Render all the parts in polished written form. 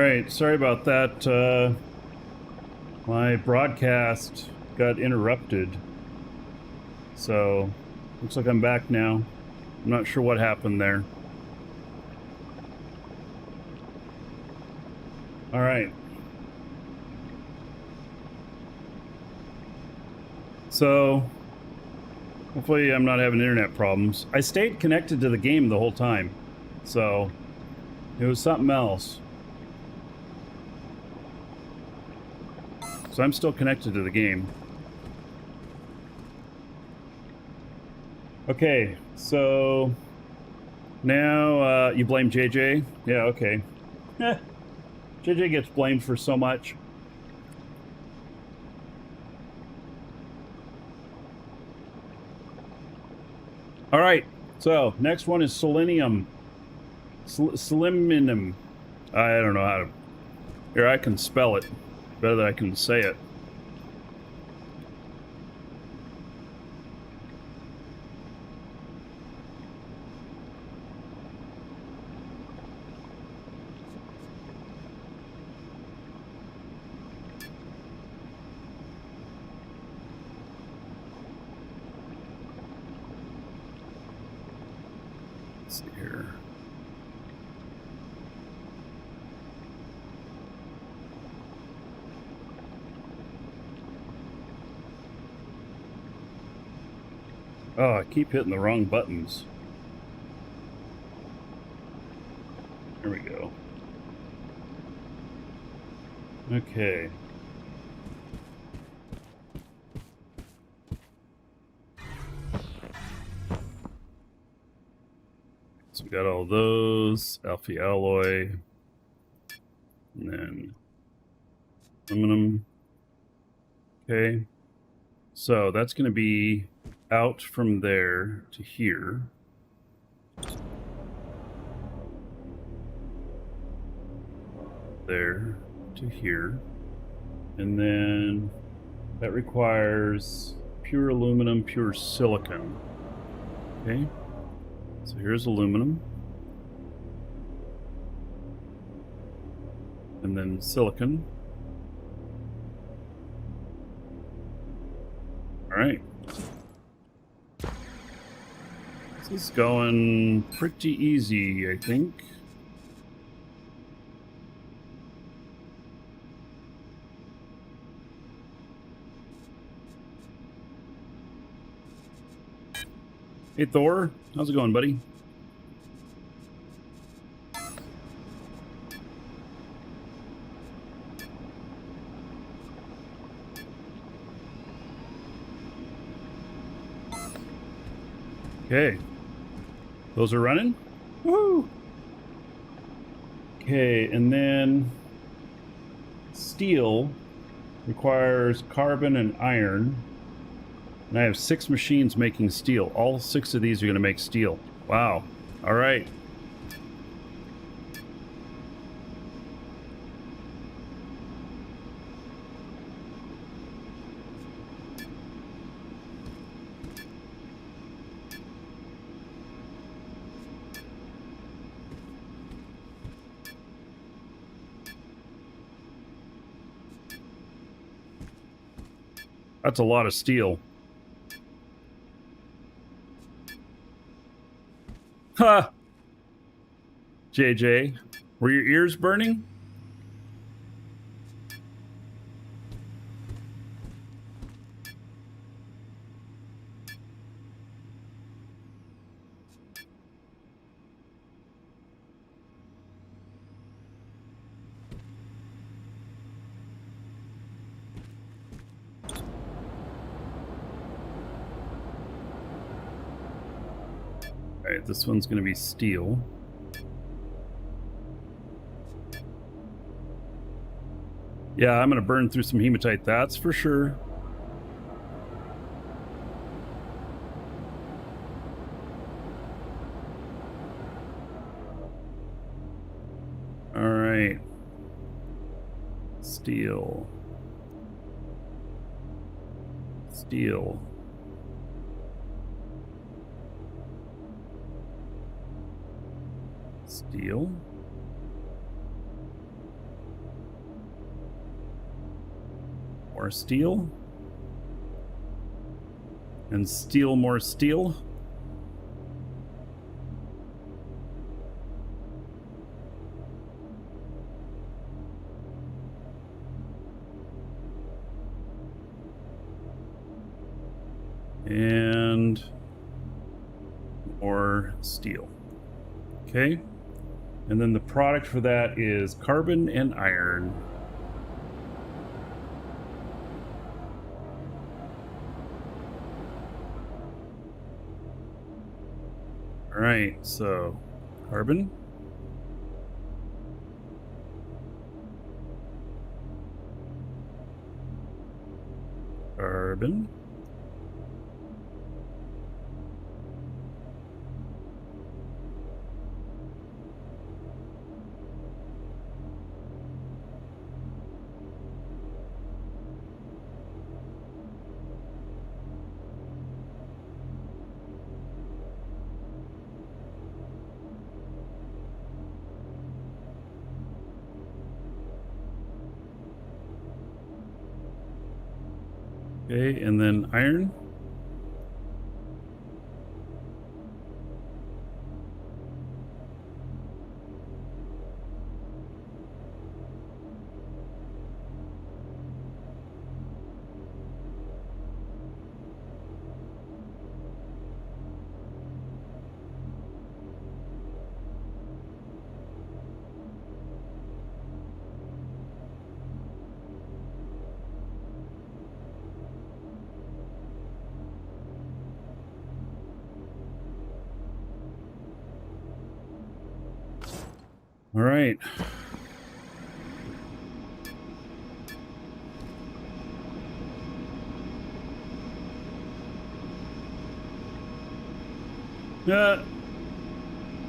All right, sorry about that. My broadcast got interrupted. So, looks like I'm back now. I'm not sure what happened there. All right. So, hopefully I'm not having internet problems. I stayed connected to the game the whole time. So, it was something else. So I'm still connected to the game. Okay, so now you blame JJ? Yeah, okay. JJ gets blamed for so much. All right, so next one is selenium. Selenium. I don't know how to... Here, I can spell it better than I can say it. Let's see here. Oh, I keep hitting the wrong buttons. There we go. Okay. So we got all those, alpha alloy, and then aluminum. Okay. So that's going to be out from there to here. There to here. And then that requires pure aluminum, pure silicon. Okay. So here's aluminum. And then silicon. All right. This is going pretty easy, I think. Hey, Thor. How's it going, buddy? Okay. Those are running? Woohoo! Okay, and then steel requires carbon and iron. And I have 6 machines making steel. All 6 of these are going to make steel. Wow. All right. That's a lot of steel. Ha! JJ, were your ears burning? All right, this one's going to be steel. Yeah, I'm going to burn through some hematite, that's for sure. All right. Steel. Steel. Steel. More steel. And steel more steel. And more steel. Okay. And then the product for that is carbon and iron. All right, so carbon. Carbon. Okay, and then iron. All right.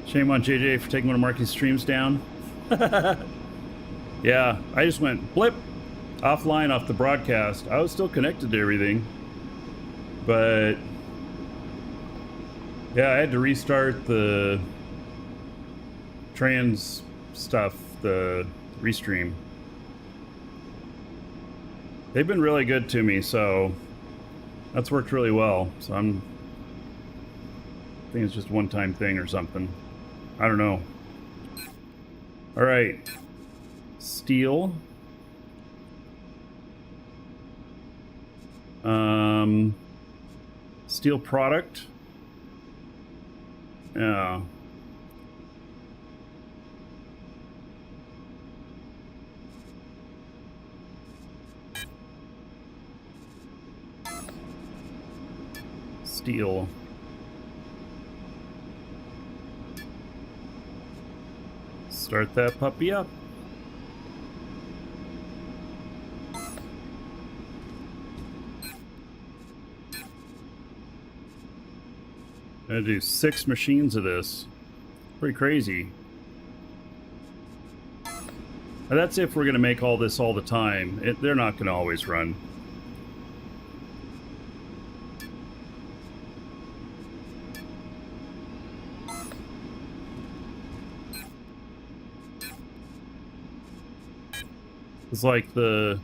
Shame on JJ for taking one of Marky's streams down. Yeah, I just went blip offline off the broadcast. I was still connected to everything, but yeah, I had to restart the trans stuff, the restream. They've been really good to me, so that's worked really well. So I think it's just a one-time thing or something. I don't know. All right. Steel. Steel product. Yeah. Steel. Start that puppy up. Gonna do 6 machines of this. Pretty crazy. Now that's if we're gonna make all this all the time. They're not gonna always run. It's like the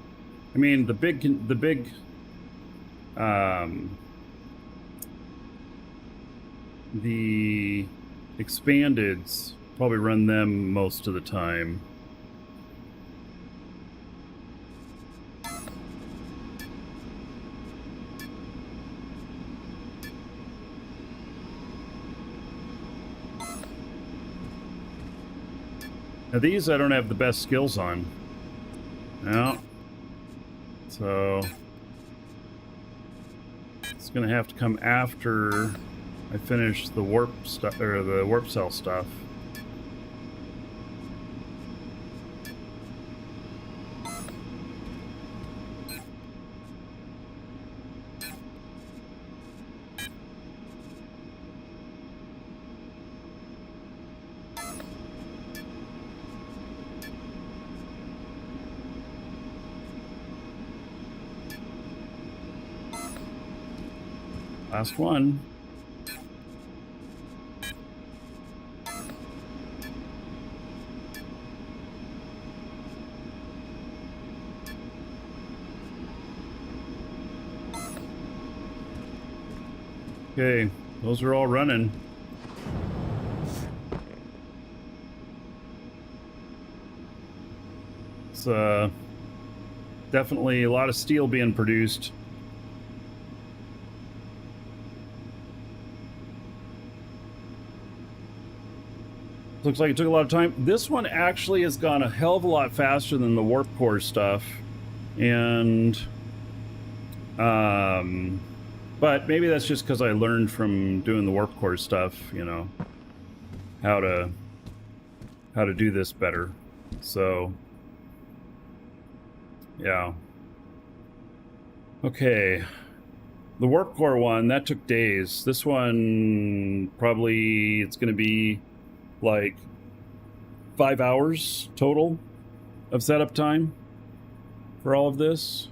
expandeds probably run them most of the time. Now these I don't have the best skills on. No. So it's gonna have to come after I finish the warp stuff, or the warp cell stuff. Last one. Okay, those are all running. It's definitely a lot of steel being produced. Looks like it took a lot of time. This one actually has gone a hell of a lot faster than the warp core stuff. And but maybe that's just because I learned from doing the warp core stuff, you know, how to do this better. So yeah. Okay. The warp core one, that took days. This one probably it's gonna be like 5 hours total of setup time for all of this.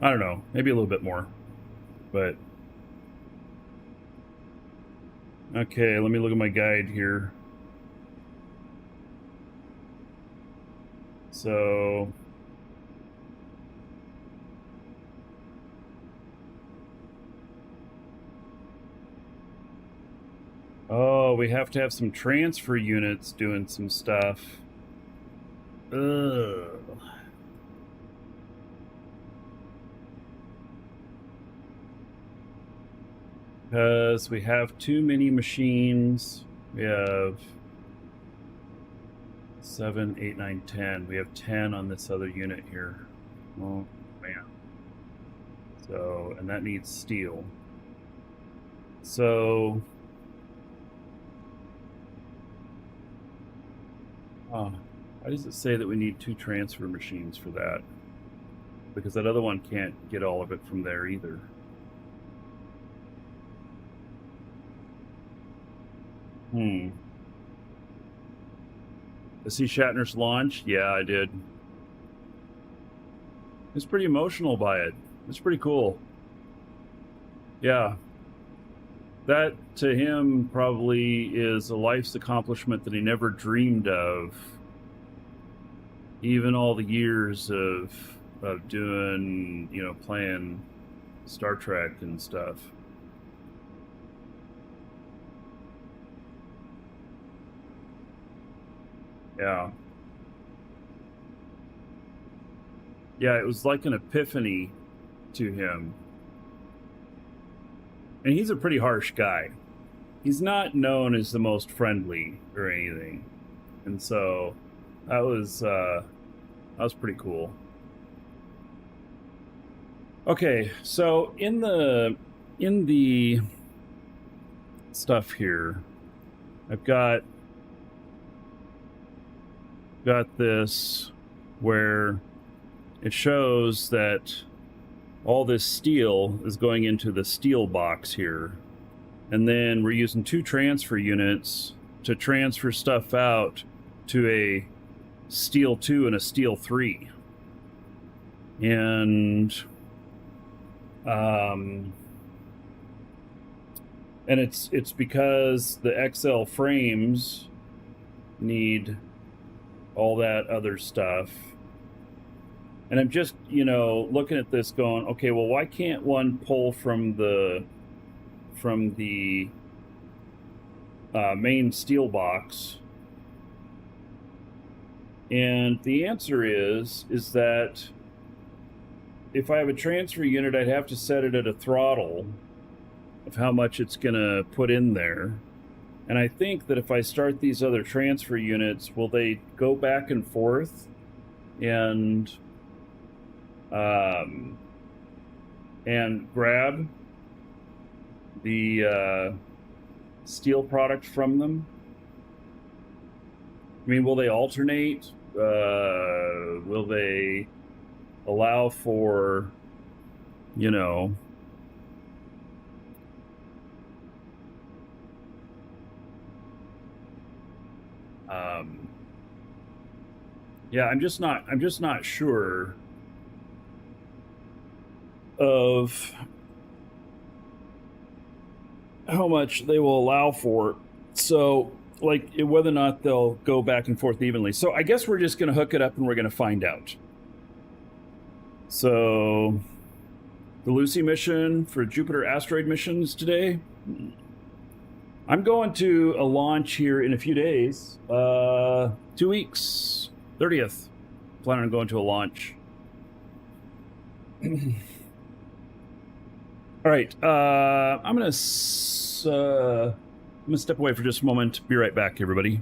I don't know, maybe a little bit more, but okay, let me look at my guide here. So oh, we have to have some transfer units doing some stuff. Ugh. Because we have too many machines. We have 7, 8, 9, 10. We have 10 on this other unit here. Oh, man. So, and that needs steel. So, why does it say that we need 2 transfer machines for that? Because that other one can't get all of it from there either. To see Shatner's launch? Yeah, I did. It's pretty emotional by it. It's pretty cool. Yeah. That, to him, probably is a life's accomplishment that he never dreamed of. Even all the years of doing, you know, playing Star Trek and stuff. Yeah. Yeah, it was like an epiphany to him. And he's a pretty harsh guy. He's not known as the most friendly or anything. And so that was pretty cool. Okay, so in the stuff here, I've got this where it shows that all this steel is going into the steel box here. And then we're using 2 transfer units to transfer stuff out to a steel 2 and a steel 3. And it's because the XL frames need all that other stuff. And I'm just, you know, looking at this going, okay, well, why can't one pull from the main steel box? And the answer is that if I have a transfer unit, I'd have to set it at a throttle of how much it's going to put in there. And I think that if I start these other transfer units, will they go back and forth and grab the steel product from them? I mean, will they alternate? Will they allow for, you know, yeah, I'm just not sure of how much they will allow for. So, like, whether or not they'll go back and forth evenly. So I guess we're just going to hook it up and we're going to find out. So the Lucy mission for Jupiter asteroid missions today. I'm going to a launch here in a few days. 2 weeks, 30th. Planning on going to a launch. All right. I'm gonna step away for just a moment. Be right back, everybody.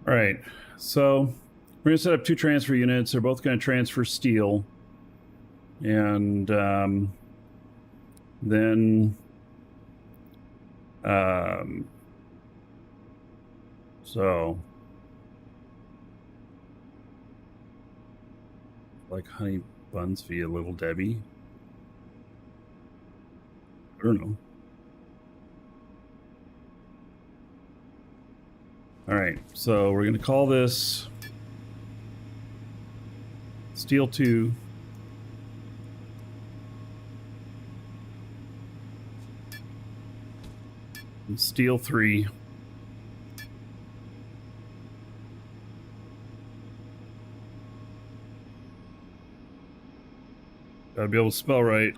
All right, so we're going to set up 2 transfer units. They're both going to transfer steel. And then so like honey buns via Little Debbie. I don't know. All right, so we're going to call this Steel 2. And Steel 3. Gotta be able to spell right.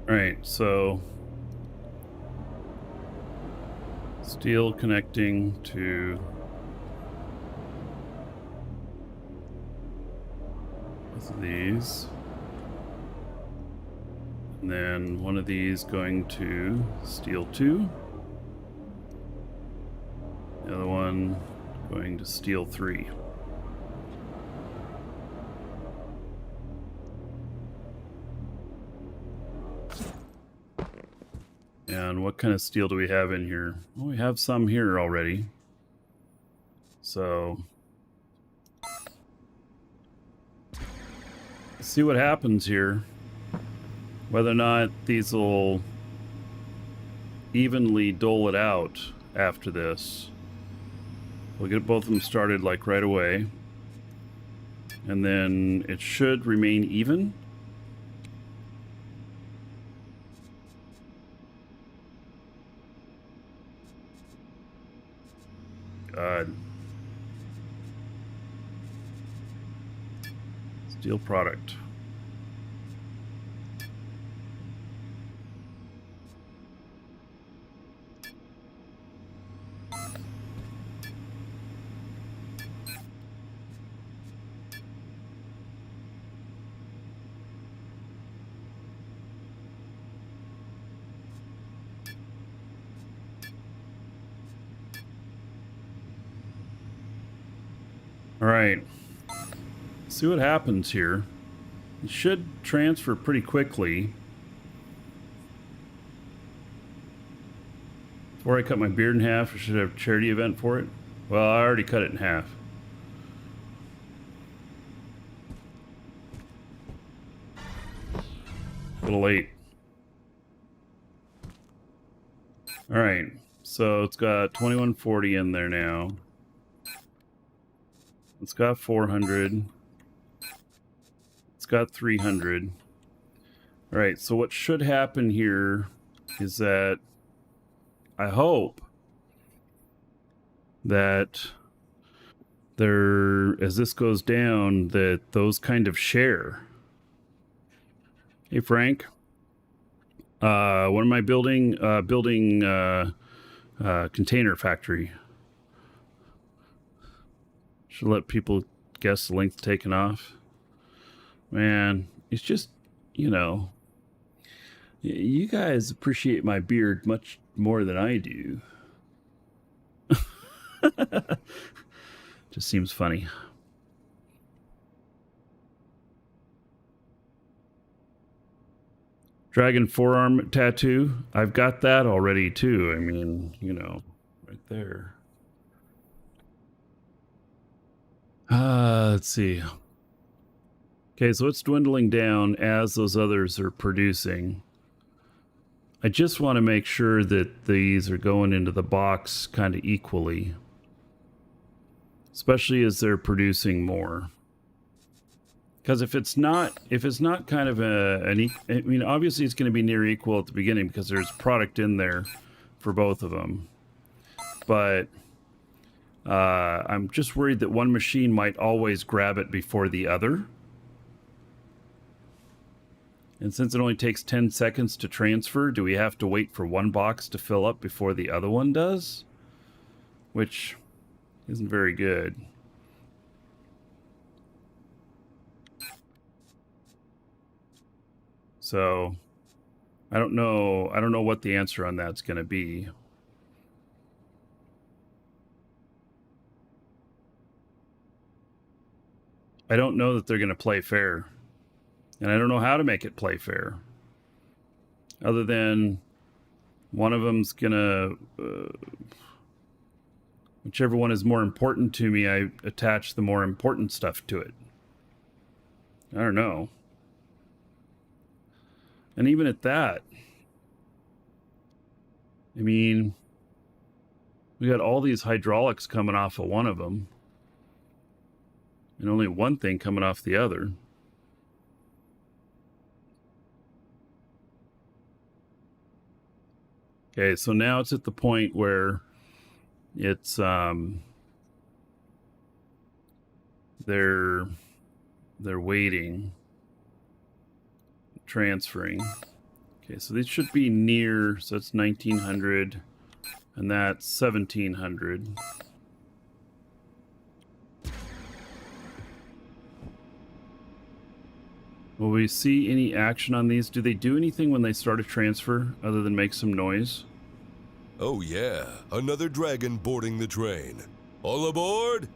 All right, so steel connecting to both of these. And then one of these going to steel 2. The other one going to steel 3. And what kind of steel do we have in here? Well, we have some here already. So let's see what happens here. Whether or not these will evenly dole it out after this. We'll get both of them started like right away. And then it should remain even. God. Steel product. All right. See what happens here. It should transfer pretty quickly. Before I cut my beard in half, I should have a charity event for it. Well, I already cut it in half. A little late. All right. So it's got 2140 in there now. It's got 400. It's got 300. All right. So what should happen here is that I hope that there, as this goes down, that those kind of share. Hey, Frank. What am I building? Building container factory. Should let people guess the length taken off. Man, it's just, you know, you guys appreciate my beard much more than I do. Just seems funny. Dragon forearm tattoo. I've got that already too. I mean, you know, right there. Let's see. Okay, so it's dwindling down as those others are producing. I just want to make sure that these are going into the box kind of equally, especially as they're producing more. Because if it's not kind of I mean, obviously it's going to be near equal at the beginning because there's product in there for both of them. But I'm just worried that one machine might always grab it before the other. And since it only takes 10 seconds to transfer, do we have to wait for one box to fill up before the other one does? Which isn't very good. So I don't know what the answer on that's going to be. I don't know that they're going to play fair. And I don't know how to make it play fair. Other than one of them's going to... whichever one is more important to me, I attach the more important stuff to it. I don't know. And even at that, I mean, we got all these hydraulics coming off of one of them. And only one thing coming off the other. Okay, so now it's at the point where it's they're waiting, transferring. Okay, so these should be near, so that's 1900 and that's 1700. Will we see any action on these? Do they do anything when they start a transfer other than make some noise? Oh yeah, another dragon boarding the train. All aboard?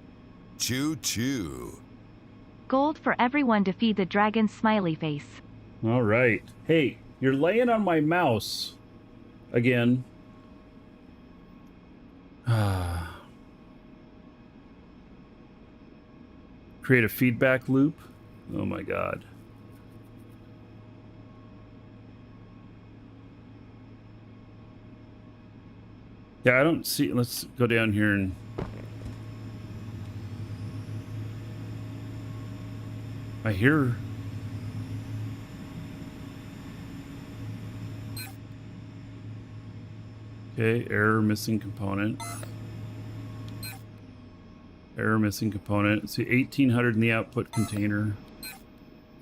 Choo-choo. Gold for everyone to feed the dragon smiley face. All right. Hey, you're laying on my mouse again. Create a feedback loop. Oh my God. Yeah, I don't see. Let's go down here and I hear. Okay, error, missing component. Error, missing component. See, 1800 in the output container.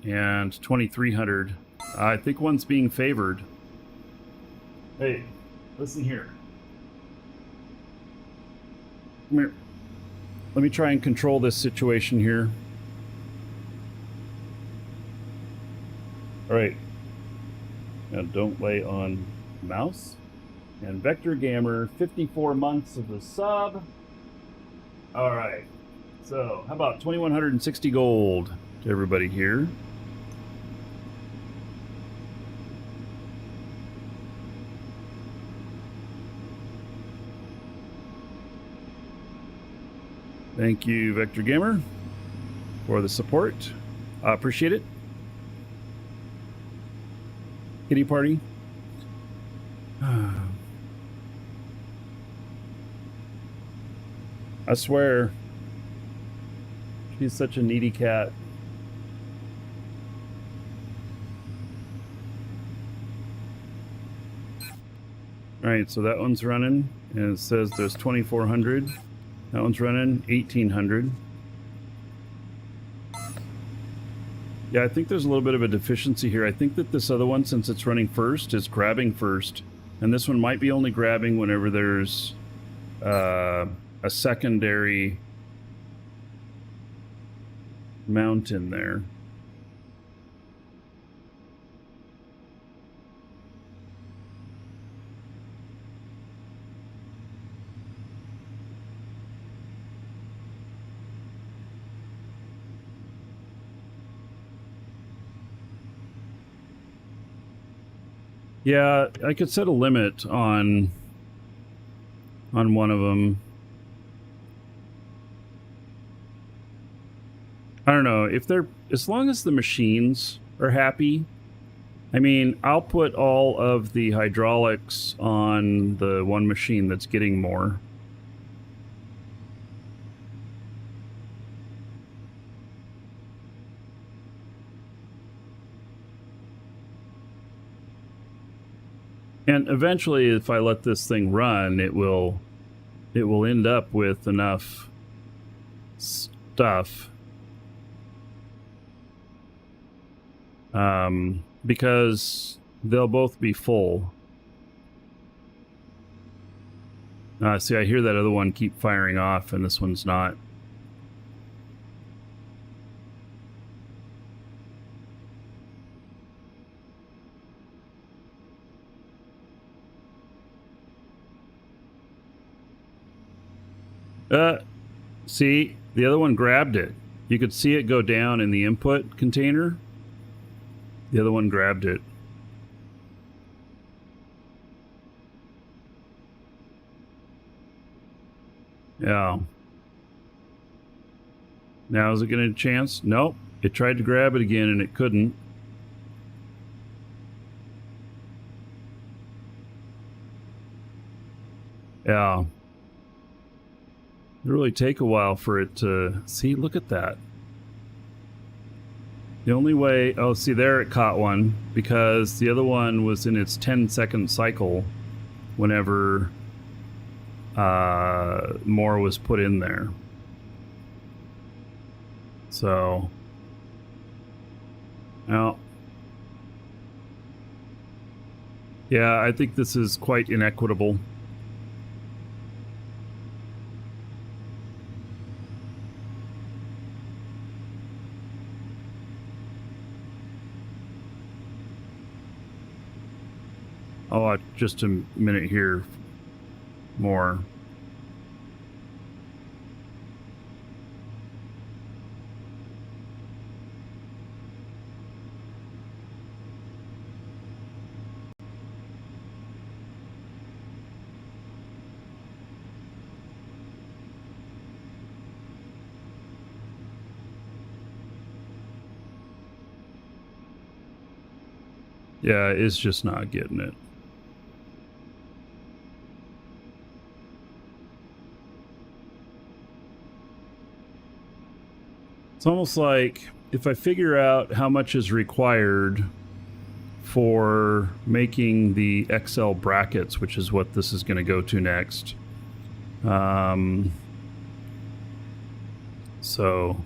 And 2300. I think one's being favored. Hey, listen here. Come here. Let me try and control this situation here. All right. Now don't lay on mouse. And Vector Gamer, 54 months of the sub. All right. So, how about 2160 gold to everybody here? Thank you, Vector Gamer, for the support. I appreciate it. Kitty party. I swear, she's such a needy cat. All right, so that one's running, and it says there's 2400. That one's running 1800. Yeah, I think there's a little bit of a deficiency here. I think that this other one, since it's running first, is grabbing first. And this one might be only grabbing whenever there's a secondary mount in there. Yeah, I could set a limit on one of them. I don't know if they're, as long as the machines are happy. I mean, I'll put all of the hydraulics on the one machine that's getting more. And eventually, if I let this thing run, it will end up with enough stuff. Because they'll both be full. See, I hear that other one keep firing off, and this one's not. See, the other one grabbed it. You could see it go down in the input container. The other one grabbed it. Yeah. Now is it getting a chance? Nope. It tried to grab it again and it couldn't. Yeah. It'll really take a while for it to... See, look at that. The only way... Oh, see, there it caught one, because the other one was in its 10-second cycle whenever more was put in there. So... Now... Yeah, I think this is quite inequitable. Oh, just a minute here. More. Yeah, it's just not getting it. It's almost like if I figure out how much is required for making the XL brackets, which is what this is going to go to next. So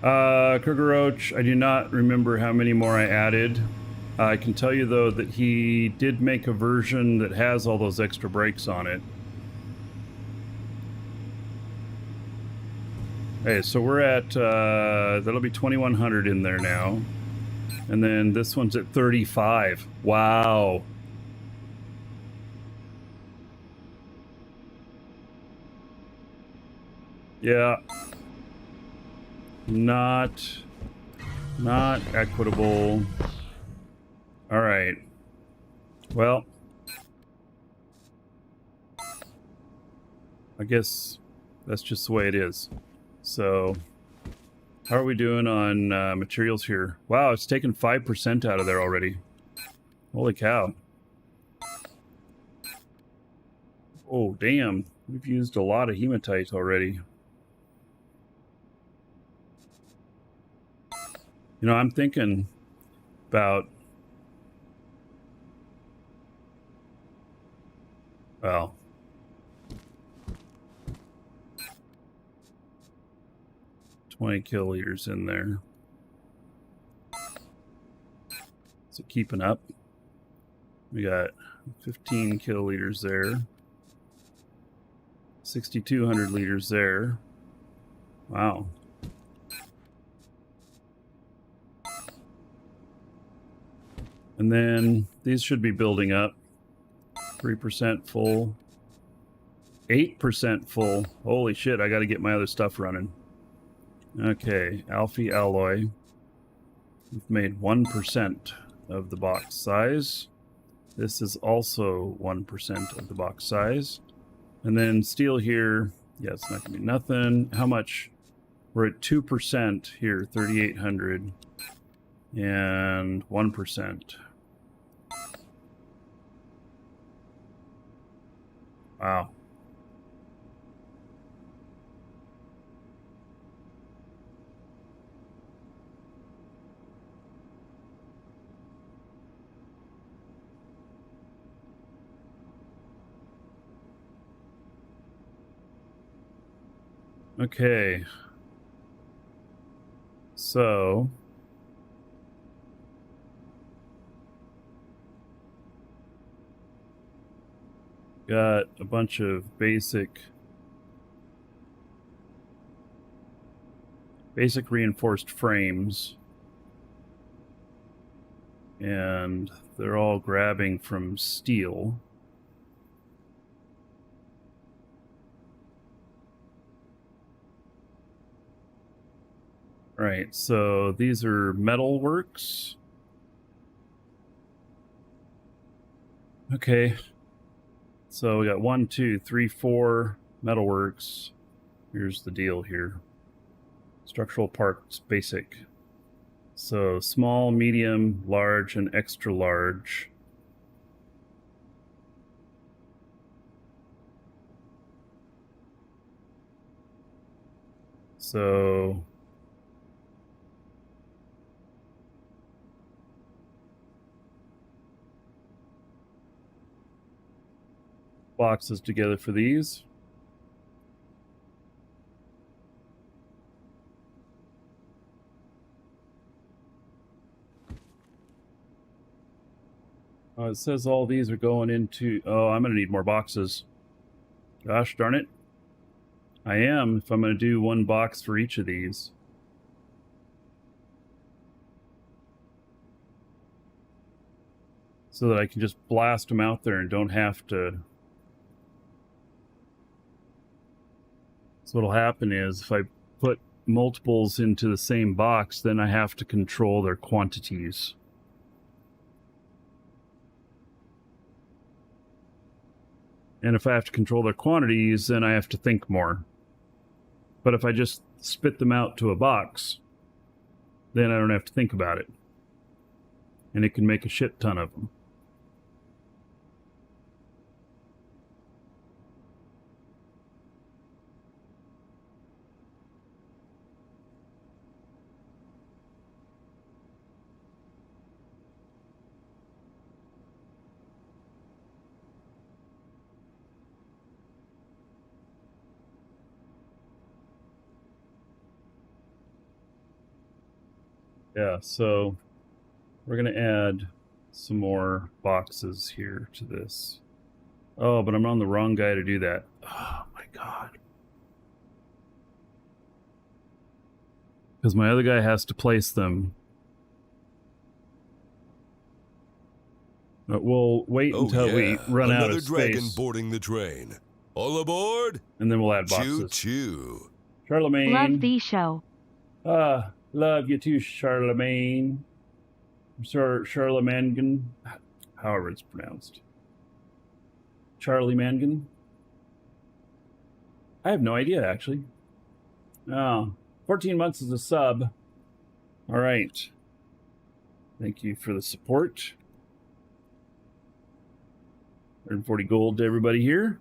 Krugeroach, I do not remember how many more I added. I can tell you though that he did make a version that has all those extra brakes on it. Okay, so we're at, that'll be 2100 in there now. And then this one's at 35. Wow. Yeah. Not equitable. All right. Well, I guess that's just the way it is. So, how are we doing on materials here? Wow, it's taken 5% out of there already. Holy cow. Oh, damn. We've used a lot of hematite already. You know, I'm thinking about, well, $20 kiloliters in there. Is it keeping up? We got 15 kiloliters there. 6,200 liters there. Wow. And then these should be building up. 3% full. 8% full. Holy shit, I gotta get my other stuff running. Okay, Alfie alloy. We've made 1% of the box size. This is also 1% of the box size. And then steel here, yeah, it's not gonna be nothing. How much? We're at 2% here, 3,800. And 1%. Wow. Okay. So got a bunch of basic reinforced frames, and they're all grabbing from steel. Right, so these are metal works. Okay. So we got 1, 2, 3, 4 metalworks. Here's the deal here. Structural parts basic. So small, medium, large, and extra large. So boxes together for these. It says all these are going into... Oh, I'm going to need more boxes. Gosh darn it. I am, if I'm going to do one box for each of these. So that I can just blast them out there and don't have to... So what'll happen is if I put multiples into the same box, then I have to control their quantities. And if I have to control their quantities, then I have to think more. But if I just spit them out to a box, then I don't have to think about it. and it can make a shit ton of them. Yeah, so we're going to add some more boxes here to this. Oh, but I'm on the wrong guy to do that. Oh, my God. Because my other guy has to place them. But we'll wait Oh until we yeah, run out another of dragon space, boarding the train. All aboard! and then we'll add Choo boxes. choo. Charlemagne. Love thee show. Love you too, Charlemagne. Sir Charlemagne, however it's pronounced. Charlie Mangan? I have no idea, actually. Oh, 14 months as a sub. All right. Thank you for the support. 140 gold to everybody here.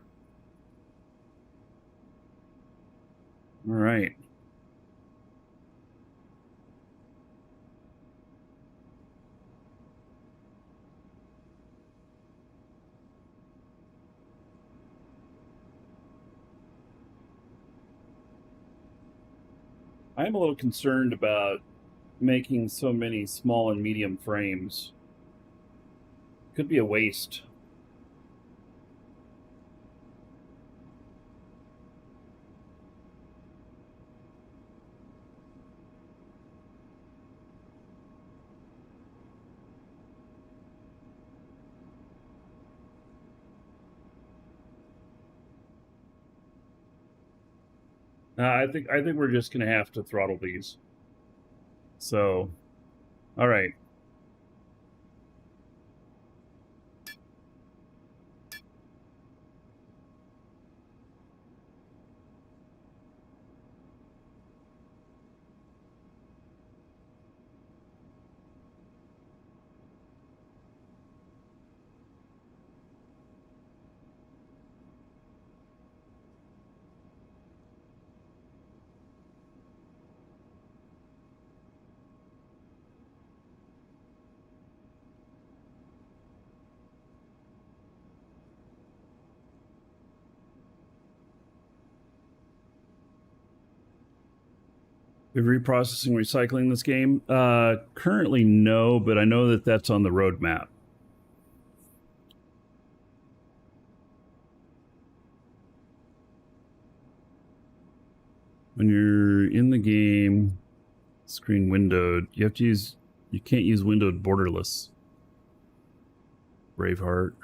All right. I am a little concerned about making so many small and medium frames. Could be a waste. I think we're just gonna have to throttle these. So, all right. We're reprocessing, recycling this game. Currently, no, but I know that that's on the roadmap. When you're in the game, screen windowed, you have to use. You can't use windowed borderless. Braveheart.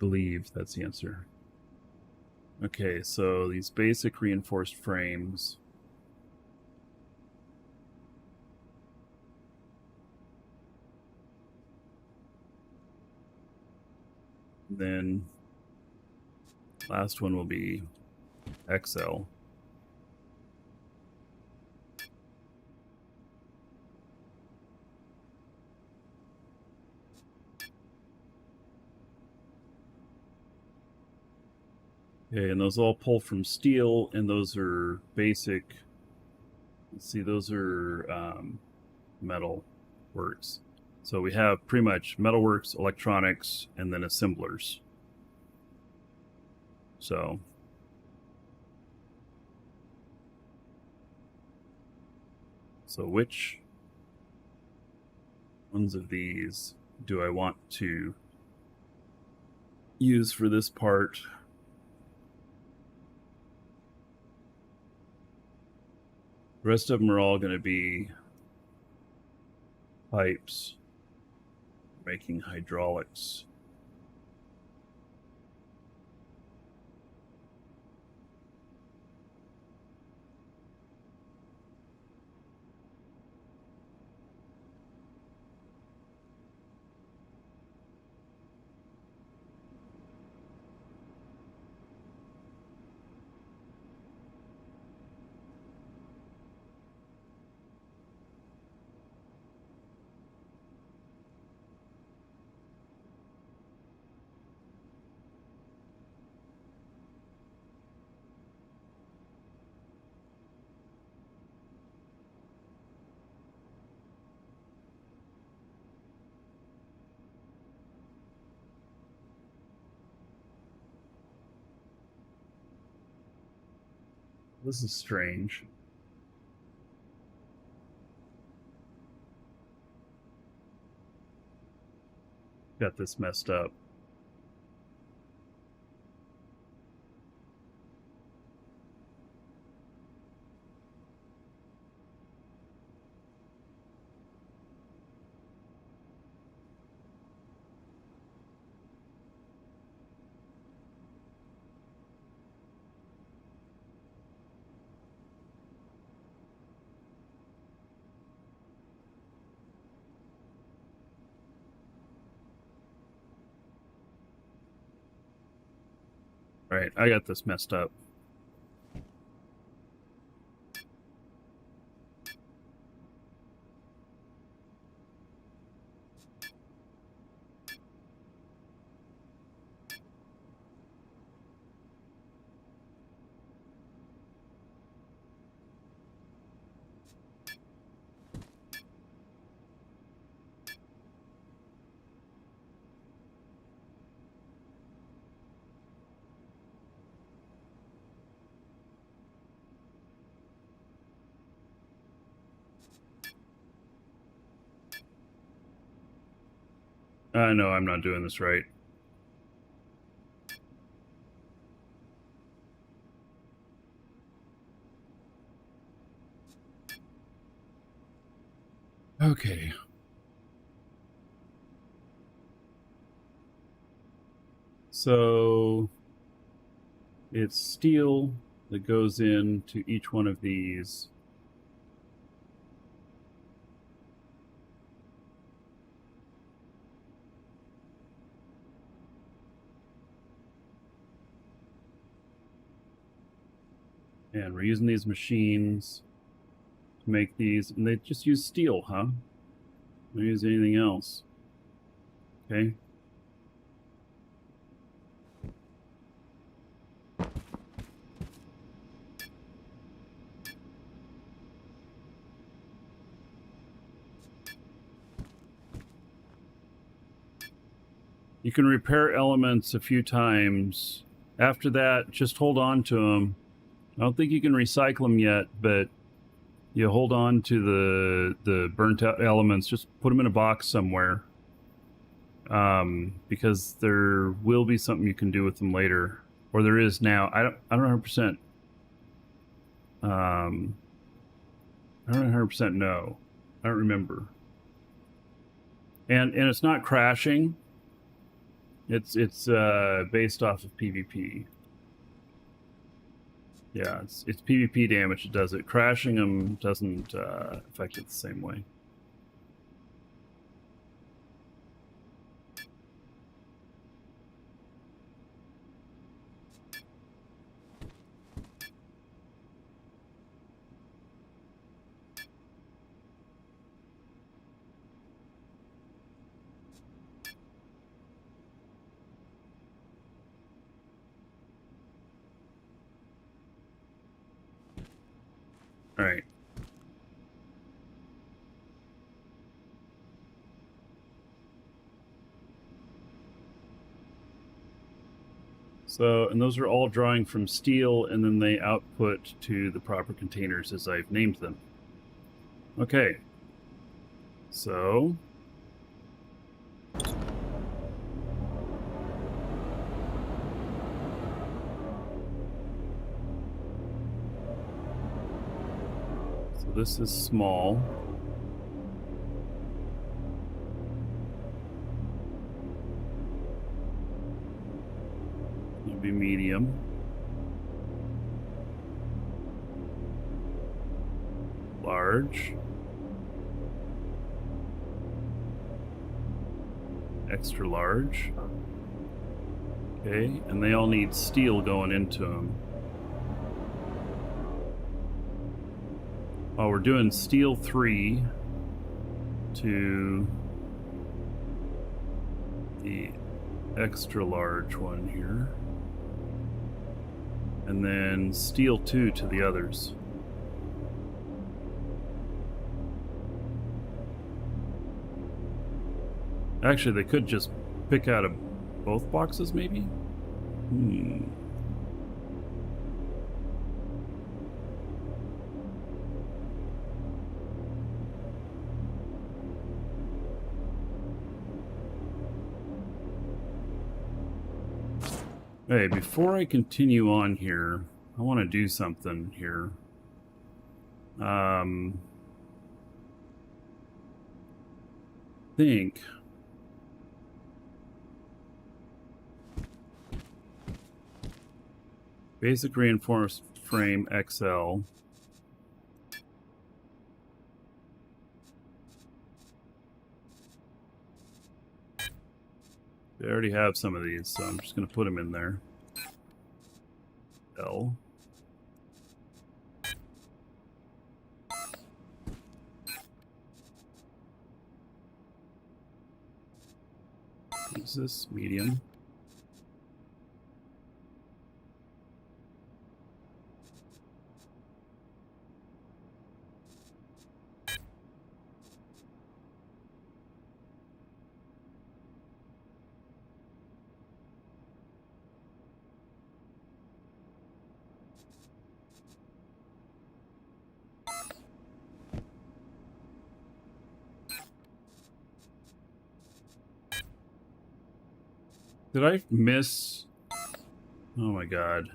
Believe that's the answer. Okay, so these basic reinforced frames. Then last one will be XL. Okay, and those all pull from steel, and those are basic. Let's see, those are metal works. So we have pretty much metalworks, electronics, and then assemblers. So which ones of these do I want to use for this part? The rest of them are all going to be pipes, making hydraulics. This is strange. Got this messed up. Right, I got this messed up. I know I'm not doing this right. Okay. So it's steel that goes into each one of these. And we're using these machines to make these, and they just use steel, huh? Don't use anything else. Okay. You can repair elements a few times. After that, just hold on to them. I don't think you can recycle them yet, but you hold on to the burnt out elements. Just put them in a box somewhere, because there will be something you can do with them later, or there is now. I don't 100%. I don't 100% know. I don't remember. And it's not crashing. It's based off of PvP. Yeah, it's PvP damage that does it. Crashing them doesn't affect it the same way. All right. So, and those are all drawing from steel, and then they output to the proper containers as I've named them. Okay. So, this is small. It'll be medium. Large. Extra large. Okay, and they all need steel going into them. Oh, we're doing steel 3 to the extra large one here. And then steel 2 to the others. Actually, they could just pick out of both boxes, maybe? Hey, before I continue on here, I want to do something here. Think basic reinforced frame XL. They already have some of these, so I'm just going to put them in there. L. Use this medium. Did I miss? Oh my god.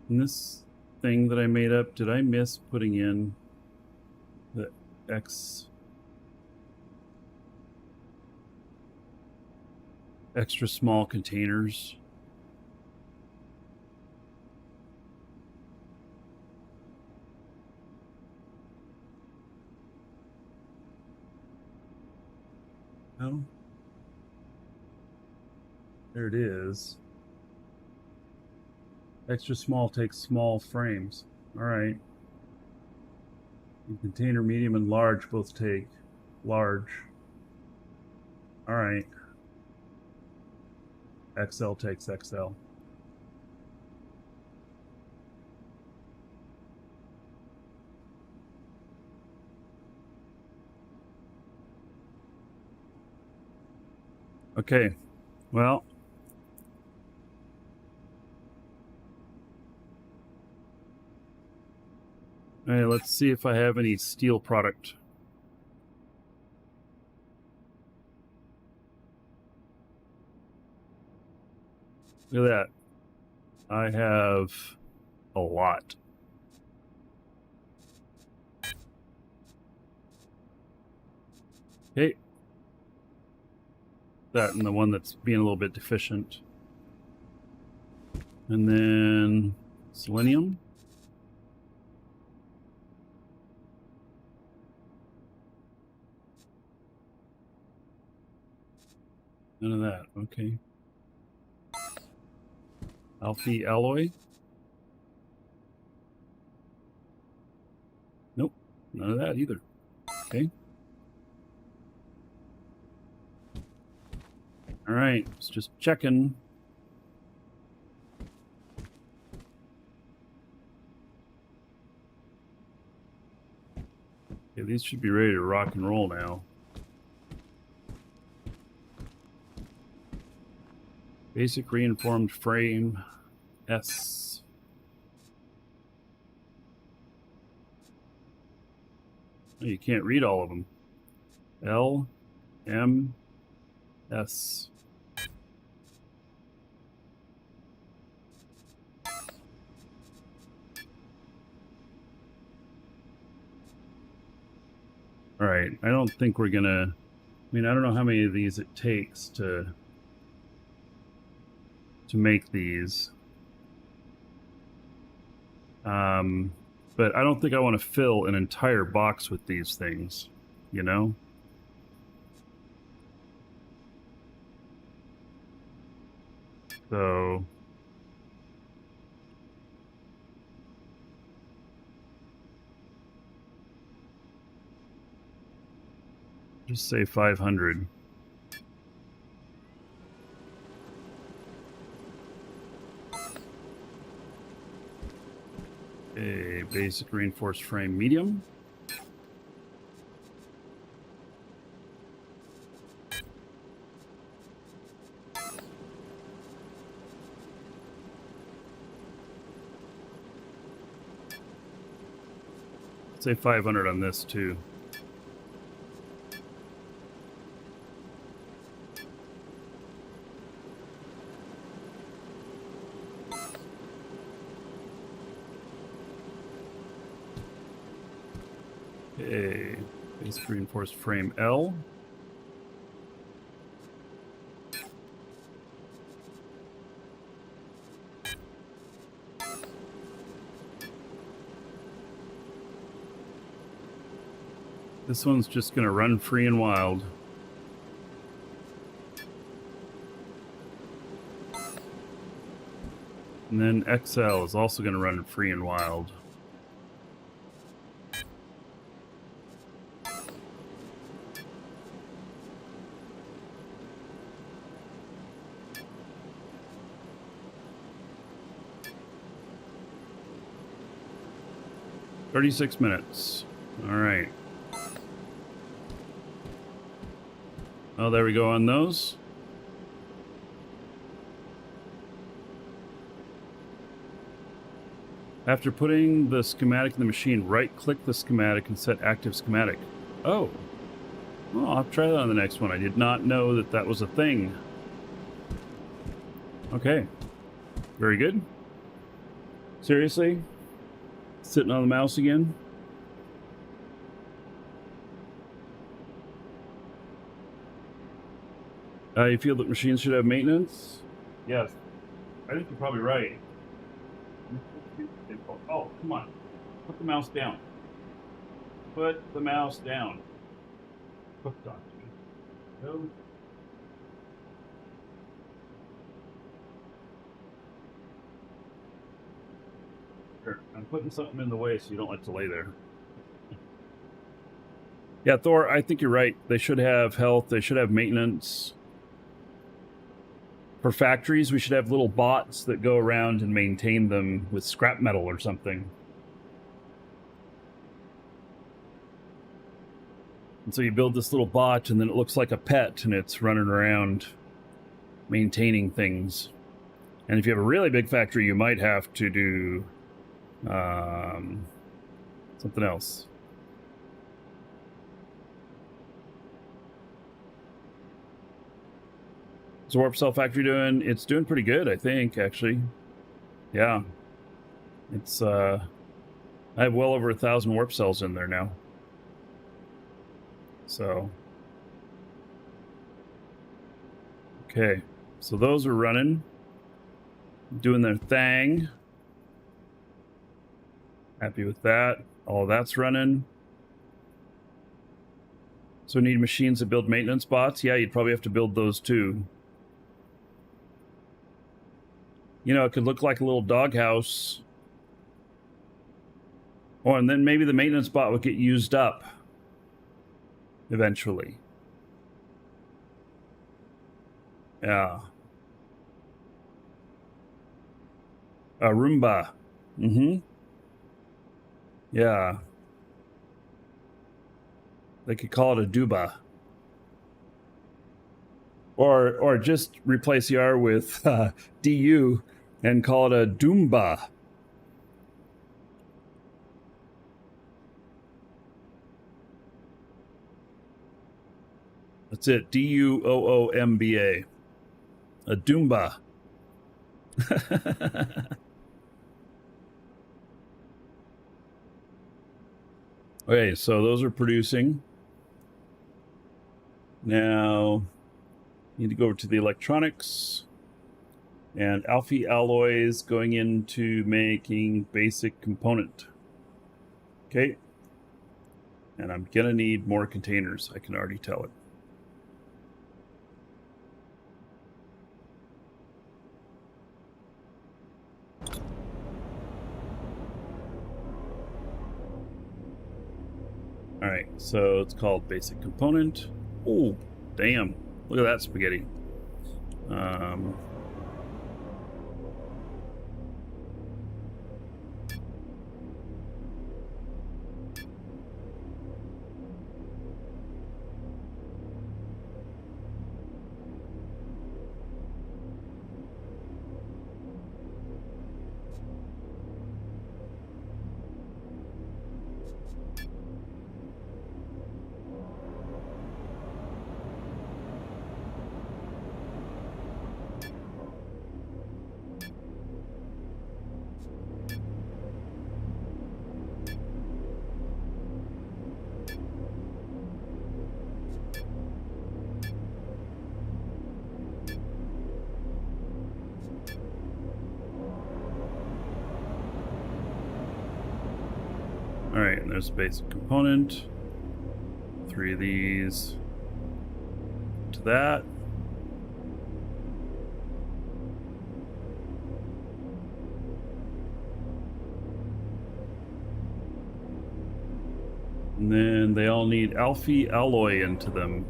In this thing that I made up, did I miss putting in the extra small containers? No. There it is. Extra small takes small frames. All right. And container medium and large both take large. All right. XL takes XL. Okay. Well, hey, let's see if I have any steel product. Look at that. I have a lot. Okay. That and the one that's being a little bit deficient. And then selenium. None of that. Okay. Alpha alloy. Nope. None of that either. Okay. All right. It's just checking. Okay, these should be ready to rock and roll now. Basic reinformed frame S. Oh, you can't read all of them. L, M, S. All right, I don't think we're gonna, I mean, I don't know how many of these it takes to make these. But I don't think I want to fill an entire box with these things, you know? So just say 500. A basic reinforced frame medium. Say 500 on this too. Okay. Basic reinforced frame L. This one's just going to run free and wild. And then XL is also going to run free and wild. "36 minutes. All right. Oh, there we go on those. After putting the schematic in the machine, right-click the schematic and set active schematic. Oh. Well, I'll try that on the next one. I did not know that that was a thing. Okay. Very good. Seriously? Sitting on the mouse again? You feel that machines should have maintenance? Yes. I think you're probably right. Oh, come on. Put the mouse down. Put the mouse down. Hooked on to me. No. Here, I'm putting something in the way so you don't like to lay there. Yeah, Thor, I think you're right. They should have health. They should have maintenance. For factories, we should have little bots that go around and maintain them with scrap metal or something. And so you build this little bot, and then it looks like a pet, and it's running around maintaining things. And if you have a really big factory, you might have to do something else. So Warp Cell Factory doing? It's doing pretty good, I think, actually. Yeah. It's, I have well over 1,000 warp cells in there now. So. Okay. So those are running. Doing their thing. Happy with that. All that's running. So need machines that build maintenance bots? Yeah, you'd probably have to build those too. You know, it could look like a little doghouse. Oh, and then maybe the maintenance bot would get used up eventually. Yeah. A Roomba. Mm-hmm. Yeah. They could call it a Duba. Or just replace the R with DU and call it a Doomba. That's it. DUOOMBA. A Doomba. Okay, so those are producing. Now, need to go over to the electronics. And Alpha alloys going into making basic component. Okay. And I'm going to need more containers. I can already tell it. All right, so it's called basic component. Oh, damn. Look at that spaghetti. All right, and there's a basic component. 3 of these to that. And then they all need alpha alloy into them.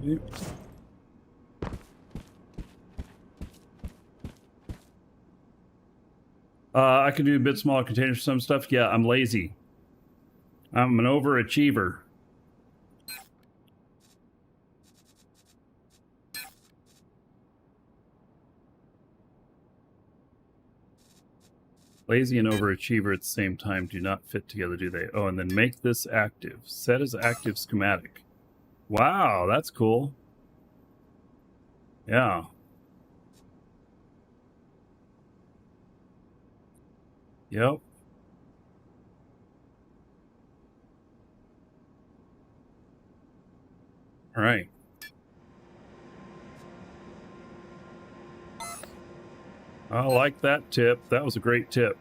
Yep. I could do a bit smaller containers for some stuff. Yeah, I'm lazy. I'm an overachiever. Lazy and overachiever at the same time do not fit together, do they? Oh, and then make this active. Set as active schematic. Wow, that's cool. Yeah. Yep. All right. I like that tip. That was a great tip.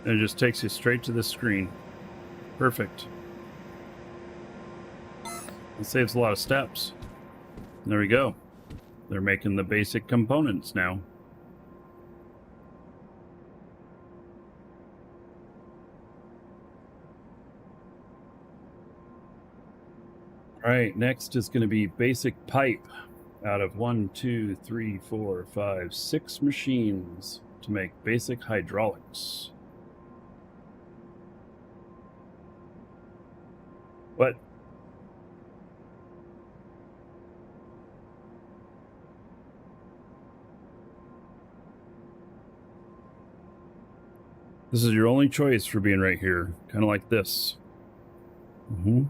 And it just takes you straight to the screen. Perfect. It saves a lot of steps. There we go. They're making the basic components now. All right, next is going to be basic pipe out of 1, 2, 3, 4, 5, 6 machines to make basic hydraulics. What? This is your only choice for being right here. Kind of like this. Mm-hmm.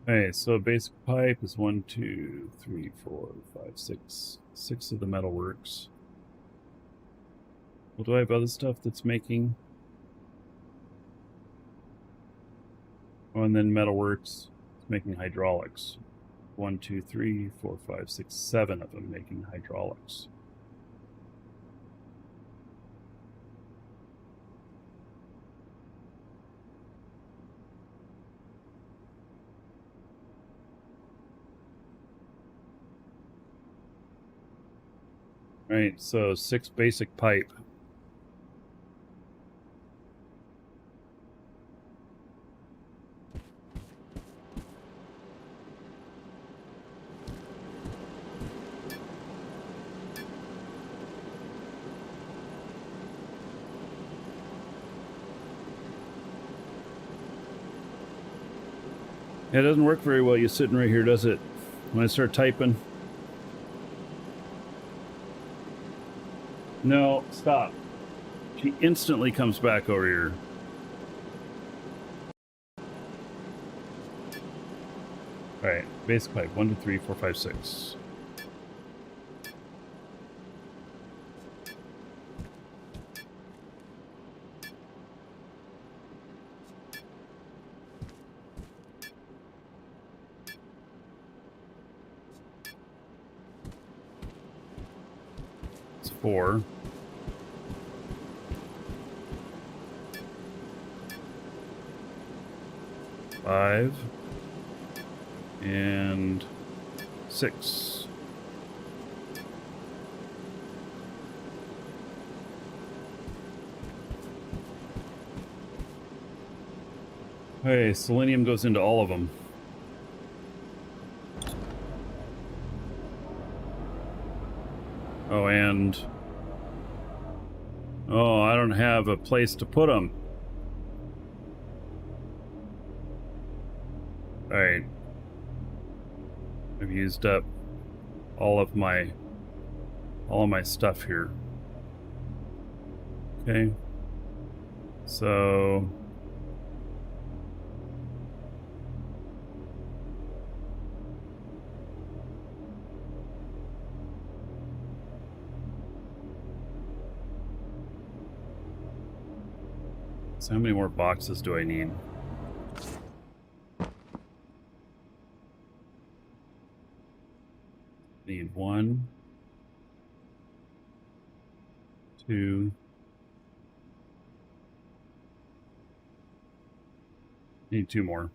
Okay, so basic pipe is 1, 2, 3, 4, 5, 6. 6 of the metalworks. Well, do I have other stuff that's making? Oh, and then metalworks is making hydraulics. 1, 2, 3, 4, 5, 6, 7 of them making hydraulics. Right, so 6 basic pipe. It doesn't work very well, you sitting right here, does it? When I start typing. No, stop. She instantly comes back over here. Alright, basic pipe. 1, 2, 3, 4, 5, 6. It's 4. 5. And 6. Okay, selenium goes into all of them. Oh, and... Oh, I don't have a place to put them. Alright. I've used up all of my stuff here. Okay. So... So how many more boxes do I need? Need 1, 2. Need 2 more.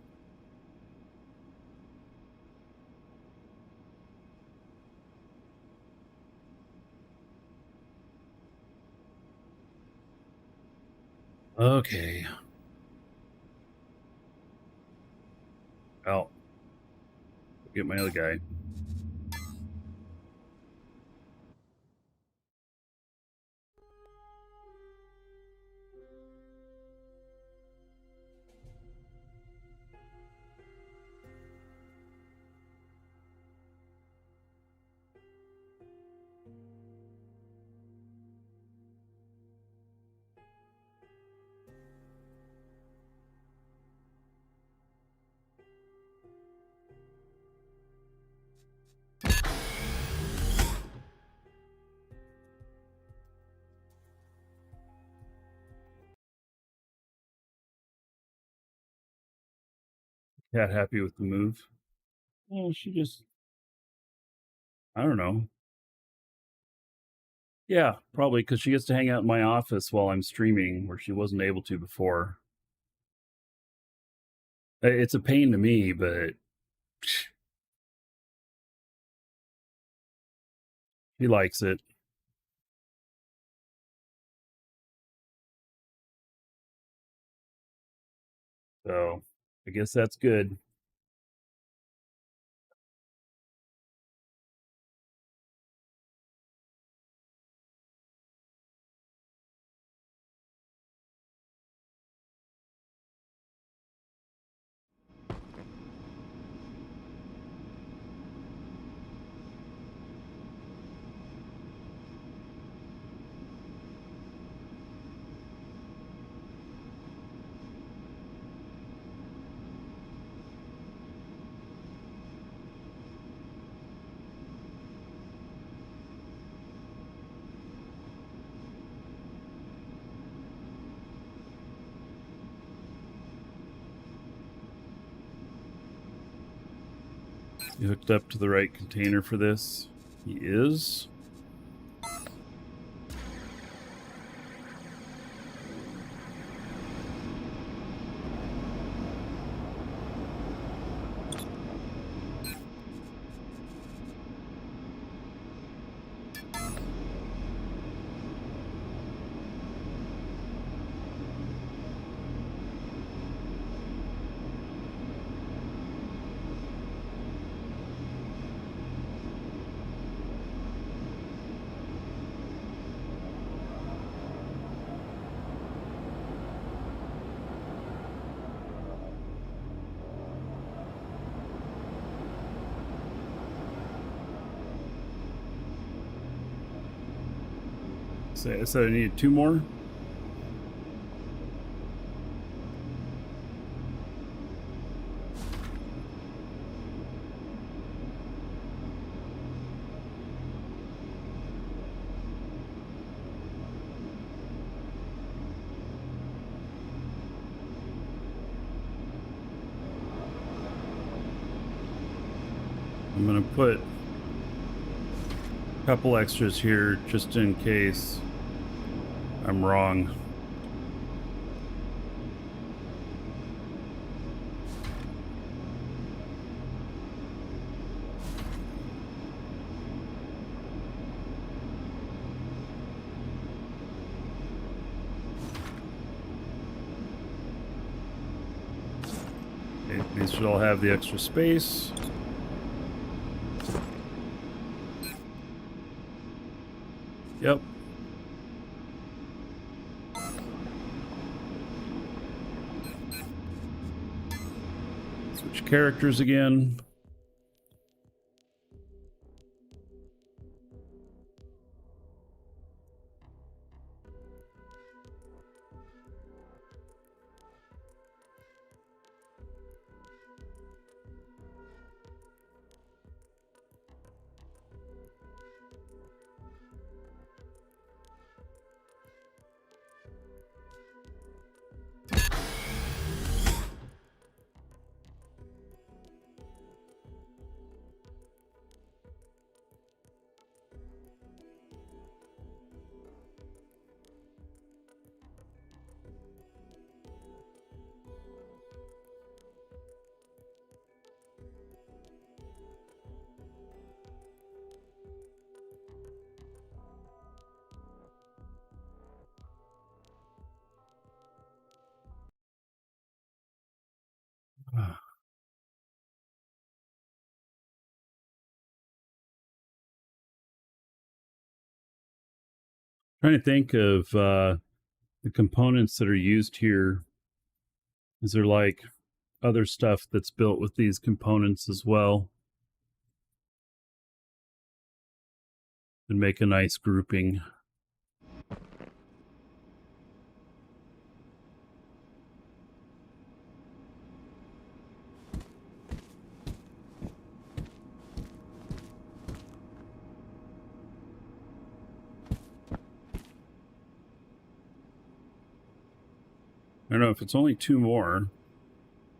Okay. Well, get my other guy. Cat happy with the move? Well, she just... I don't know. Yeah, probably because she gets to hang out in my office while I'm streaming, where she wasn't able to before. It's a pain to me, but she likes it. So I guess that's good. You hooked up to the right container for this? He is. So I needed 2 more? I'm gonna put a couple extras here just in case I'm wrong. Okay, these should all have the extra space. Yep. Switch characters again. Trying to think of the components that are used here. Is there like other stuff that's built with these components as well? And make a nice grouping. I don't know if it's only 2 more,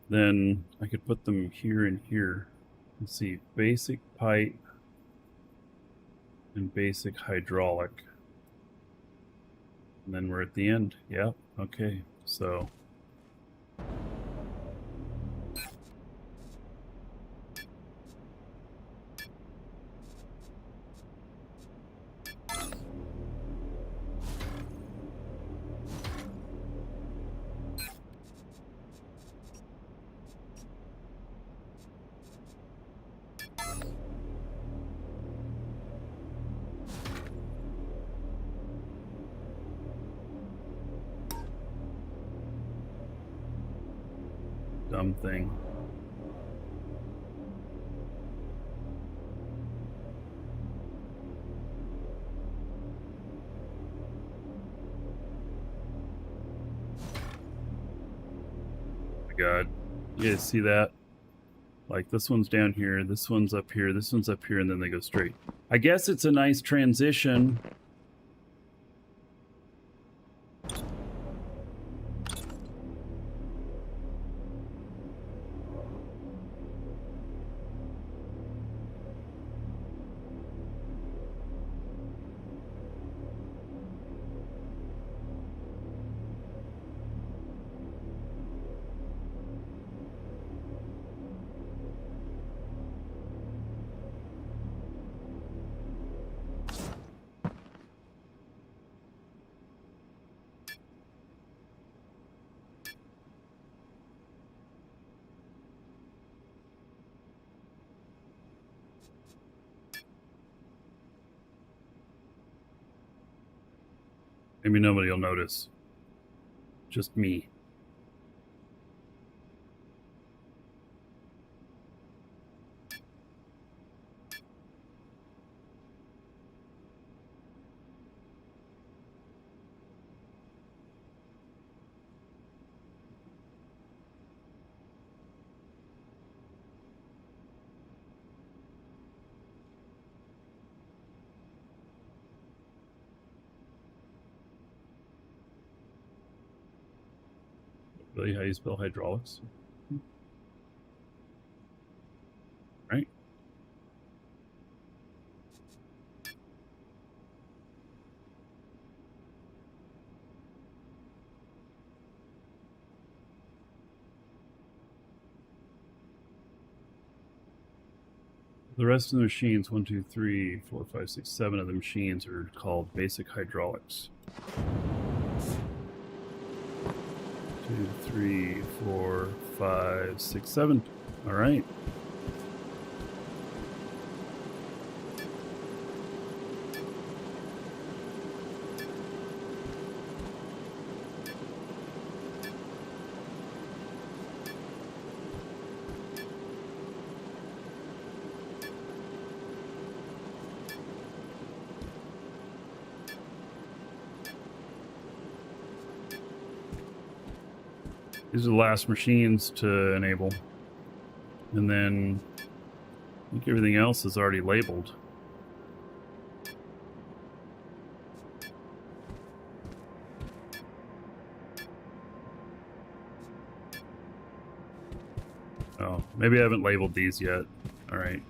then I could put them here and here. Let's see, basic pipe and basic hydraulic. And then we're at the end. Yep. Okay. So dumb thing. Oh my God. You guys see that? Like this one's down here, this one's up here, this one's up here, and then they go straight. I guess it's a nice transition. Maybe nobody will notice. Just me. Really, how you spell hydraulics? Right? The rest of the machines, 1, 2, 3, 4, 5, 6, 7 of the machines are called basic hydraulics. 2, 3, 4, 5, 6, 7. All right. These are the last machines to enable. And then I think everything else is already labeled. Oh, maybe I haven't labeled these yet. All right.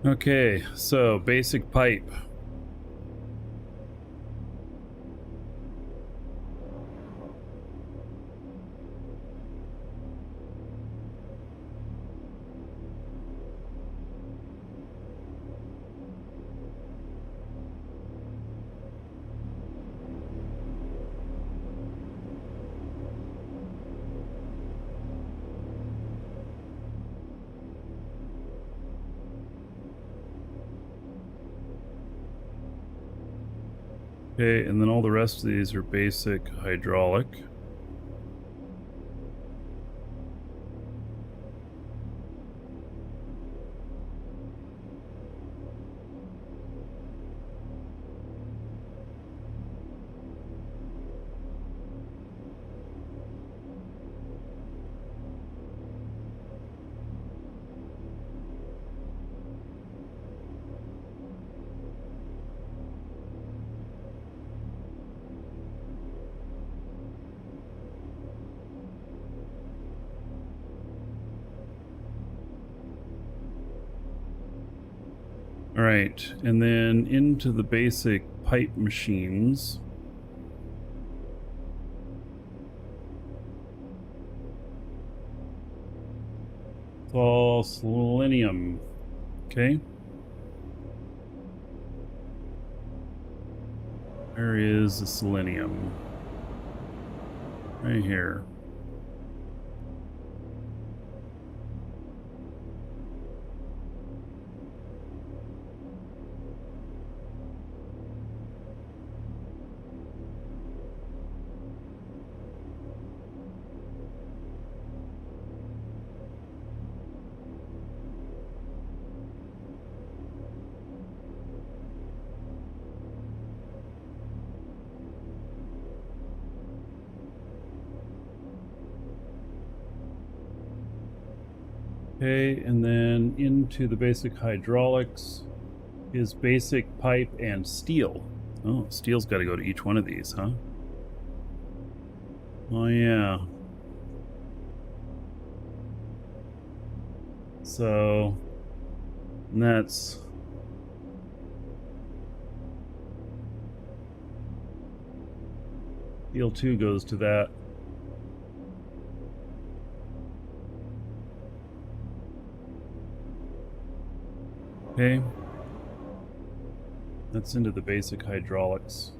Okay, so basic pipe. Okay, and then all the rest of these are basic hydraulic. All right, and then into the basic pipe machines. It's all selenium. Okay. Where is the selenium? Right here. Okay, and then into the basic hydraulics is basic pipe and steel. Oh, steel's got to go to each one of these, huh? Oh, yeah. So, and that's steel 2 goes to that. Okay. That's into the basic hydraulics.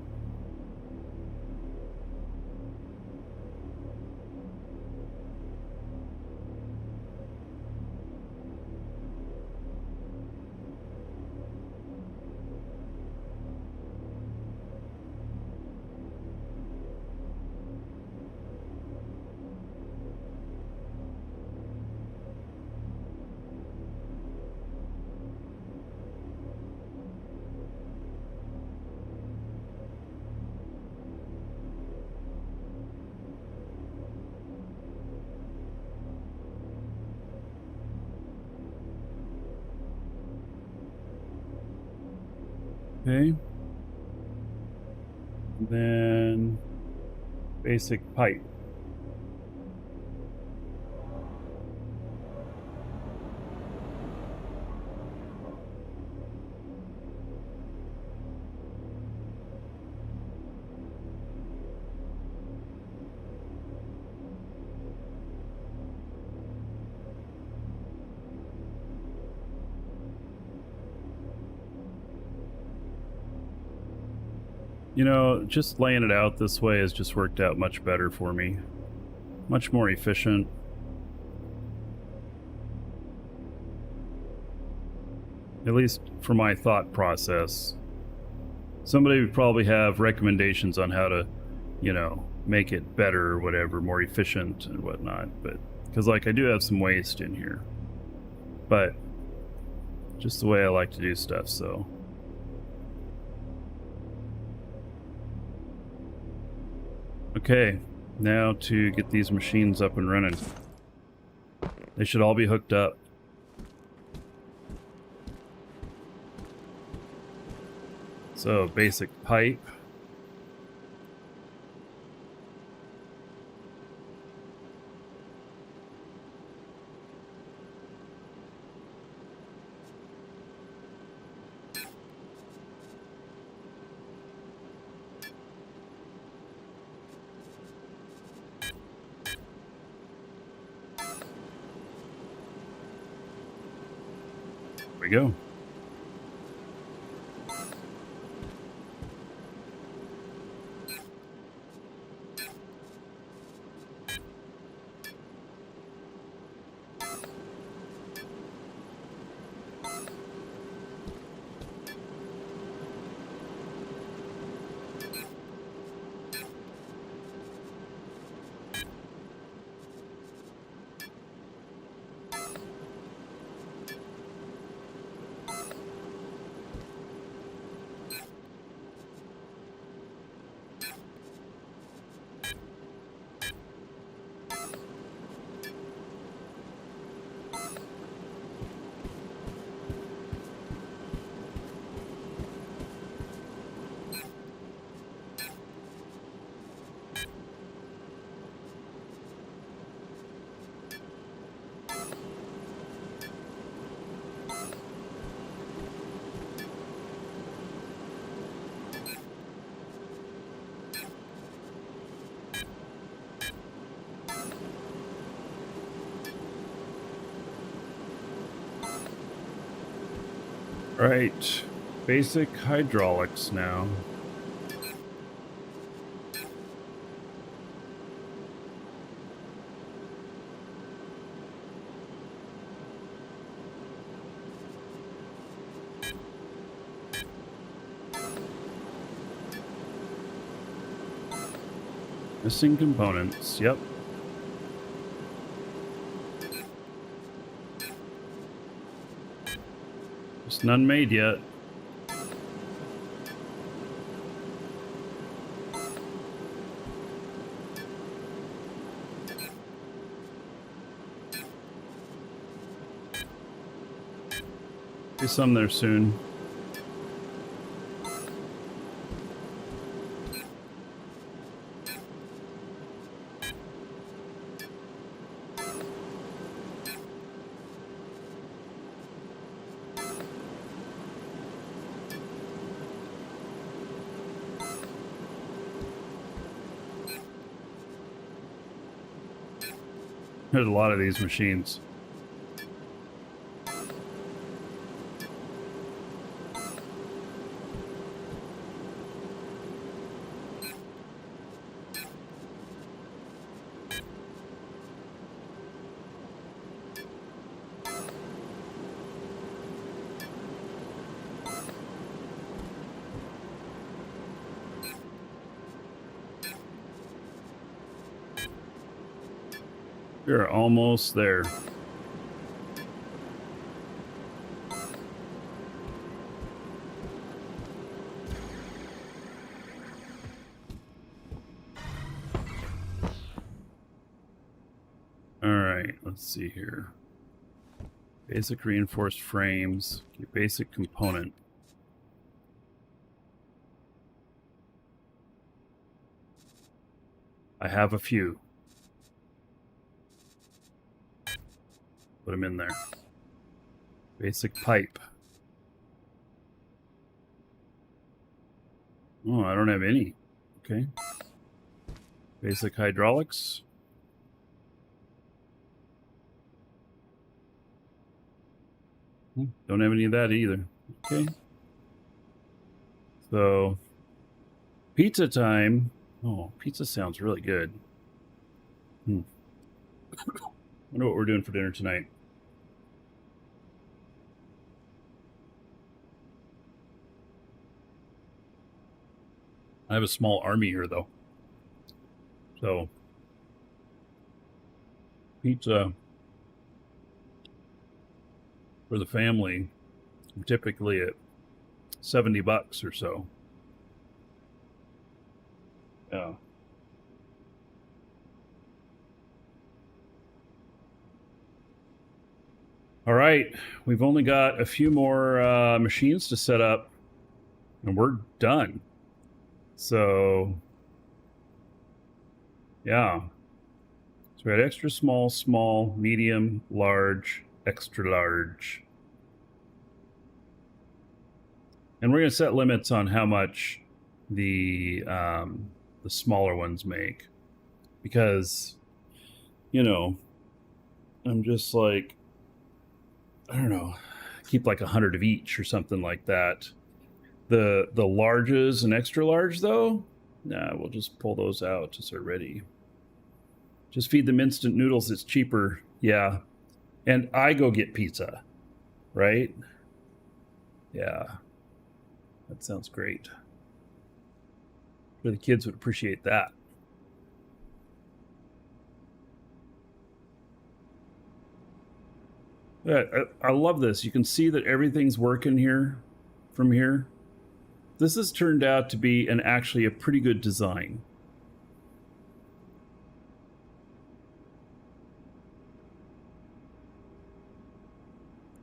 Okay. Then basic pipe. You know, just laying it out this way has just worked out much better for me. Much more efficient. At least for my thought process. Somebody would probably have recommendations on how to, you know, make it better or whatever, more efficient and whatnot. But because like I do have some waste in here, but just the way I like to do stuff. So okay, now to get these machines up and running. They should all be hooked up. So basic pipe. There we go. Right, basic hydraulics now. Missing components, yep. Just none made yet. Be some there soon. There's a lot of these machines. We're almost there. All right, let's see here. Basic reinforced frames, basic component. I have a few. Put them in there. Basic pipe. Oh, I don't have any. Okay. Basic hydraulics. Don't have any of that either. Okay. So, pizza time. Oh, pizza sounds really good. I wonder what we're doing for dinner tonight. I have a small army here, though. So, pizza for the family, typically at $70 or so. Yeah. All right, we've only got a few more machines to set up, and we're done. So, yeah. So we had extra small, small, medium, large, extra large. And we're going to set limits on how much the smaller ones make, because, you know, I'm just like, I don't know, keep like 100 of each or something like that. The larges and extra large, though, nah, we'll just pull those out as they're ready. Just feed them instant noodles. It's cheaper. Yeah. And I go get pizza, right? Yeah. That sounds great. Sure, the kids would appreciate that. Yeah, I love this. You can see that everything's working here from here. This has turned out to be actually a pretty good design.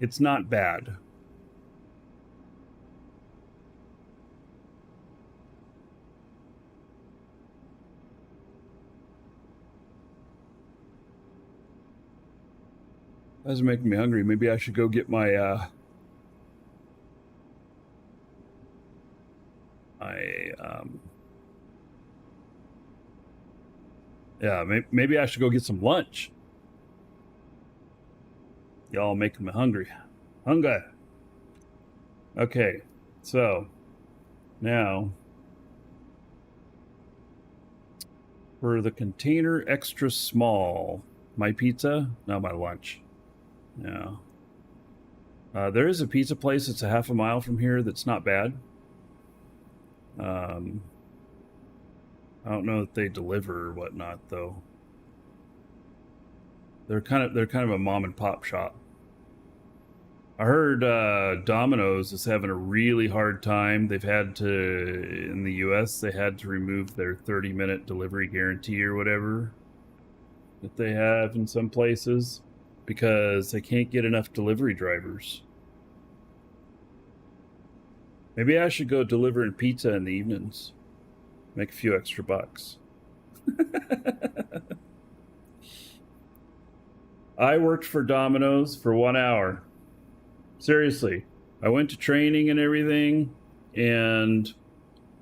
It's not bad. That's making me hungry. Maybe I should go get my yeah, maybe I should go get some lunch. Y'all making me hungry. Hunger. Okay, so now for the container extra small, my pizza, not my lunch. Yeah. There is a pizza place that's a half a mile from here that's not bad. I don't know that they deliver or whatnot, though. They're kind of a mom and pop shop. I heard Domino's is having a really hard time. They've had to, in the US, they had to remove their 30-minute delivery guarantee or whatever that they have in some places because they can't get enough delivery drivers. Maybe I should go delivering pizza in the evenings. Make a few extra bucks. I worked for Domino's for 1 hour. Seriously. I went to training and everything, and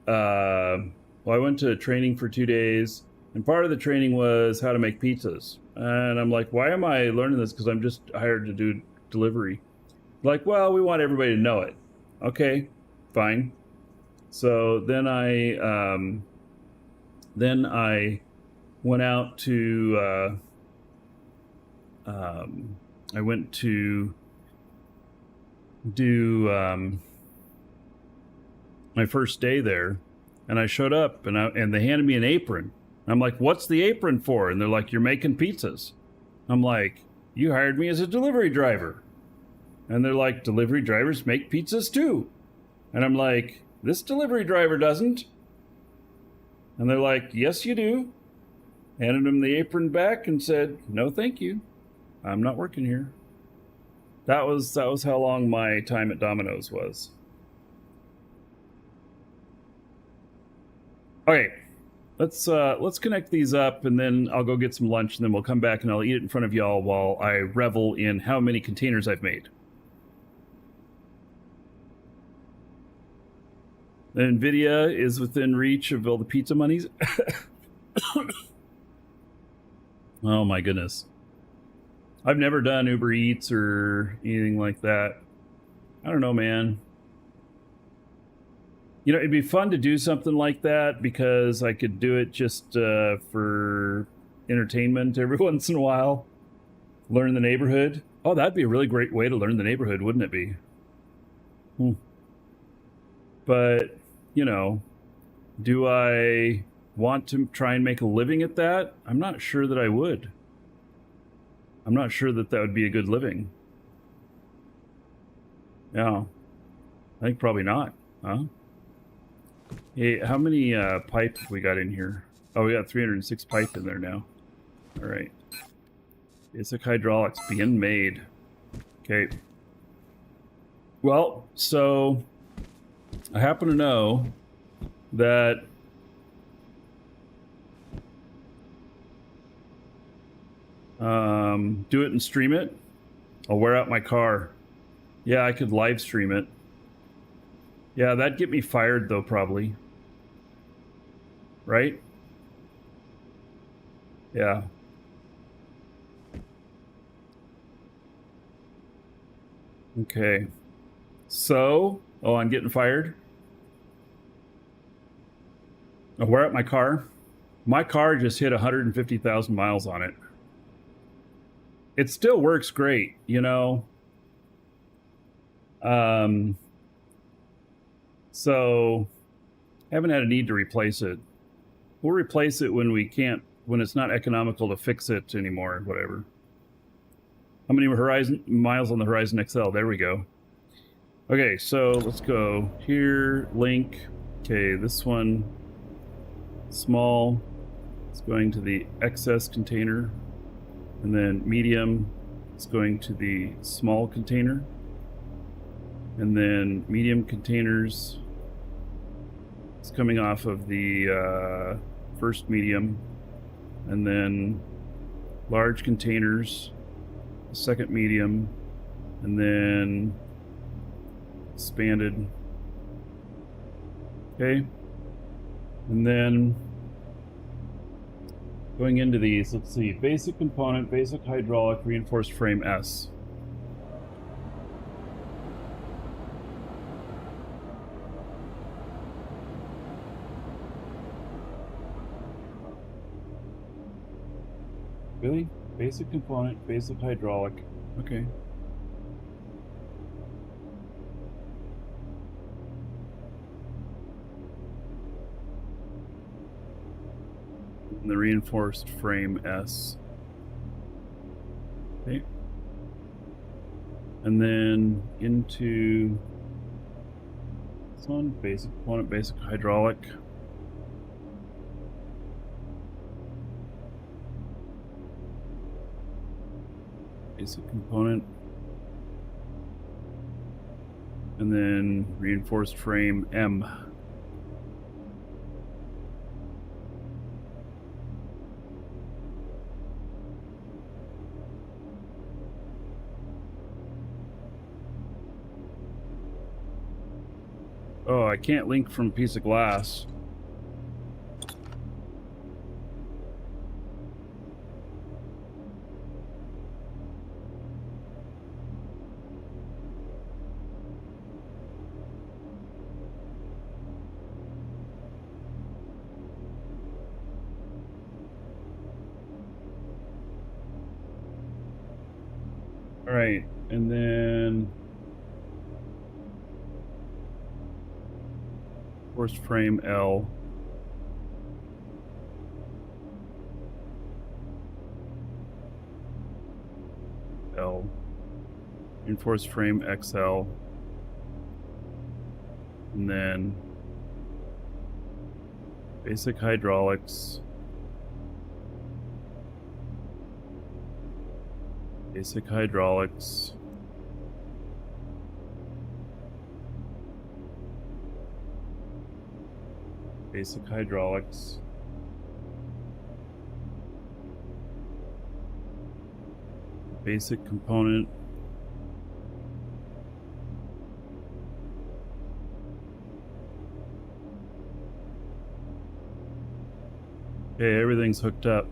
I went to training for 2 days, and part of the training was how to make pizzas. And I'm like, why am I learning this? Because I'm just hired to do delivery. Like, well, we want everybody to know it. Okay, fine. So then I went out to I went to do my first day there, and I showed up and they handed me an apron. I'm like, what's the apron for? And they're like, you're making pizzas. I'm like, you hired me as a delivery driver. And they're like, delivery drivers make pizzas too. And I'm like, this delivery driver doesn't. And they're like, yes, you do. Handed him the apron back and said, no, thank you. I'm not working here. That was how long my time at Domino's was. Okay, let's connect these up, and then I'll go get some lunch, and then we'll come back and I'll eat it in front of y'all while I revel in how many containers I've made. The NVIDIA is within reach of all the pizza monies. Oh my goodness. I've never done Uber Eats or anything like that. I don't know, man. You know, it'd be fun to do something like that because I could do it just for entertainment every once in a while. Learn the neighborhood. Oh, that'd be a really great way to learn the neighborhood, wouldn't it be? But, you know, Do I want to try and make a living at that? I'm not sure that I would. I'm not sure that that would be a good living. Yeah, I think probably not, huh? Hey, how many pipe have we got in here? Oh, we got 306 pipe in there now. All right. Basic hydraulics being made. Okay. Well, so I happen to know that do it and stream it. I'll wear out my car. Yeah, I could live stream it. Yeah, that'd get me fired though, probably. Right? Yeah. Okay. So, oh, I'm getting fired. I'll wear out my car. My car just hit 150,000 miles on it. It still works great, you know. So haven't had a need to replace it. We'll replace it when we can't, when it's not economical to fix it anymore, whatever. How many miles on the Horizon XL? There we go. Okay, so let's go here, link. Okay, this one, small. It's going to the excess container. And then medium, it's going to the small container. And then medium containers, it's coming off of the first medium. And then large containers, the second medium. And then expanded. Okay. And then going into these, let's see, basic component, basic hydraulic, reinforced frame S. Really? Basic component, basic hydraulic. Okay. And the reinforced frame S. Okay. And then into this one, basic component, basic hydraulic. Basic component. And then reinforced frame M. Oh, I can't link from a piece of glass. All right, and then forced frame L. L. Reinforced frame XL. And then basic hydraulics. Basic hydraulics. Basic hydraulics. Basic component. Okay, everything's hooked up.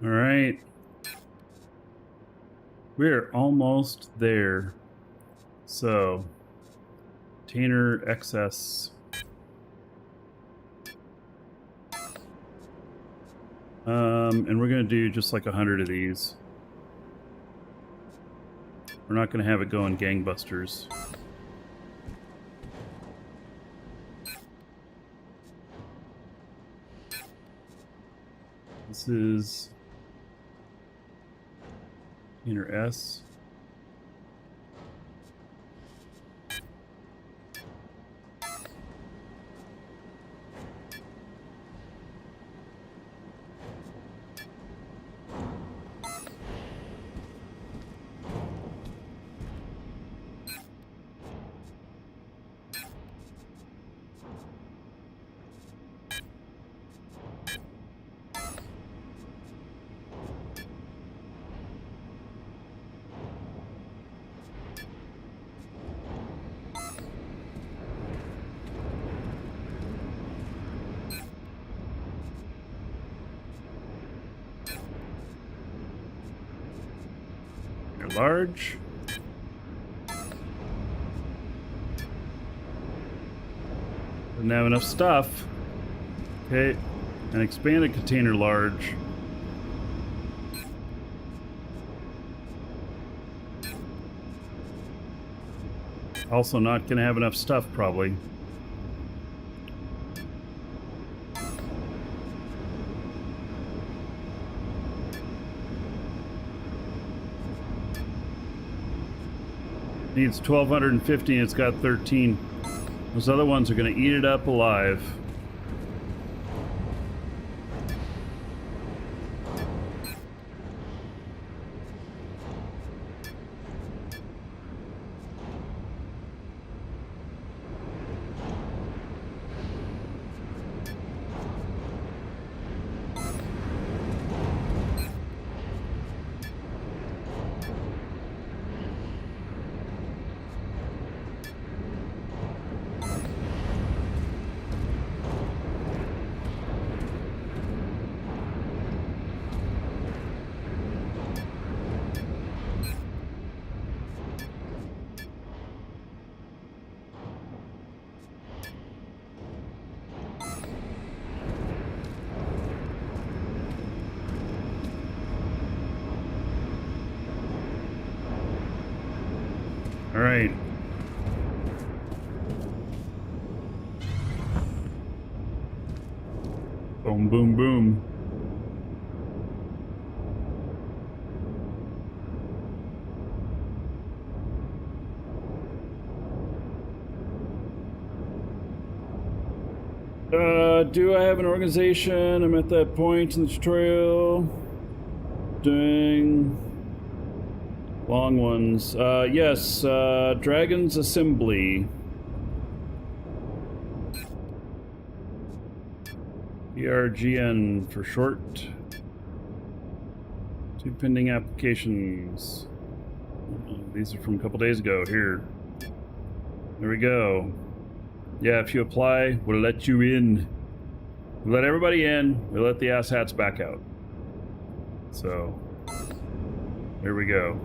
All right. We're almost there. So, container excess. And we're going to do just like 100 of these. We're not going to have it going gangbusters. This is container S. They're large. Didn't have enough stuff. Okay, an expanded container large. Also not gonna have enough stuff probably. Needs 1,250 and it's got 13. Those other ones are gonna eat it up alive. All right. Boom, boom, boom. Do I have an organization? I'm at that point in the tutorial. Doing long ones. Yes, Dragon's Assembly. ERGN for short. 2 pending applications. These are from a couple days ago. Here. There we go. Yeah, if you apply, we'll let you in. We'll let everybody in. We'll let the asshats back out. So, there we go.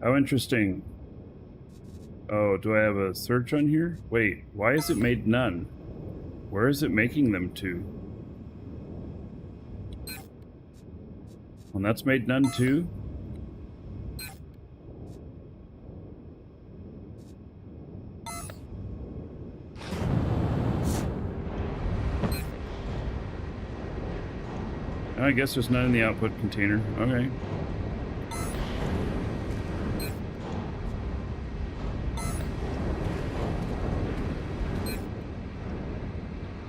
How interesting. Oh, do I have a search on here? Wait, why is it made none? Where is it making them to? Well, that's made none too? I guess there's none in the output container. Okay.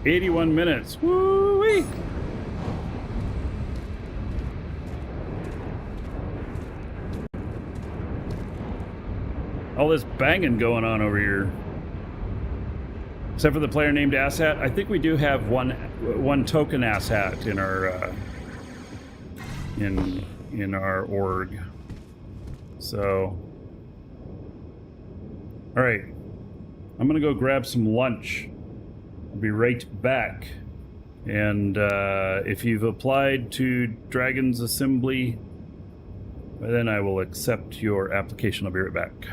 "81 minutes. Woo-wee! All this banging going on over here. Except for the player named Asshat. I think we do have one token Asshat in our in our org. So, all right, I'm gonna go grab some lunch. I'll be right back. And if you've applied to Dragon's Assembly, then I will accept your application. I'll be right back.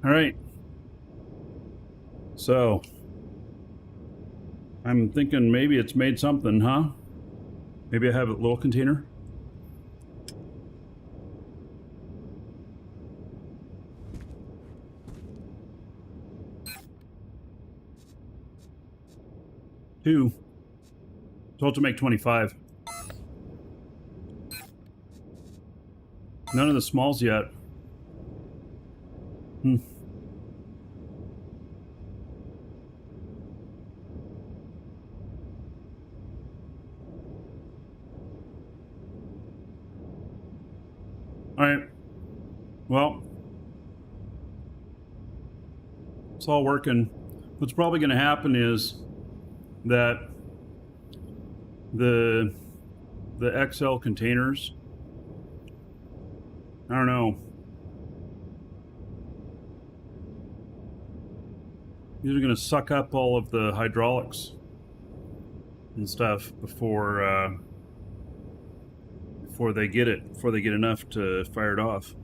All right. So, I'm thinking maybe it's made something, huh? Maybe I have a little container. Two. Told to make 25. None of the smalls yet. Hmm. All right. Well, it's all working. What's probably going to happen is that the XL containers, I don't know. These are going to suck up all of the hydraulics and stuff before they get enough to fire it off.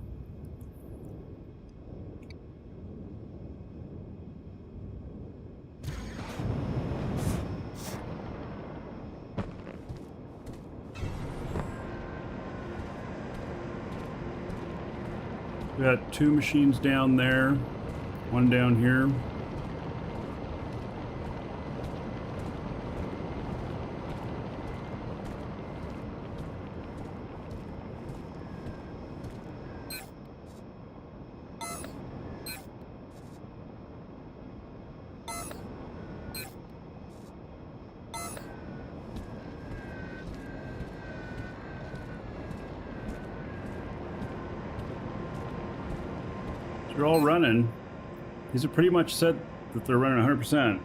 We got 2 machines down there, 1 down here. They're all running. These are pretty much said that they're running 100%.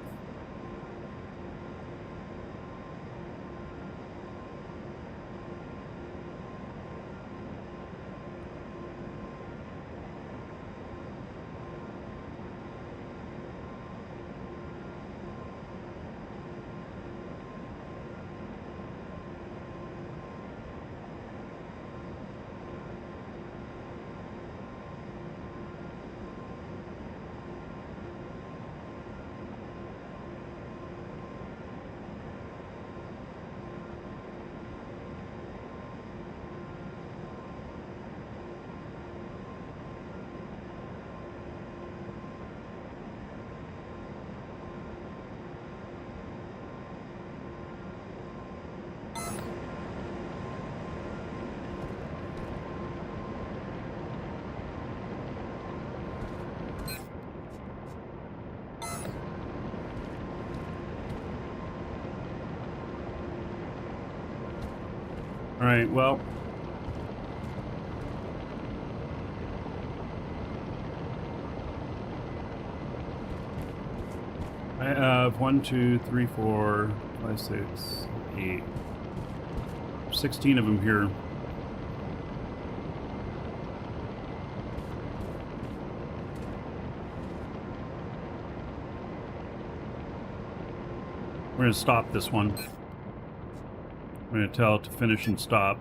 All right, well, I have 1, 2, 3, 4, 5, 6, 8, 16 of them here. We're going to stop this one. I'm going to tell it to finish and stop.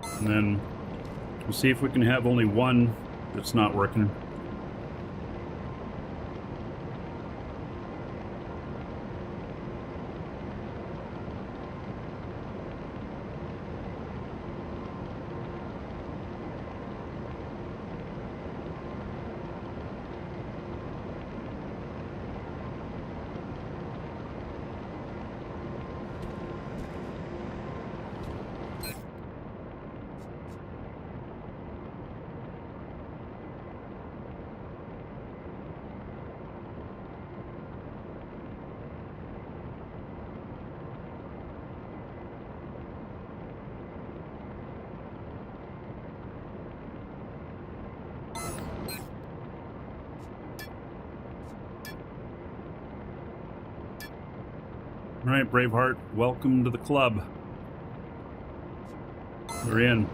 And then we'll see if we can have only one that's not working. All right, Braveheart, welcome to the club. We're in.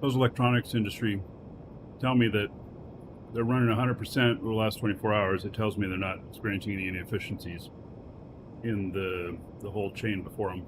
those electronics industry tell me that they're running 100% over the last 24 hours, it tells me they're not experiencing any inefficiencies in the whole chain before them.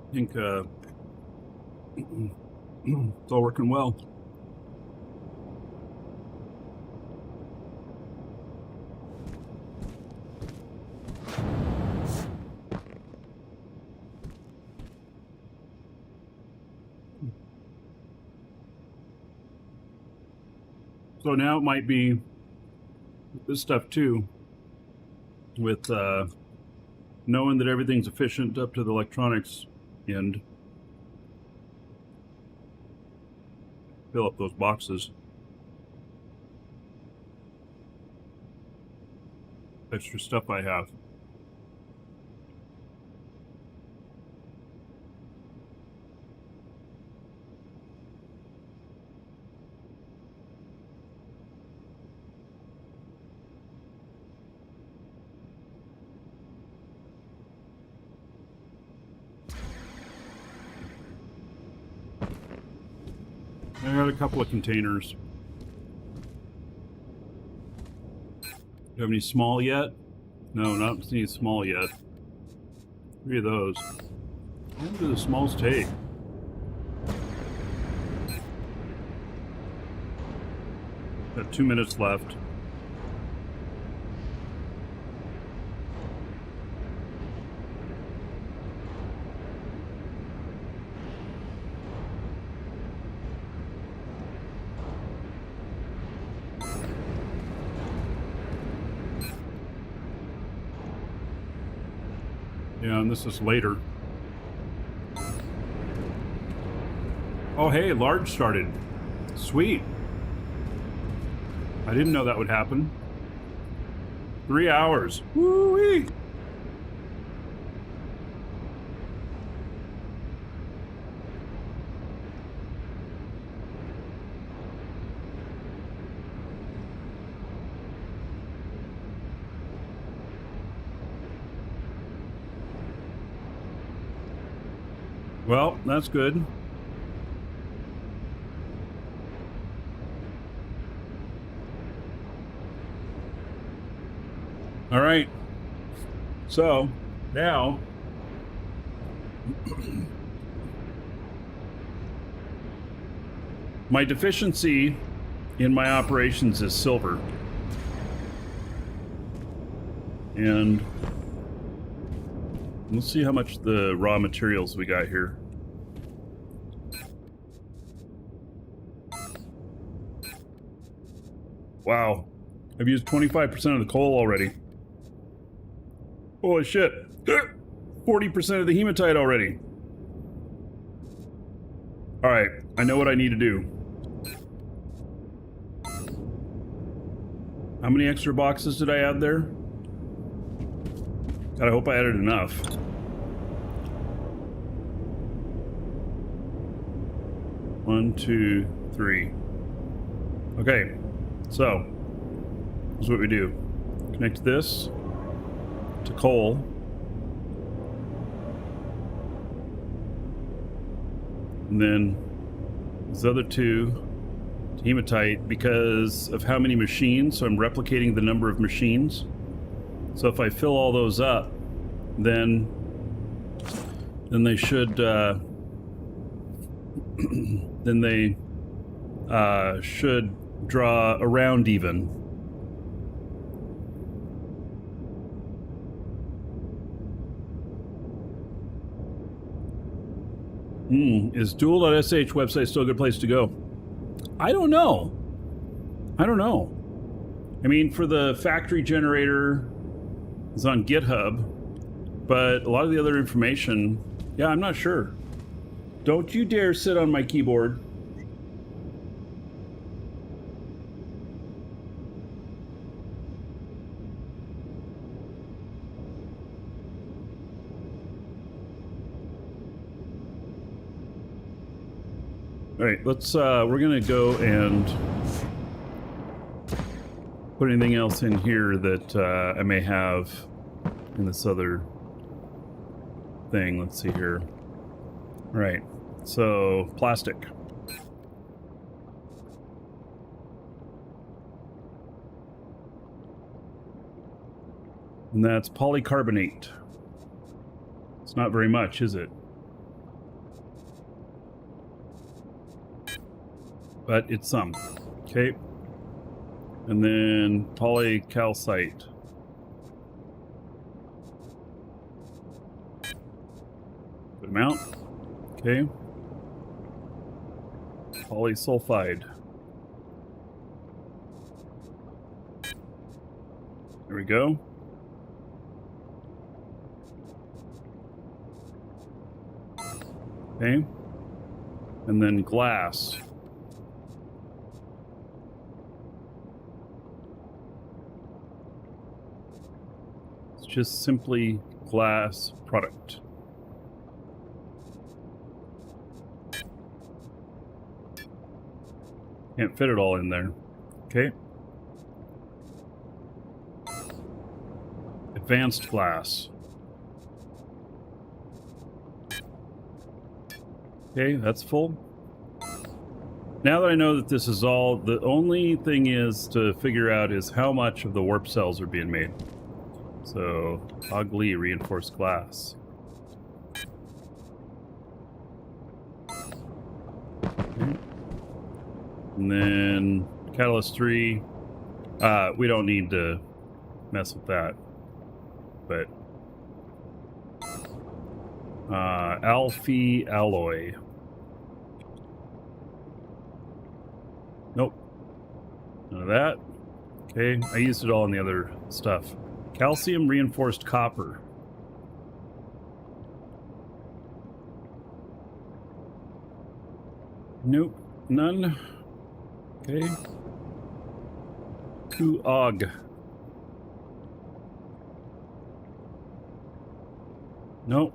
I think it's all working well. So now it might be this stuff too, with knowing that everything's efficient up to the electronics end. Fill up those boxes. Extra stuff I have. I got a couple of containers. Do you have any small yet? No, not any small yet. 3 of those. How long do the smalls take? Got 2 minutes left. Yeah, and this is later. Oh, hey, large started. Sweet. I didn't know that would happen. 3 hours. Woo-wee! Well, that's good. All right. So, now my deficiency in my operations is silver. And let's see how much the raw materials we got here. Wow. I've used 25% of the coal already. Holy shit. 40% of the hematite already. Alright, I know what I need to do. How many extra boxes did I add there? God, I hope I added enough. One, two, three. Okay, so here's what we do. Connect this to coal. And then these other two to hematite because of how many machines. So I'm replicating the number of machines. So if I fill all those up, then they should then they should draw around even. Is dual.sh website still a good place to go? I don't know. I mean, for the factory generator, it's on GitHub, but a lot of the other information, yeah, I'm not sure. Don't you dare sit on my keyboard. All right, let's, we're gonna go and put anything else in here that I may have in this other thing. Let's see here. All right, so plastic. And that's polycarbonate. It's not very much, is it? But it's some. Okay. And then polycalcite. Good amount. Okay. Polysulfide. There we go. Okay. And then glass. It's just simply glass product. Can't fit it all in there. Okay. Advanced glass. Okay, that's full. Now that I know that this is all, the only thing is to figure out is how much of the warp cells are being made. So, ugly reinforced glass. Okay. And then Catalyst 3. We don't need to mess with that. But Alpha alloy. Nope. None of that. Okay, I used it all in the other stuff. Calcium reinforced copper. Nope, none. Okay. Coog. Nope.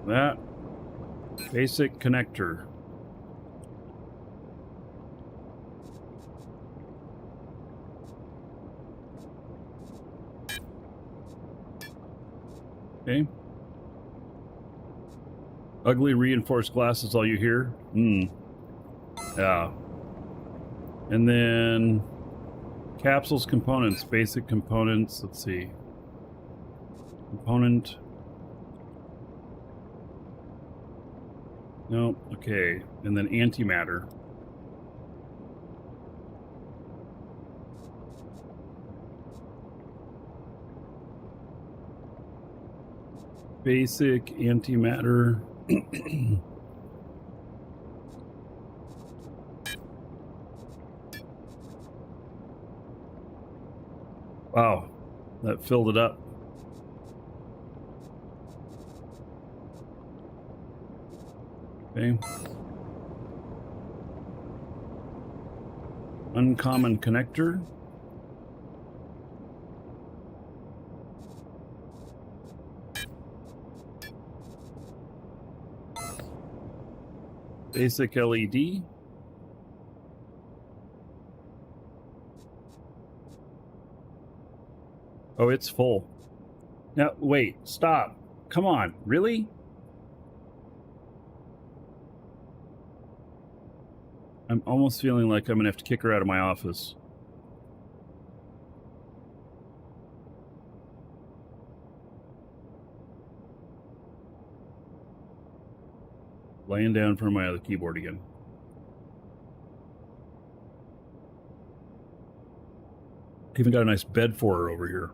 That. Basic connector. Okay. Ugly reinforced glass is all you hear? Yeah. And then capsules components, basic components. Let's see. Component. No, okay. And then antimatter. Basic antimatter. Wow, that filled it up. Okay. Uncommon connector. Basic LED. Oh, it's full. Now, wait, stop. Come on, really? I'm almost feeling like I'm gonna have to kick her out of my office. Laying down in front of my other keyboard again. Even got a nice bed for her over here.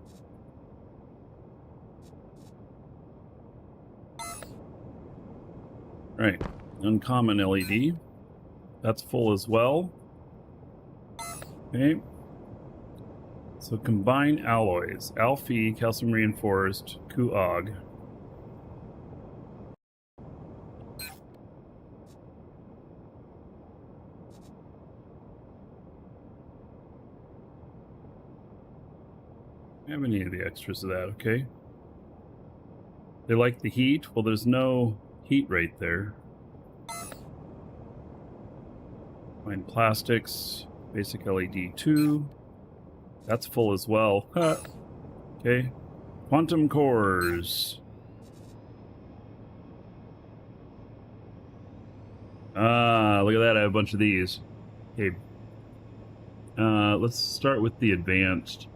Right. Uncommon LED. That's full as well. Okay. So combine alloys. Alpha, calcium reinforced, Kuog. I have any of the extras of that, okay. They like the heat. Well, there's no heat right there. Find plastics, basic LED 2. That's full as well. Huh. Okay. Quantum cores. Ah, look at that. I have a bunch of these. Okay. Let's start with the advanced,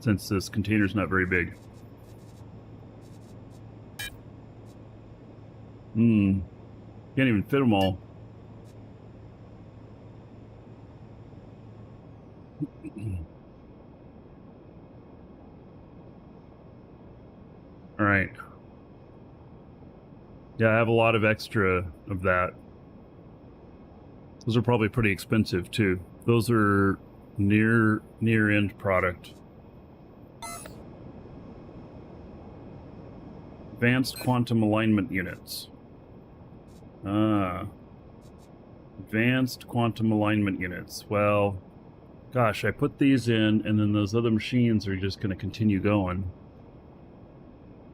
since this container's not very big. Can't even fit them all. All right. Yeah, I have a lot of extra of that. Those are probably pretty expensive too. Those are near end product. Advanced quantum alignment units. Advanced quantum alignment units. Well, gosh, I put these in, and then those other machines are just going to continue going.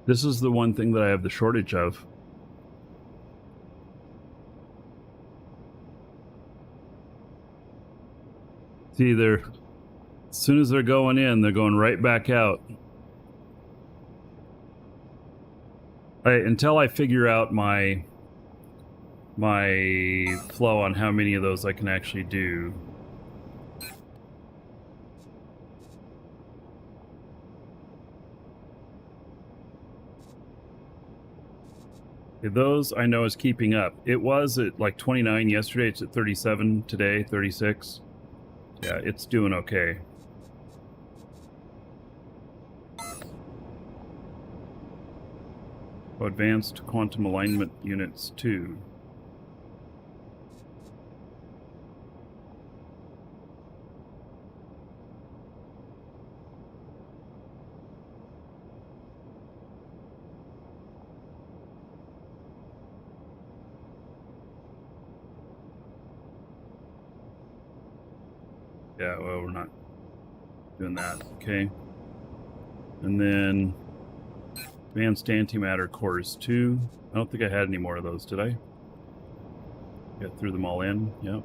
This is the one thing that I have the shortage of. See, as soon as they're going in, they're going right back out. Until I figure out my flow on how many of those I can actually do. Those I know is keeping up. It was at like 29 yesterday. It's at 37 today, 36. Yeah, it's doing okay. Advanced quantum alignment units 2. Yeah, well, we're not doing that. Okay. And then advanced antimatter cores 2. I don't think I had any more of those, did I? Yeah, threw them all in. Yep.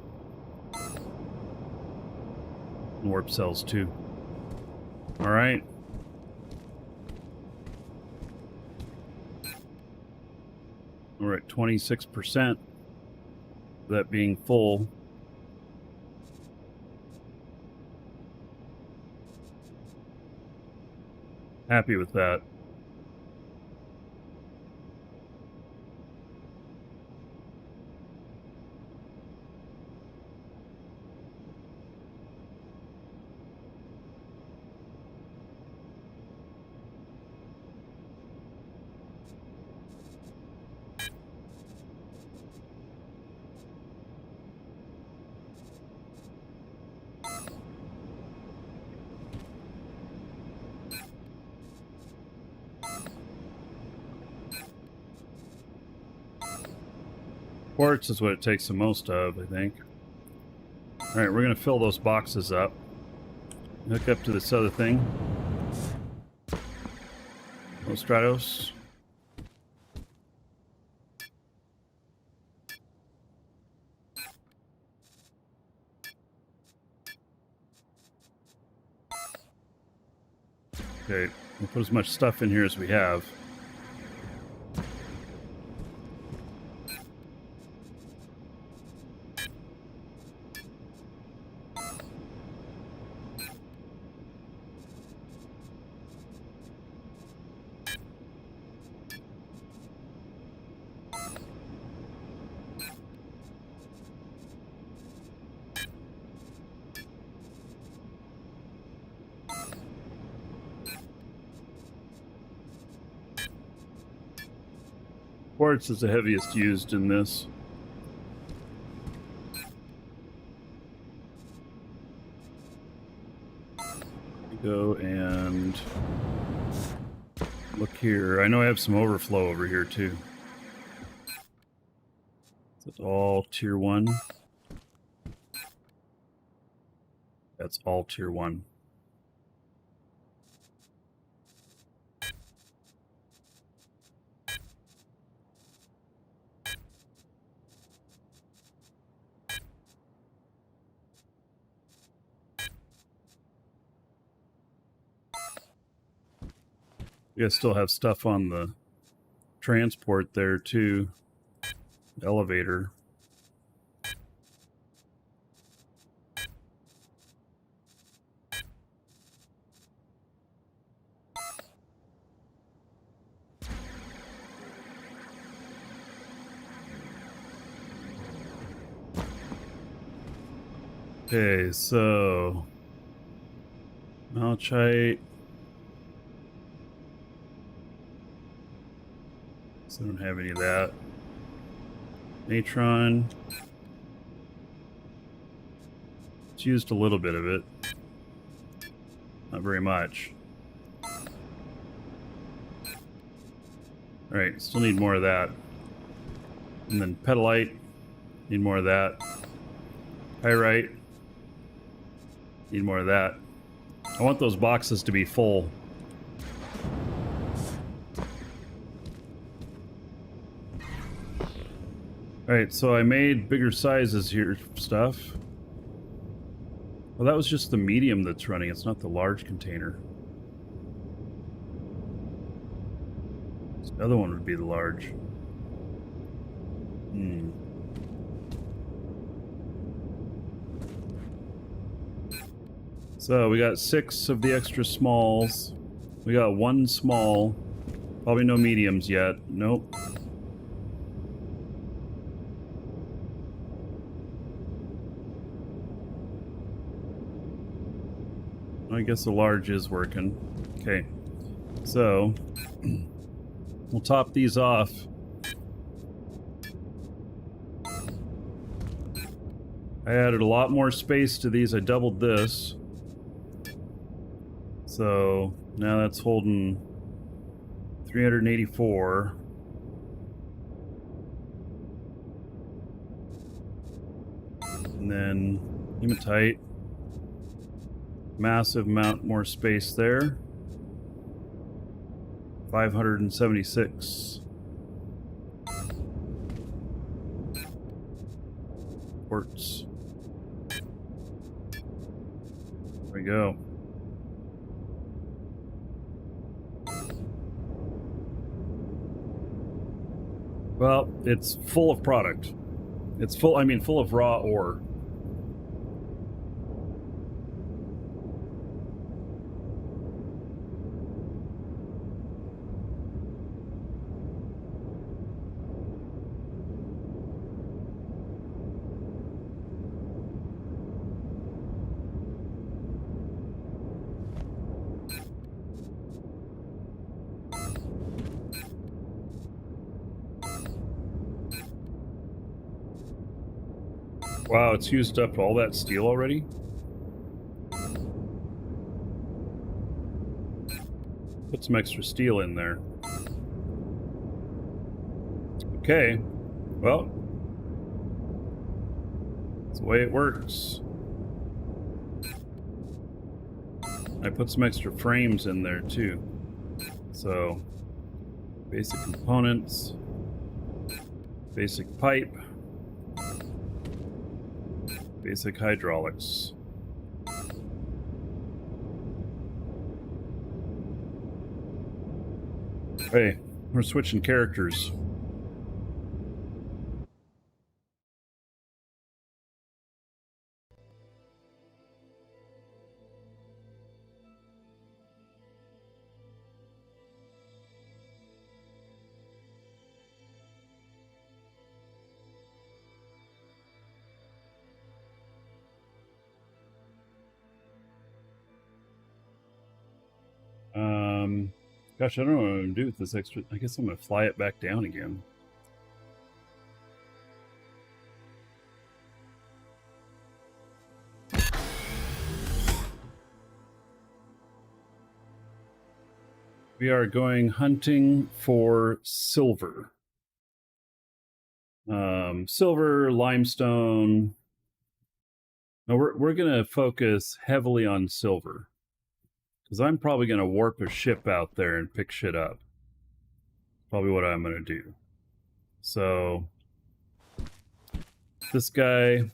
And warp cells 2. All right. We're at 26%. That being full. Happy with that. Quartz is what it takes the most of, I think. Alright, we're going to fill those boxes up. Hook up to this other thing. Los Stratos. Okay, we'll put as much stuff in here as we have. Quartz is the heaviest used in this. Go and look here. I know I have some overflow over here too. That's all tier 1. That's all tier 1. You guys still have stuff on the transport there too. Elevator. Okay, so malachite. So I don't have any of that. Natron. It's used a little bit of it. Not very much. Alright, still need more of that. And then petalite. Need more of that. Pyrite. Need more of that. I want those boxes to be full. Alright, so I made bigger sizes here stuff. Well, that was just the medium that's running. It's not the large container. The other one would be the large. So we got 6 of the extra smalls. We got 1 small. Probably no mediums yet. Nope. I guess the large is working. Okay. So we'll top these off. I added a lot more space to these. I doubled this. So now that's holding 384. And then hematite. Massive amount more space there. 576. Quartz. There we go. Well, it's full of product. It's full, I mean, full of raw ore. Wow, it's used up all that steel already? Put some extra steel in there. Okay, well, that's the way it works. I put some extra frames in there too. So, basic components, basic pipe, basic hydraulics. Hey, we're switching characters. Gosh, I don't know what I'm gonna do with this extra. I guess I'm gonna fly it back down again. We are going hunting for silver. Silver, limestone. No, we're gonna focus heavily on silver. Because I'm probably gonna warp a ship out there and pick shit up. Probably what I'm gonna do. So this guy,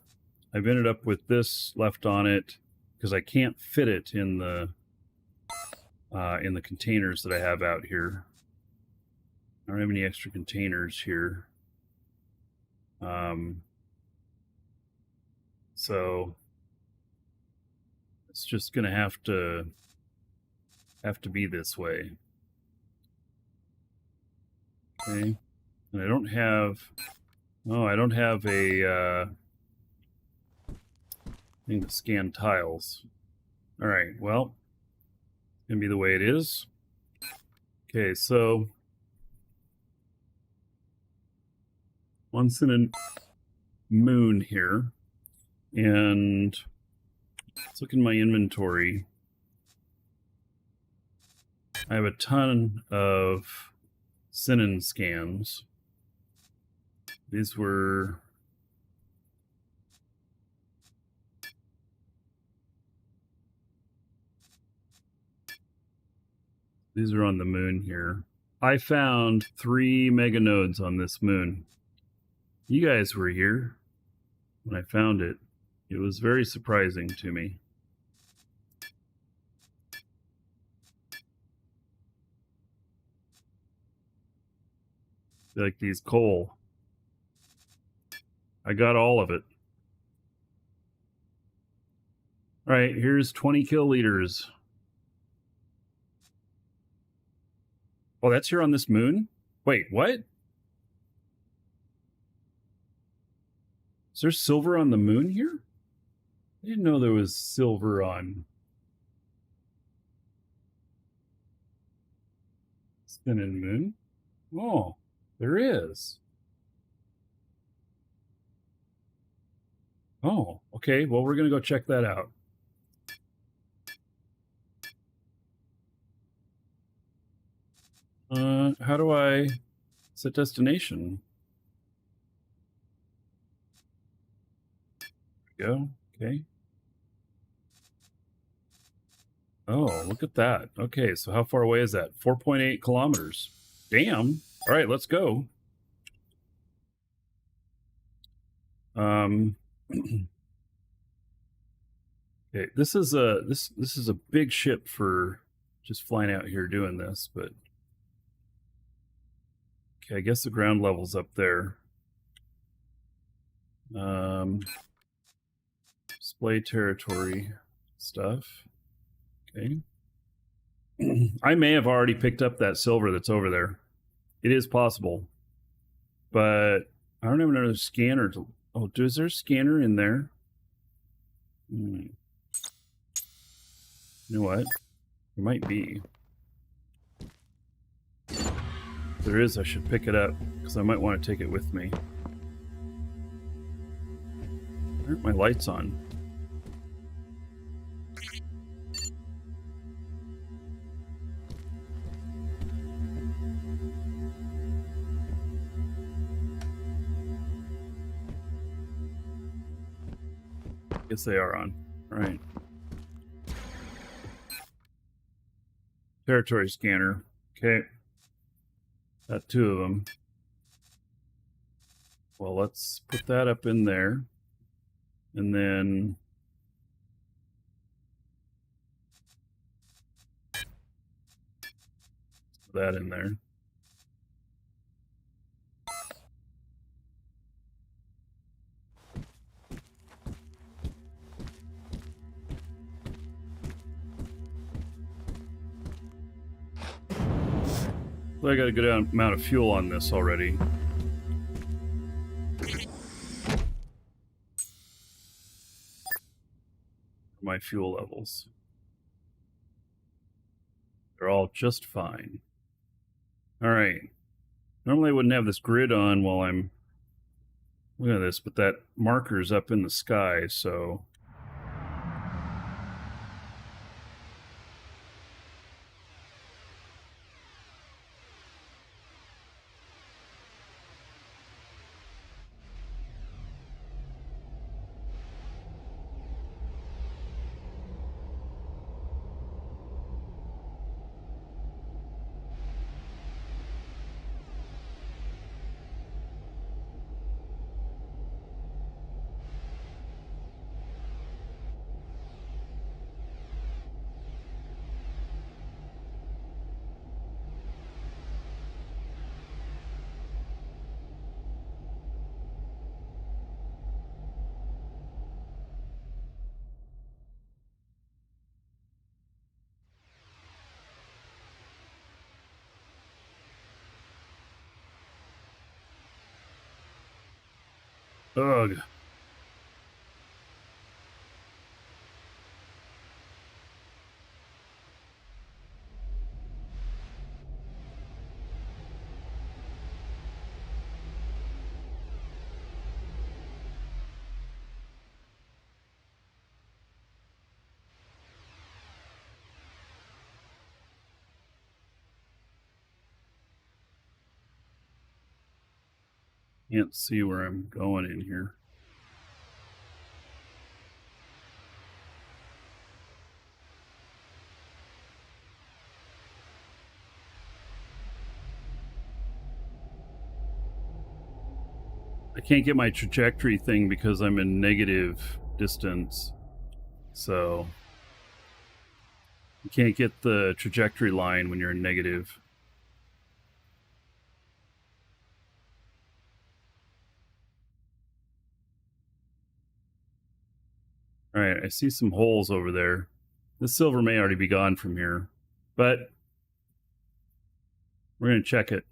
I've ended up with this left on it because I can't fit it in the containers that I have out here. I don't have any extra containers here. So it's just gonna have to be this way. Okay. And I don't have a thing to scan tiles. All right, well, it's gonna be the way it is. Okay, so once in a moon here, and let's look in my inventory. I have a ton of Sinan scans. These are on the moon here. I found 3 mega nodes on this moon. You guys were here when I found it. It was very surprising to me. Like these coal. I got all of it. All right, here's 20 kill liters. Oh, that's here on this moon? Wait, what? Is there silver on the moon here? I didn't know there was silver on Sun and Moon. Oh, there is. Oh, okay. Well, we're going to go check that out. How do I set destination? There we go. Okay. Oh, look at that. Okay, so how far away is that? 4.8 kilometers. Damn. All right, let's go. Okay, this is a big ship for just flying out here doing this, but okay, I guess the ground level's up there. Display territory stuff. Okay. I may have already picked up that silver that's over there. It is possible. But I don't have another scanner to... Oh, is there a scanner in there? You know what? There might be. If there is, I should pick it up, because I might want to take it with me. Why aren't my lights on? Guess they are on. All right. Territory scanner. Okay. Got 2 of them. Well, let's put that up in there. And then put that in there. So I got a good amount of fuel on this already. My fuel levels. They're all just fine. All right. Normally I wouldn't have this grid on while I'm... Look at this, but that marker's up in the sky, so... Ugh. Can't see where I'm going in here. I can't get my trajectory thing because I'm in negative distance. So you can't get the trajectory line when you're in negative. All right, I see some holes over there. This silver may already be gone from here, but we're going to check it.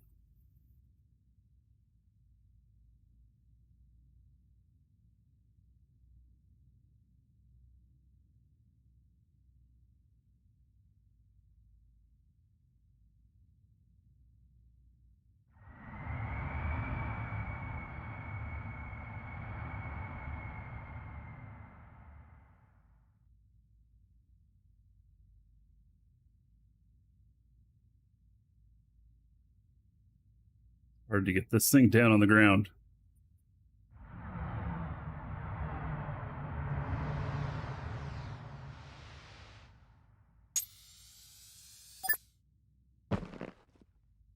Hard to get this thing down on the ground.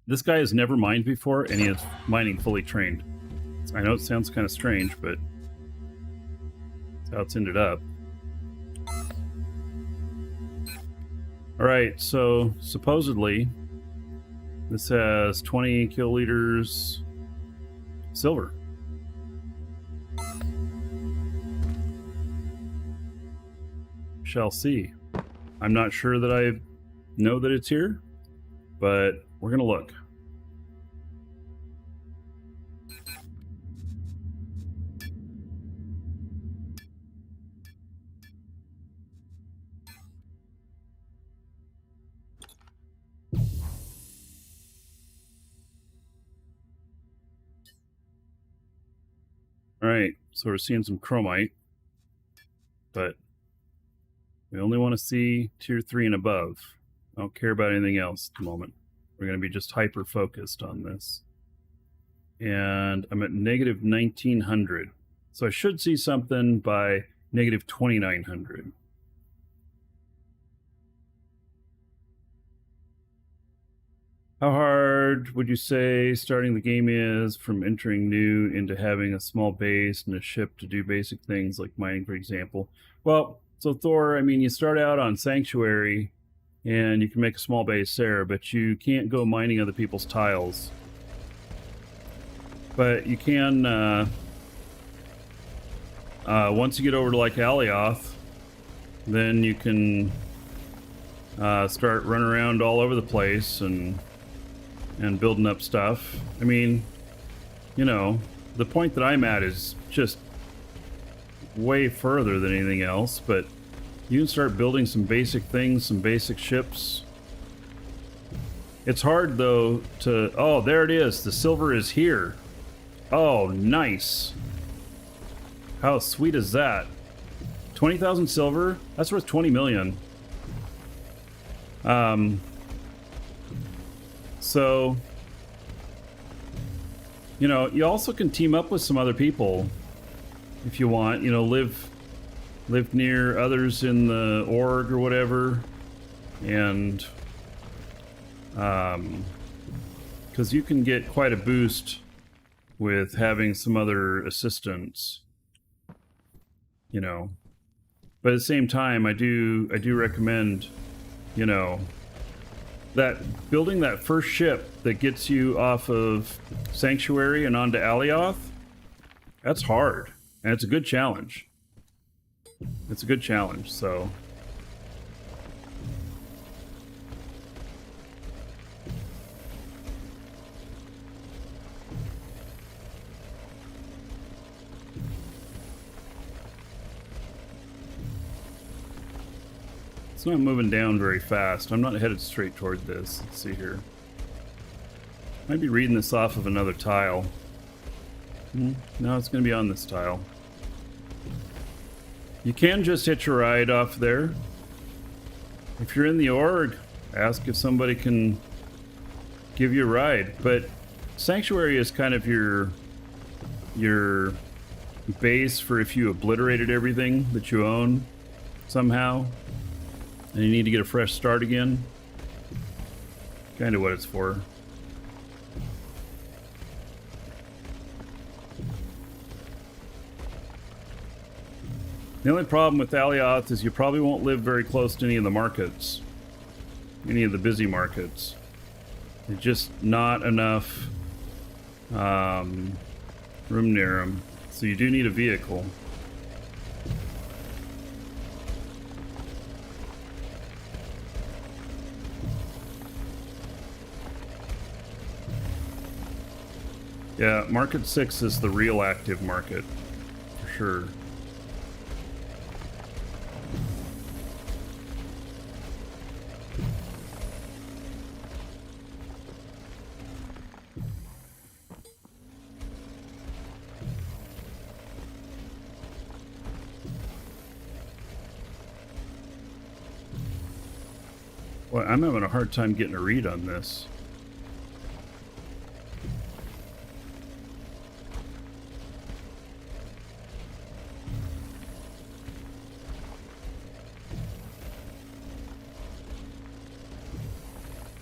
This guy has never mined before, and he is mining fully trained. I know it sounds kind of strange, but that's how it's ended up. All right, so supposedly this has 20 kiloliters silver. Shall see. I'm not sure that I know that it's here, but we're going to look. All right, so we're seeing some chromite, but we only want to see tier 3 and above. I don't care about anything else at the moment. We're going to be just hyper focused on this. And I'm at negative 1900. So I should see something by negative 2900. How hard would you say starting the game is from entering new into having a small base and a ship to do basic things like mining, for example? Well, so Thor, I mean, you start out on Sanctuary and you can make a small base there, but you can't go mining other people's tiles. But you can, once you get over to like Alioth, then you can start running around all over the place and building up stuff. I mean, you know, the point that I'm at is just way further than anything else, but you can start building some basic things, some basic ships. It's hard though to, oh, there it is. The silver is here. Oh, nice. How sweet is that? 20,000 silver? That's worth 20 million. So, you know, you also can team up with some other people if you want, you know, live near others in the org or whatever. And, because you can get quite a boost with having some other assistants, you know. But at the same time, I do recommend, you know, that building that first ship that gets you off of Sanctuary and onto Alioth, that's hard. And it's a good challenge. It's a good challenge, so. It's not moving down very fast. I'm not headed straight toward this. Let's see here. Might be reading this off of another tile. No, it's going to be on this tile. You can just hitch a ride off there. If you're in the org, ask if somebody can give you a ride. But Sanctuary is kind of your base for if you obliterated everything that you own somehow and you need to get a fresh start again. Kind of what it's for. The only problem with Alioth is you probably won't live very close to any of the markets. Any of the busy markets. There's just not enough room near them. So you do need a vehicle. Yeah, Market 6 is the real active market, for sure. Well, I'm having a hard time getting a read on this.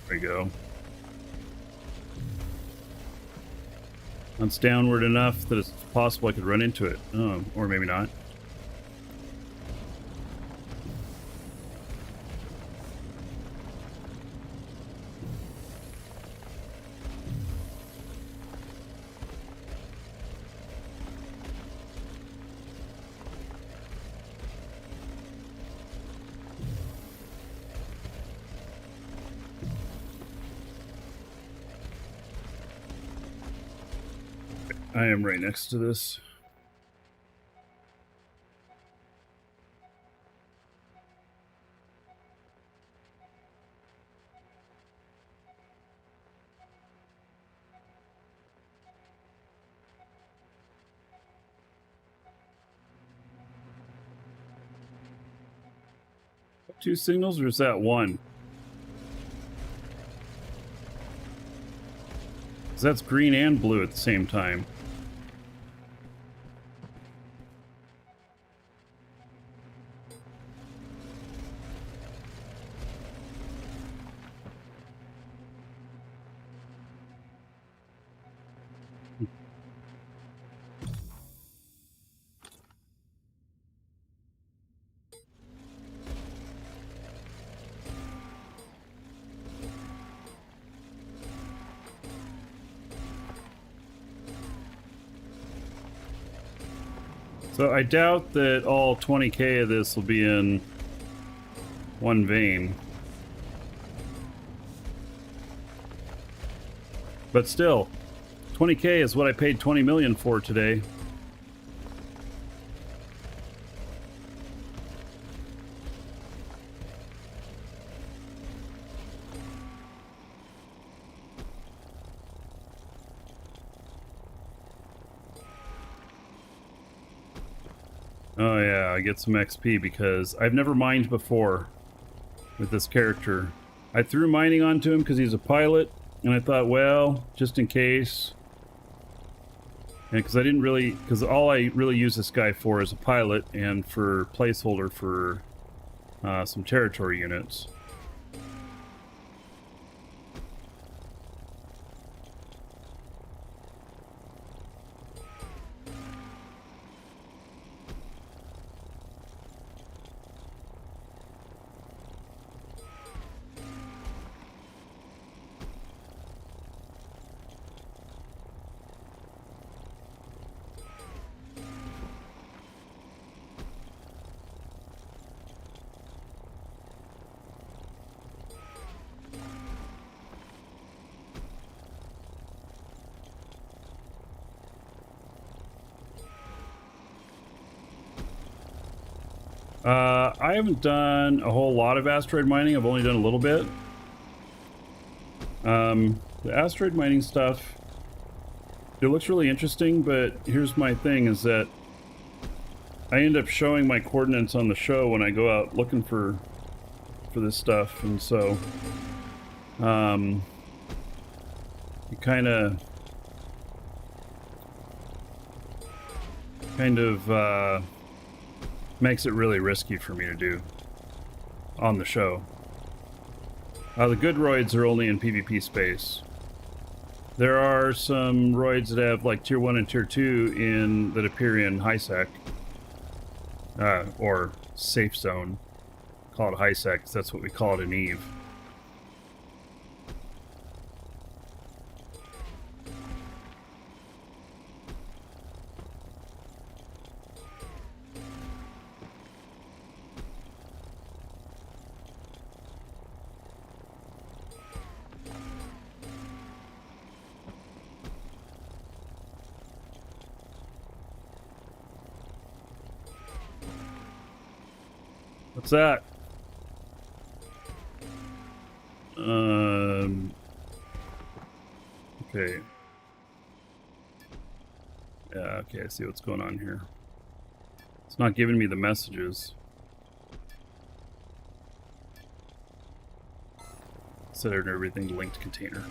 There we go. It's downward enough that it's possible I could run into it. Oh, or maybe not. I am right next to this. Two signals, or is that one? 'Cause that's green and blue at the same time. So I doubt that all 20k of this will be in one vein. But still, 20k is what I paid 20 million for today. Oh yeah, I get some XP because I've never mined before with this character. I threw mining onto him because he's a pilot, and I thought, well, just in case. And because all I really use this guy for is a pilot and for placeholder for some territory units. I haven't done a whole lot of asteroid mining. I've only done a little bit. The asteroid mining stuff, it looks really interesting, but here's my thing is that I end up showing my coordinates on the show when I go out looking for this stuff, and so it kind of makes it really risky for me to do on the show. The good roids are only in PvP space. There are some roids that have like tier 1 and tier 2 that appear in high sec. Or safe zone. Call it high sec, 'cause that's what we call it in EVE. What's that? Okay. Yeah, okay, I see what's going on here. It's not giving me the messages. Set everything linked container.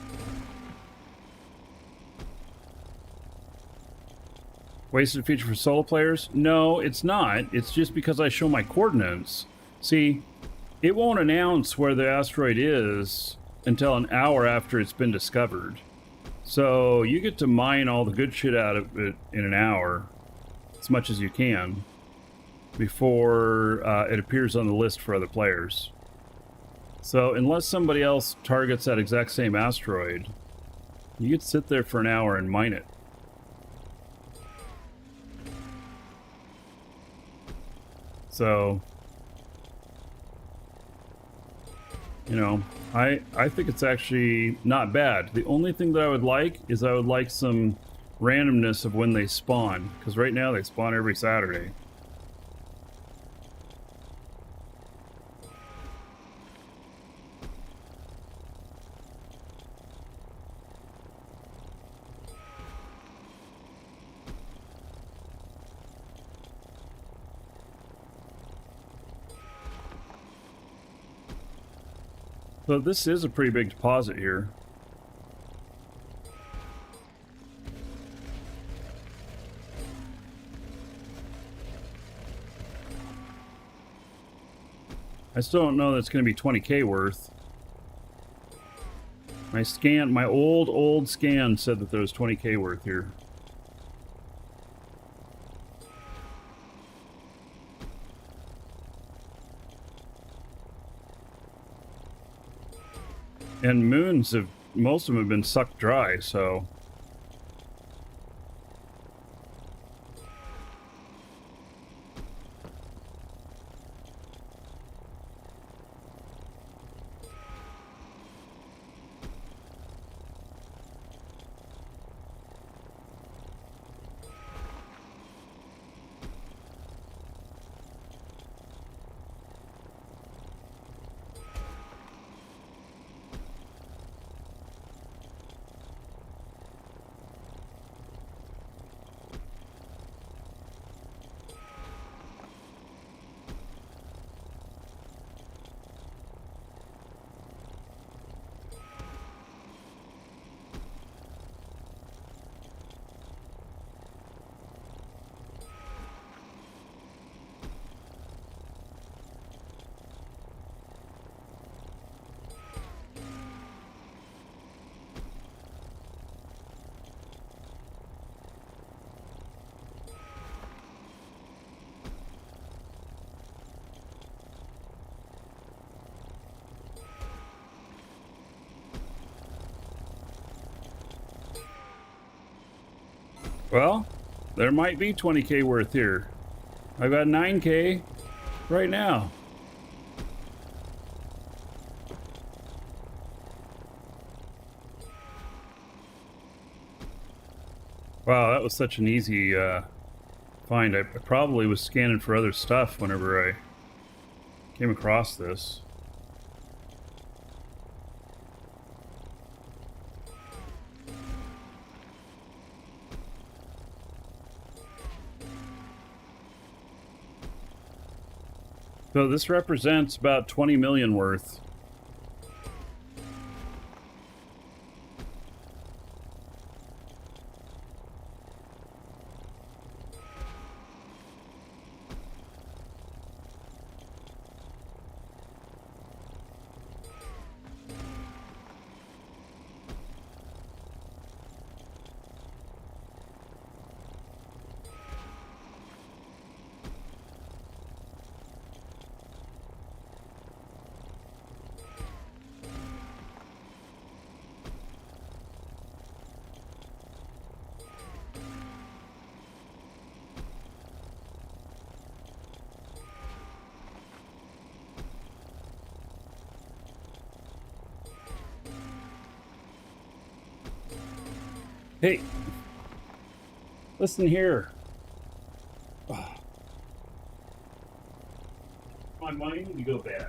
Wasted feature for solo players? No, it's not. It's just because I show my coordinates. See, it won't announce where the asteroid is until an hour after it's been discovered. So you get to mine all the good shit out of it in an hour, as much as you can, before it appears on the list for other players. So unless somebody else targets that exact same asteroid, you get to sit there for an hour and mine it. So, you know, I think it's actually not bad. The only thing that I would like is I would like some randomness of when they spawn, because right now they spawn every Saturday. So this is a pretty big deposit here. I still don't know that it's going to be 20k worth. My old scan said that there was 20k worth here. And moons have, most of them have been sucked dry, so. Well, there might be 20k worth here. I've got 9k right now. Wow, that was such an easy find. I probably was scanning for other stuff whenever I Came across this. So this represents about 20 million worth. Hey, listen here. My money to go bad.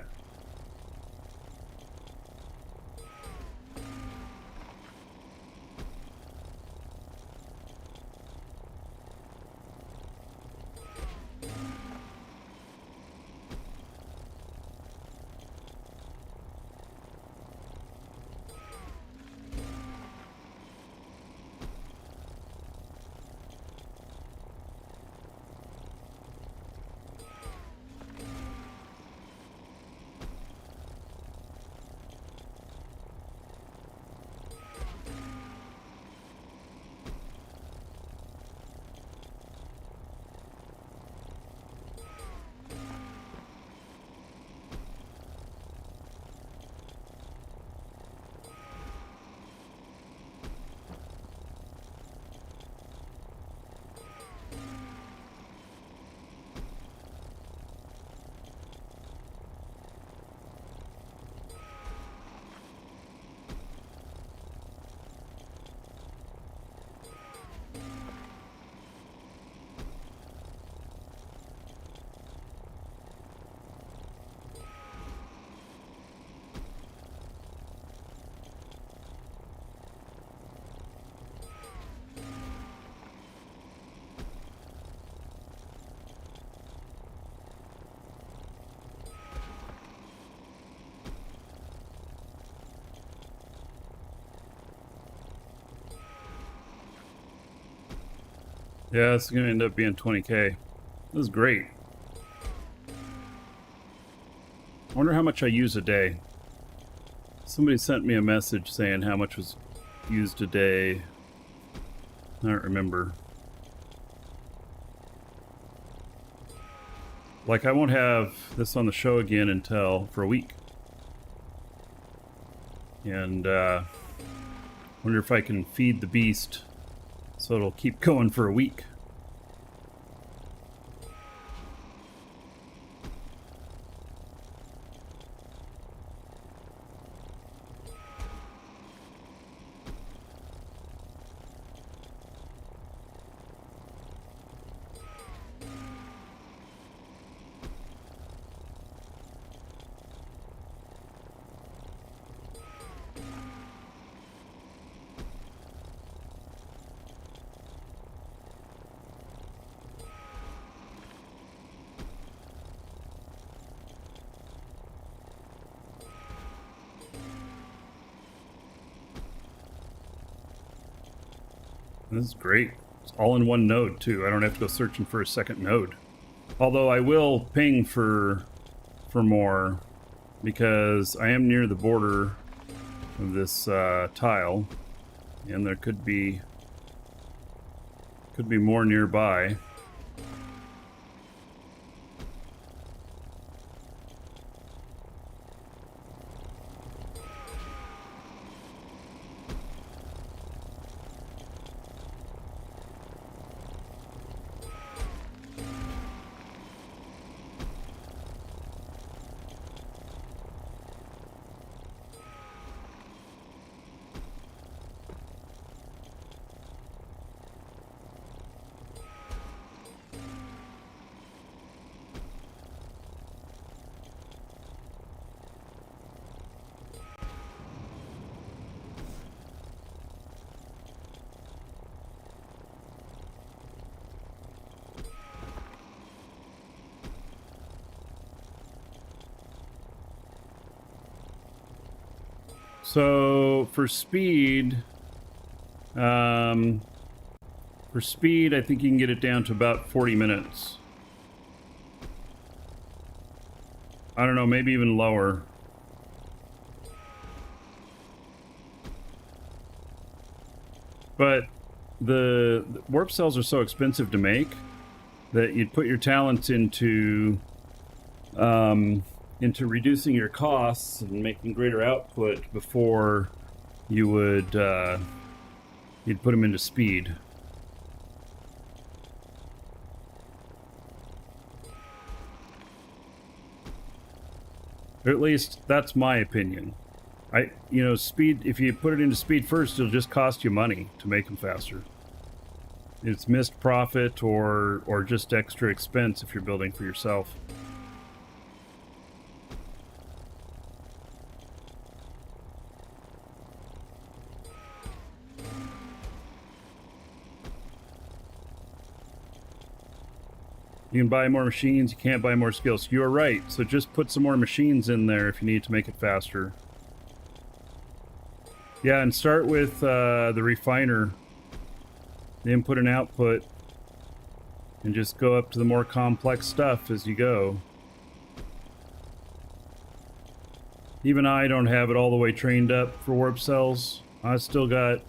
Yeah, it's going to end up being 20K. This is great. I wonder how much I use a day. Somebody sent me a message saying how much was used a day. I don't remember. Like, I won't have this on the show again until for a week. And wonder if I can feed the beast so it'll keep going for a week. This is great. It's all in one node too. I don't have to go searching for a second node. Although I will ping for more because I am near the border of this tile, and there could be more nearby. So for speed, I think you can get it down to about 40 minutes. I don't know, maybe even lower. But the warp cells are so expensive to make that you'd put your talents into reducing your costs and making greater output before you would you'd put them into speed. Or at least that's my opinion. Speed, if you put it into speed first, it'll just cost you money to make them faster. It's missed profit or just extra expense if you're building for yourself. You can buy more machines, you can't buy more skills. You're right, so just put some more machines in there if you need to make it faster. Yeah, and start with the refiner, the input and output, and just go up to the more complex stuff as you go. Even I don't have it all the way trained up for warp cells. I still got,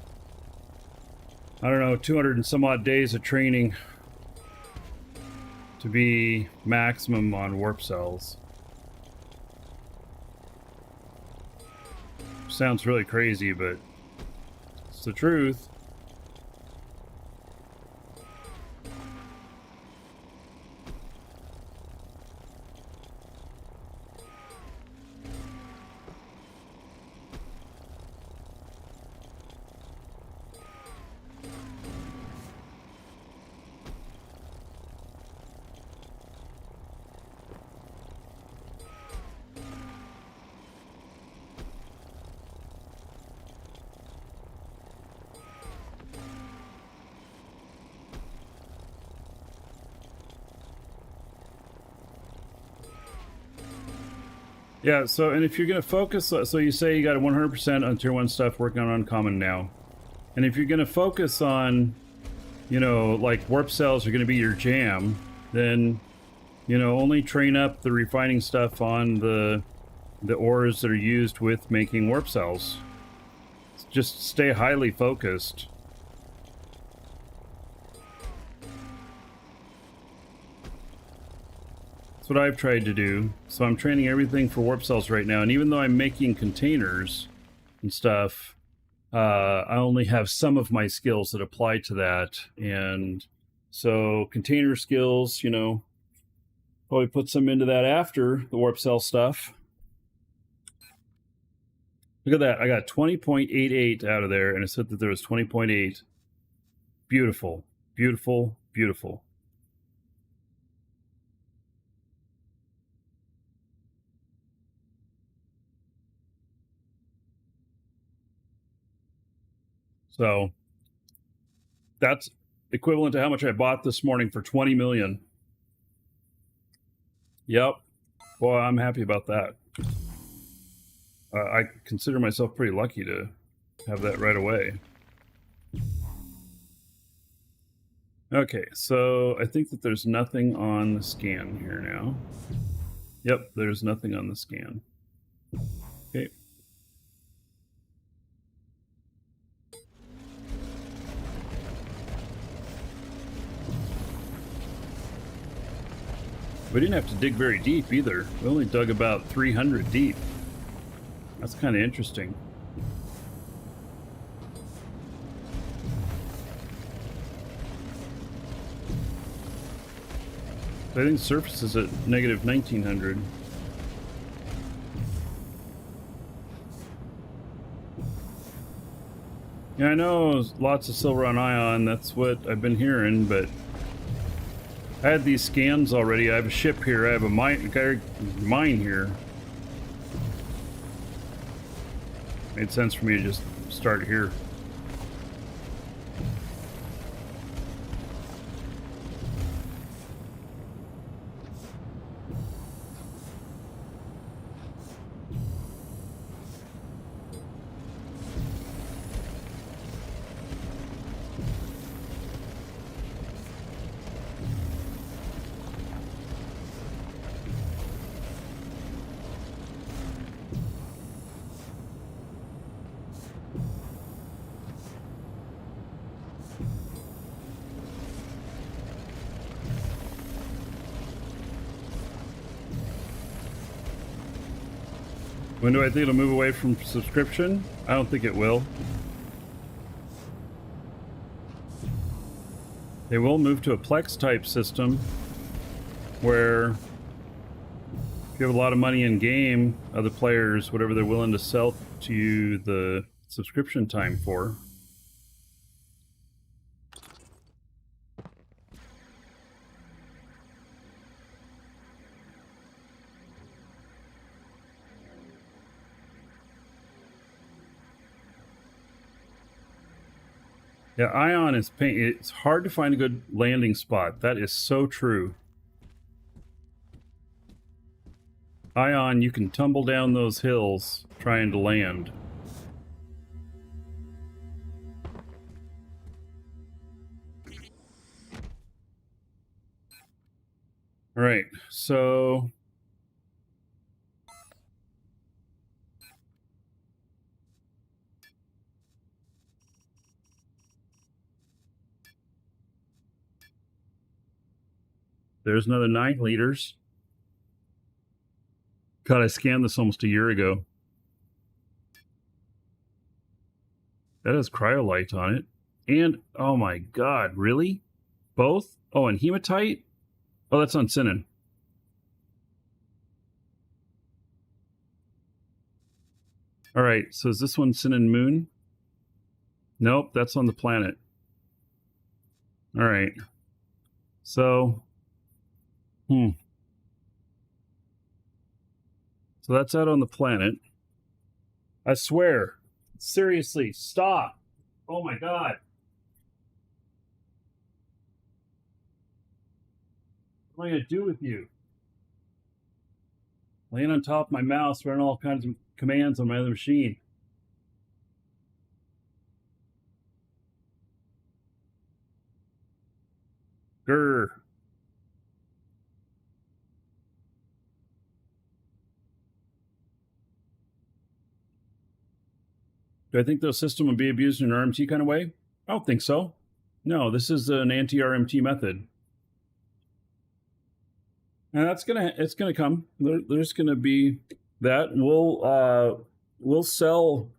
I don't know, 200 and some odd days of training to be maximum on warp cells. Sounds really crazy, but it's the truth. Yeah, so, and if you're going to focus, so you say you got a 100% on tier 1 stuff working on uncommon now. And if you're going to focus on, like warp cells are going to be your jam, then, only train up the refining stuff on the ores that are used with making warp cells. Just stay highly focused. What I've tried to do. So I'm training everything for warp cells right now, and even though I'm making containers and stuff, I only have some of my skills that apply to that. And so container skills, probably put some into that after the warp cell stuff. Look at that, I got 20.88 out of there, and it said that there was 20.8. Beautiful, beautiful, beautiful. So that's equivalent to how much I bought this morning for 20 million. Yep. Boy, I'm happy about that. I consider myself pretty lucky to have that right away. Okay, so I think that there's nothing on the scan here now. Yep, there's nothing on the scan. Okay. We didn't have to dig very deep either. We only dug about 300 deep. That's kind of interesting. I think surface is at negative 1900. Yeah, I know lots of silver on ion. That's what I've been hearing, but I had these scans already. I have a ship here. I have a mine here. Made sense for me to just start here. When do I think it'll move away from subscription? I don't think it will. They will move to a Plex type system where if you have a lot of money in game, other players, whatever they're willing to sell to you the subscription time for. Yeah, Ion is pain. It's hard to find a good landing spot. That is so true. Ion, you can tumble down those hills trying to land. All right, so there's another 9 liters. God, I scanned this almost a year ago. That has cryolite on it. And, oh my God, really? Both? Oh, and hematite? Oh, that's on Sinan. All right, so is this one Sinan Moon? Nope, that's on the planet. All right. So, so that's out on the planet. I swear. Seriously, stop. Oh my God. What am I going to do with you? Laying on top of my mouse, running all kinds of commands on my other machine. Grr. Do I think the system would be abused in an RMT kind of way? I don't think so. No, this is an anti-RMT method. And it's gonna come. There's gonna be that. We'll sell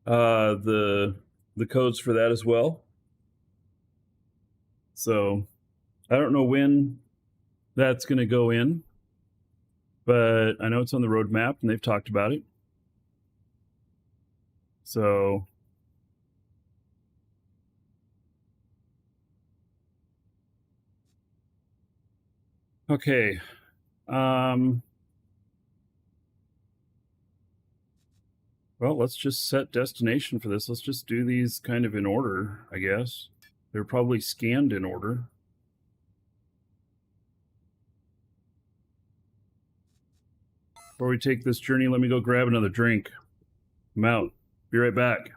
the codes for that as well. So I don't know when that's gonna go in, but I know it's on the roadmap and they've talked about it. So okay. Well, let's just set destination for this. Let's just do these kind of in order, I guess. They're probably scanned in order. Before we take this journey, let me go grab another drink. I'm out. Be right back.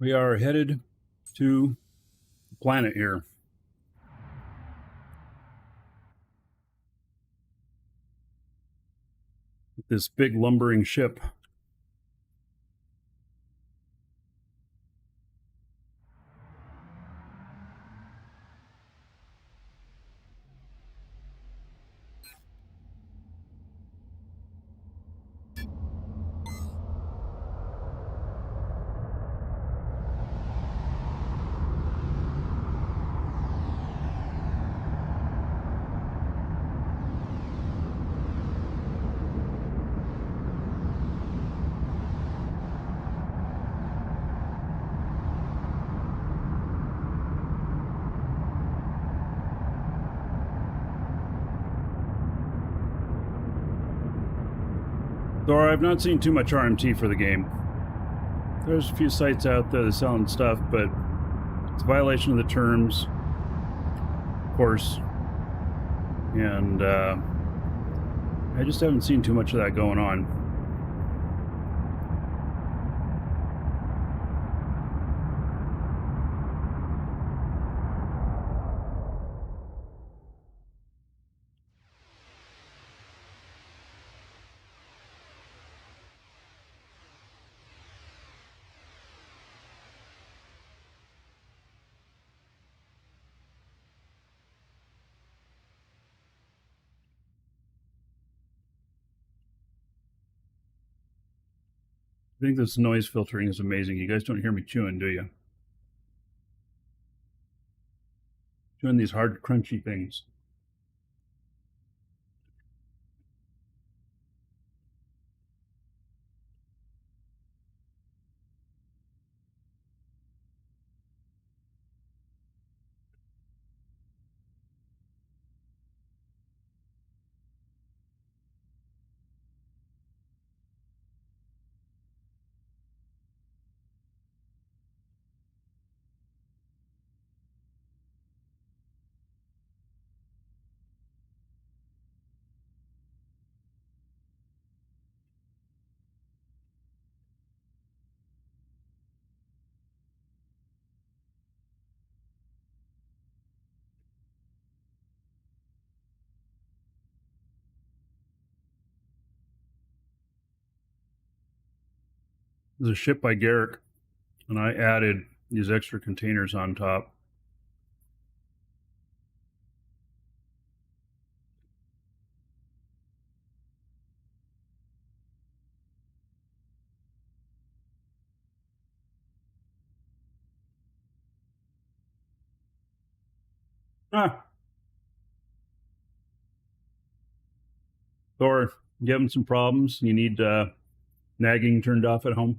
We are headed to the planet here. This big lumbering ship. So I've not seen too much RMT for the game. There's a few sites out there that selling stuff, but it's a violation of the terms, of course. And I just haven't seen too much of that going on. I think this noise filtering is amazing. You guys don't hear me chewing, do you? Chewing these hard, crunchy things. This is a ship by Garrick, and I added these extra containers on top. Ah, Thor, you having some problems? You need nagging turned off at home?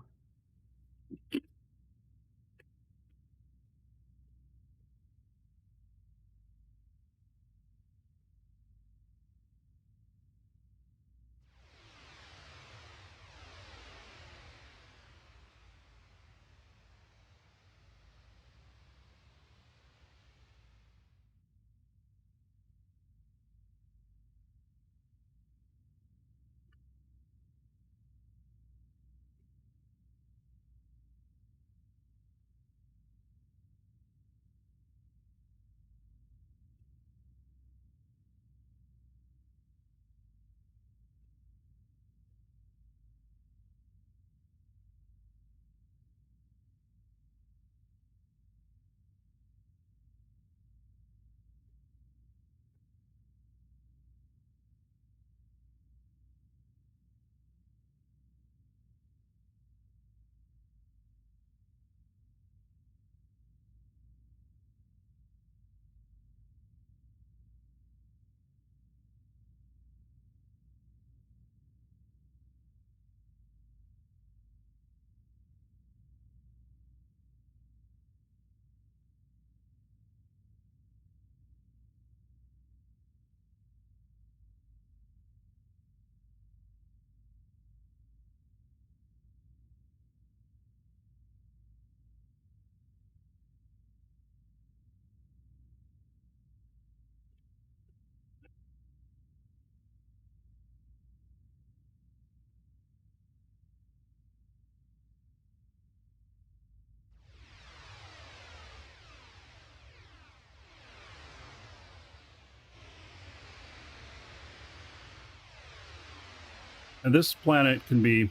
And this planet can be a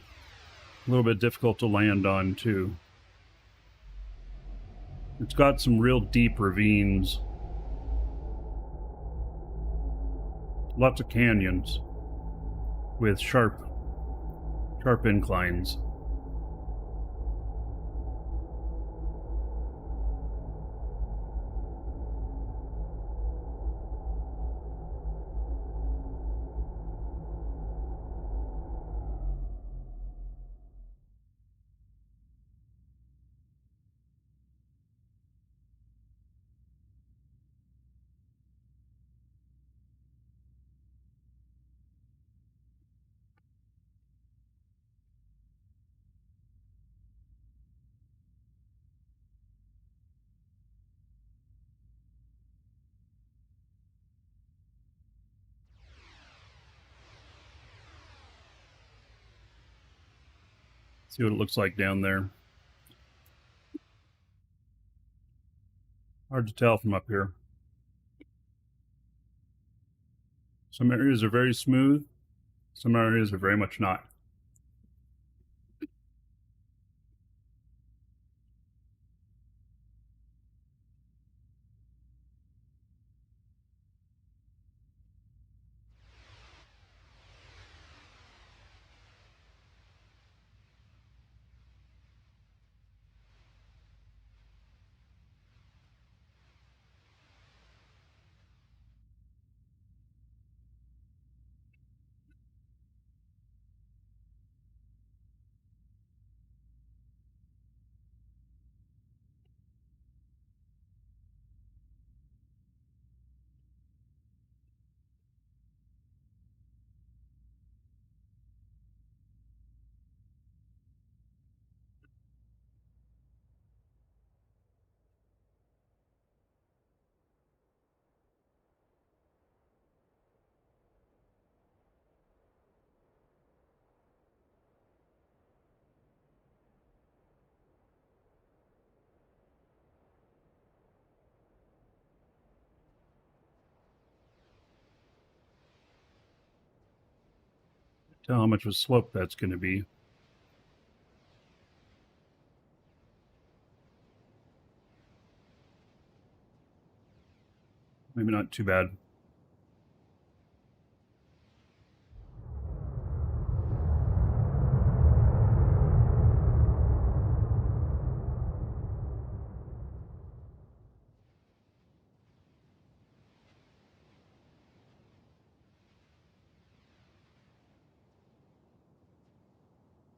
little bit difficult to land on, too. It's got some real deep ravines. Lots of canyons with sharp inclines. See what it looks like down there. Hard to tell from up here. Some areas are very smooth. Some areas are very much not. Tell how much of a slope that's going to be. Maybe not too bad.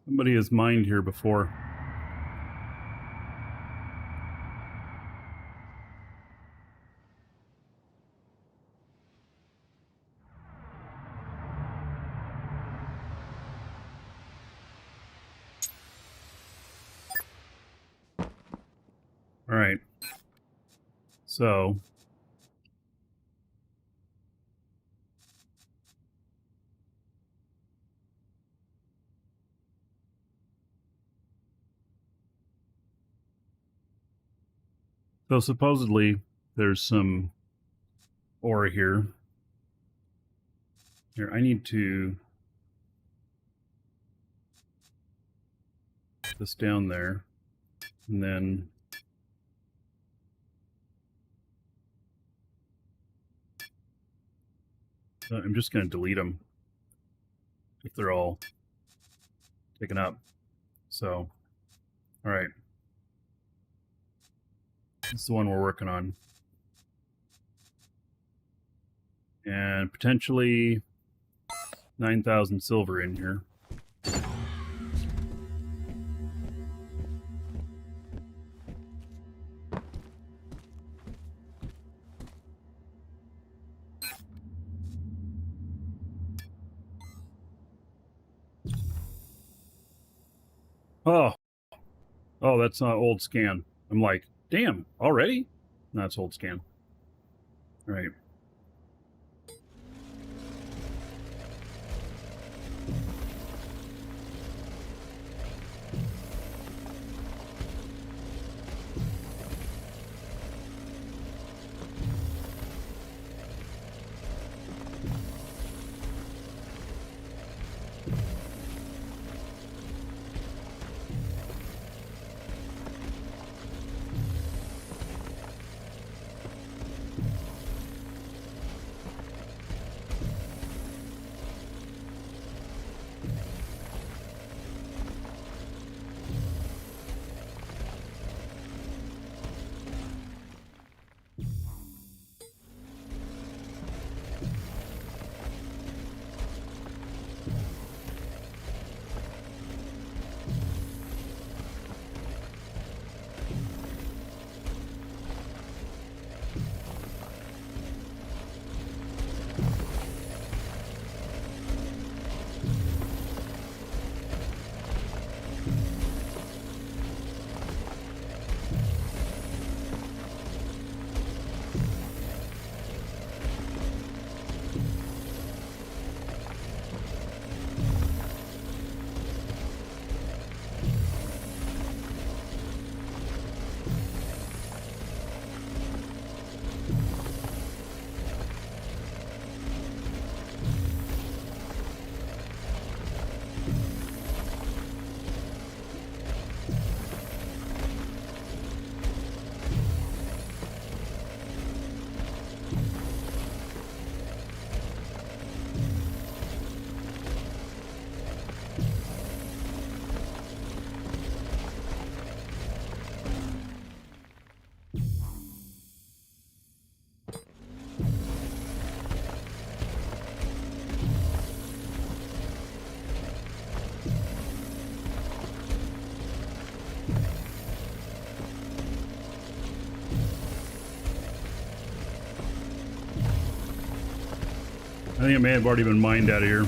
Somebody has mined here before. All right. So supposedly there's some ore here. Here, I need to put this down there, and then I'm just going to delete them if they're all taken up. So, all right. This is the one we're working on. And potentially 9,000 silver in here. Oh, that's not old scan. I'm like, damn, already? No, that's old scan. All right. think it may have already been mined out of here.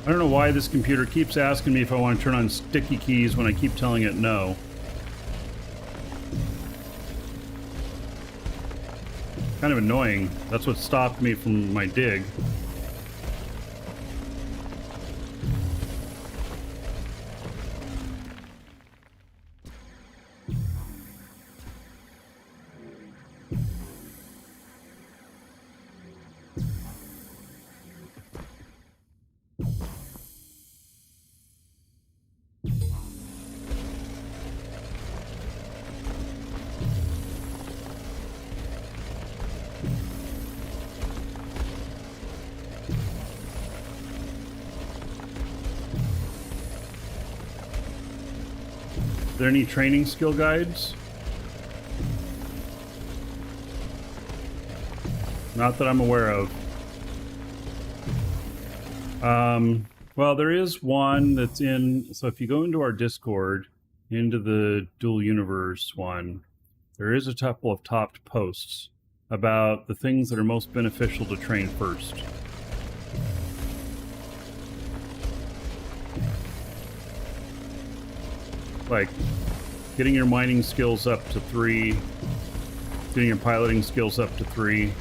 I don't know why this computer keeps asking me if I want to turn on sticky keys when I keep telling it no. Kind of annoying. That's what stopped me from my dig. Are there any training skill guides? Not that I'm aware of. Well, there is one that's in... So if you go into our Discord, into the Dual Universe one, there is a couple of topped posts about the things that are most beneficial to train first. Like getting your mining skills up to 3, getting your piloting skills up to 3.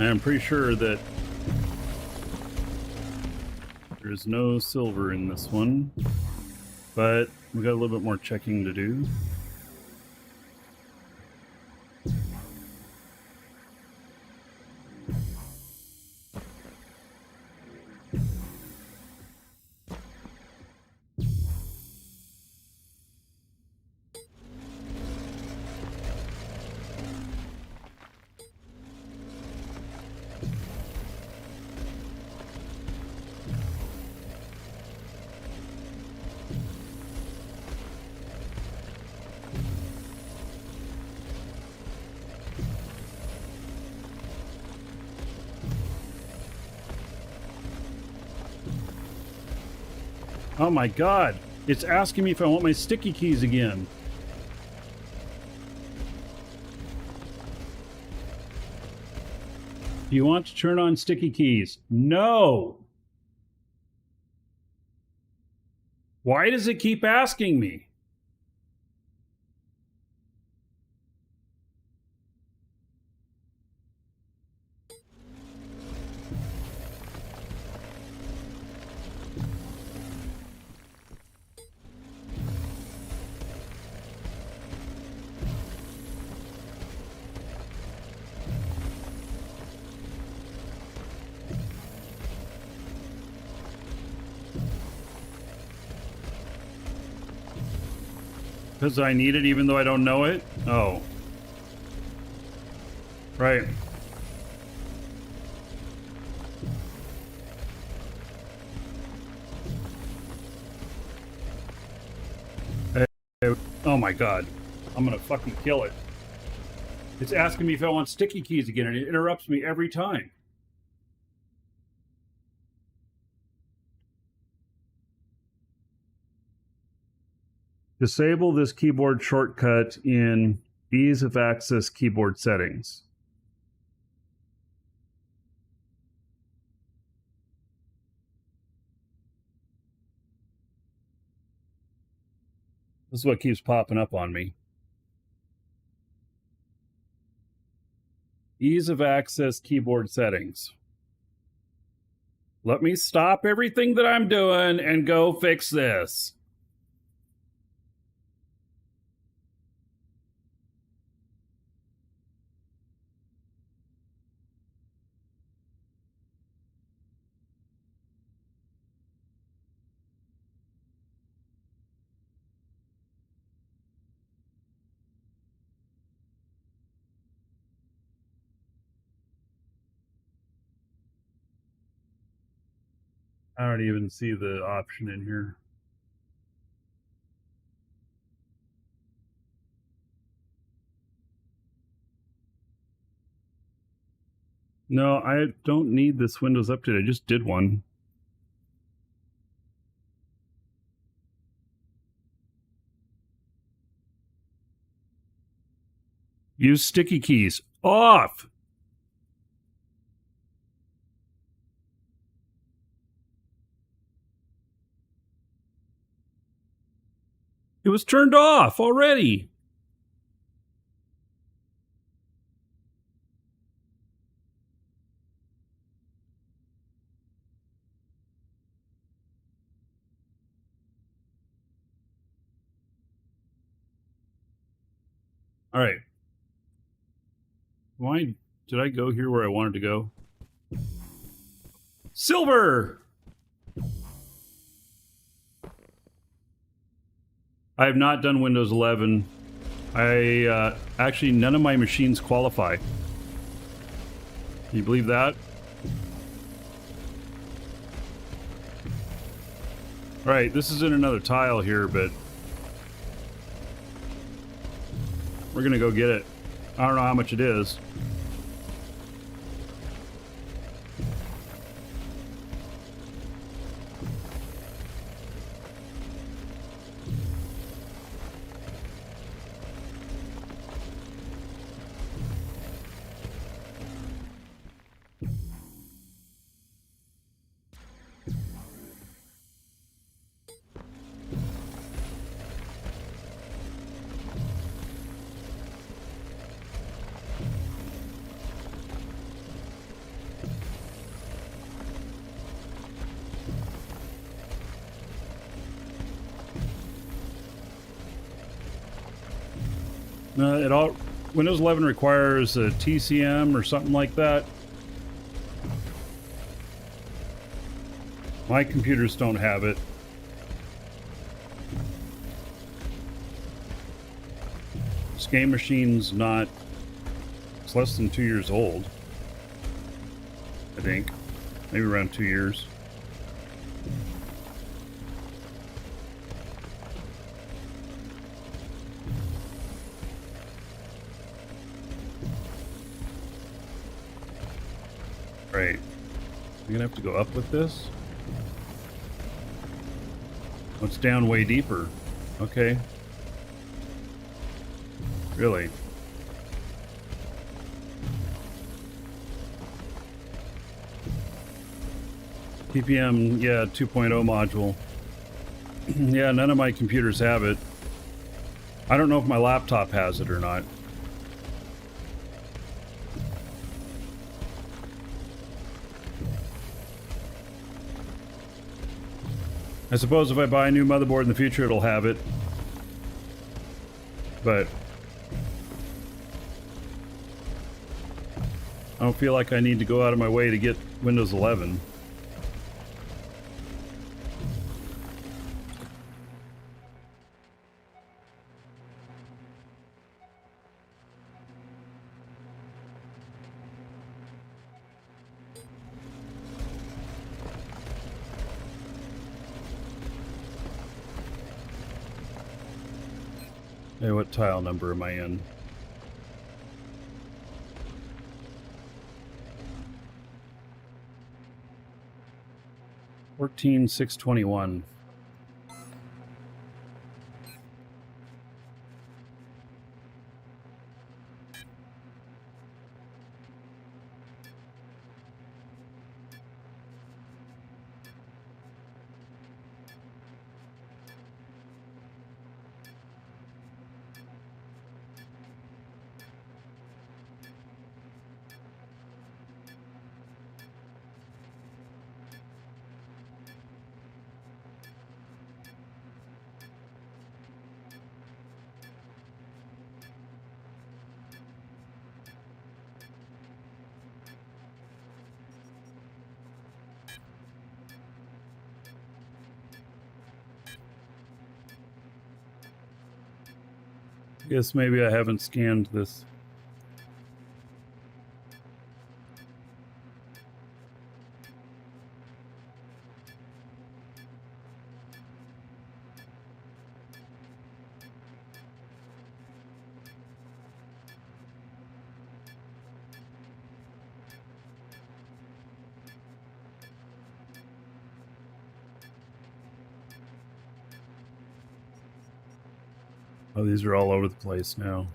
I'm pretty sure that there's no silver in this one, but we got a little bit more checking to do. Oh my god, it's asking me if I want my sticky keys again. Do you want to turn on sticky keys? No! Why does it keep asking me? Because I need it even though I don't know it? Oh. Right. Hey, oh my god. I'm gonna fucking kill it. It's asking me if I want sticky keys again, and it interrupts me every time. Disable this keyboard shortcut in ease of access keyboard settings. This is what keeps popping up on me. Ease of access keyboard settings. Let me stop everything that I'm doing and go fix this. I don't even see the option in here. No, I don't need this Windows update. I just did one. Use sticky keys. Off! It was turned off already. All right. Why did I go here where I wanted to go? Silver! I have not done Windows 11. Actually, none of my machines qualify. Can you believe that? All right, this is in another tile here, but we're gonna go get it. I don't know how much it is. Windows 11 requires a TCM or something like that. My computers don't have it. This game machine's not... It's less than 2 years old. I think. Maybe around 2 years. Right. I'm gonna have to go up with this. What's down way deeper? Okay. Really? PPM, yeah, 2.0 module. Yeah, none of my computers have it. I don't know if my laptop has it or not. I suppose if I buy a new motherboard in the future, it'll have it. But I don't feel like I need to go out of my way to get Windows 11. Hey, what tile number am I in? 14,621. Guess maybe I haven't scanned this. Oh, these are all over the place now.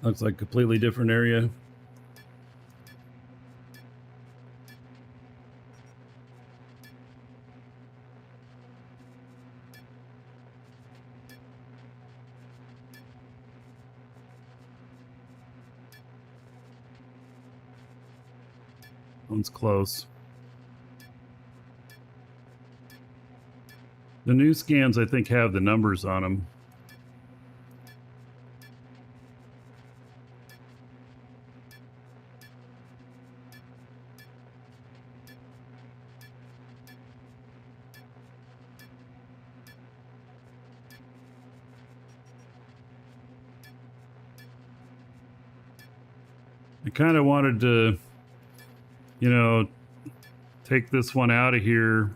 Looks like a completely different area. One's close. The new scans, I think, have the numbers on them. I kind of wanted to, you know, take this one out of here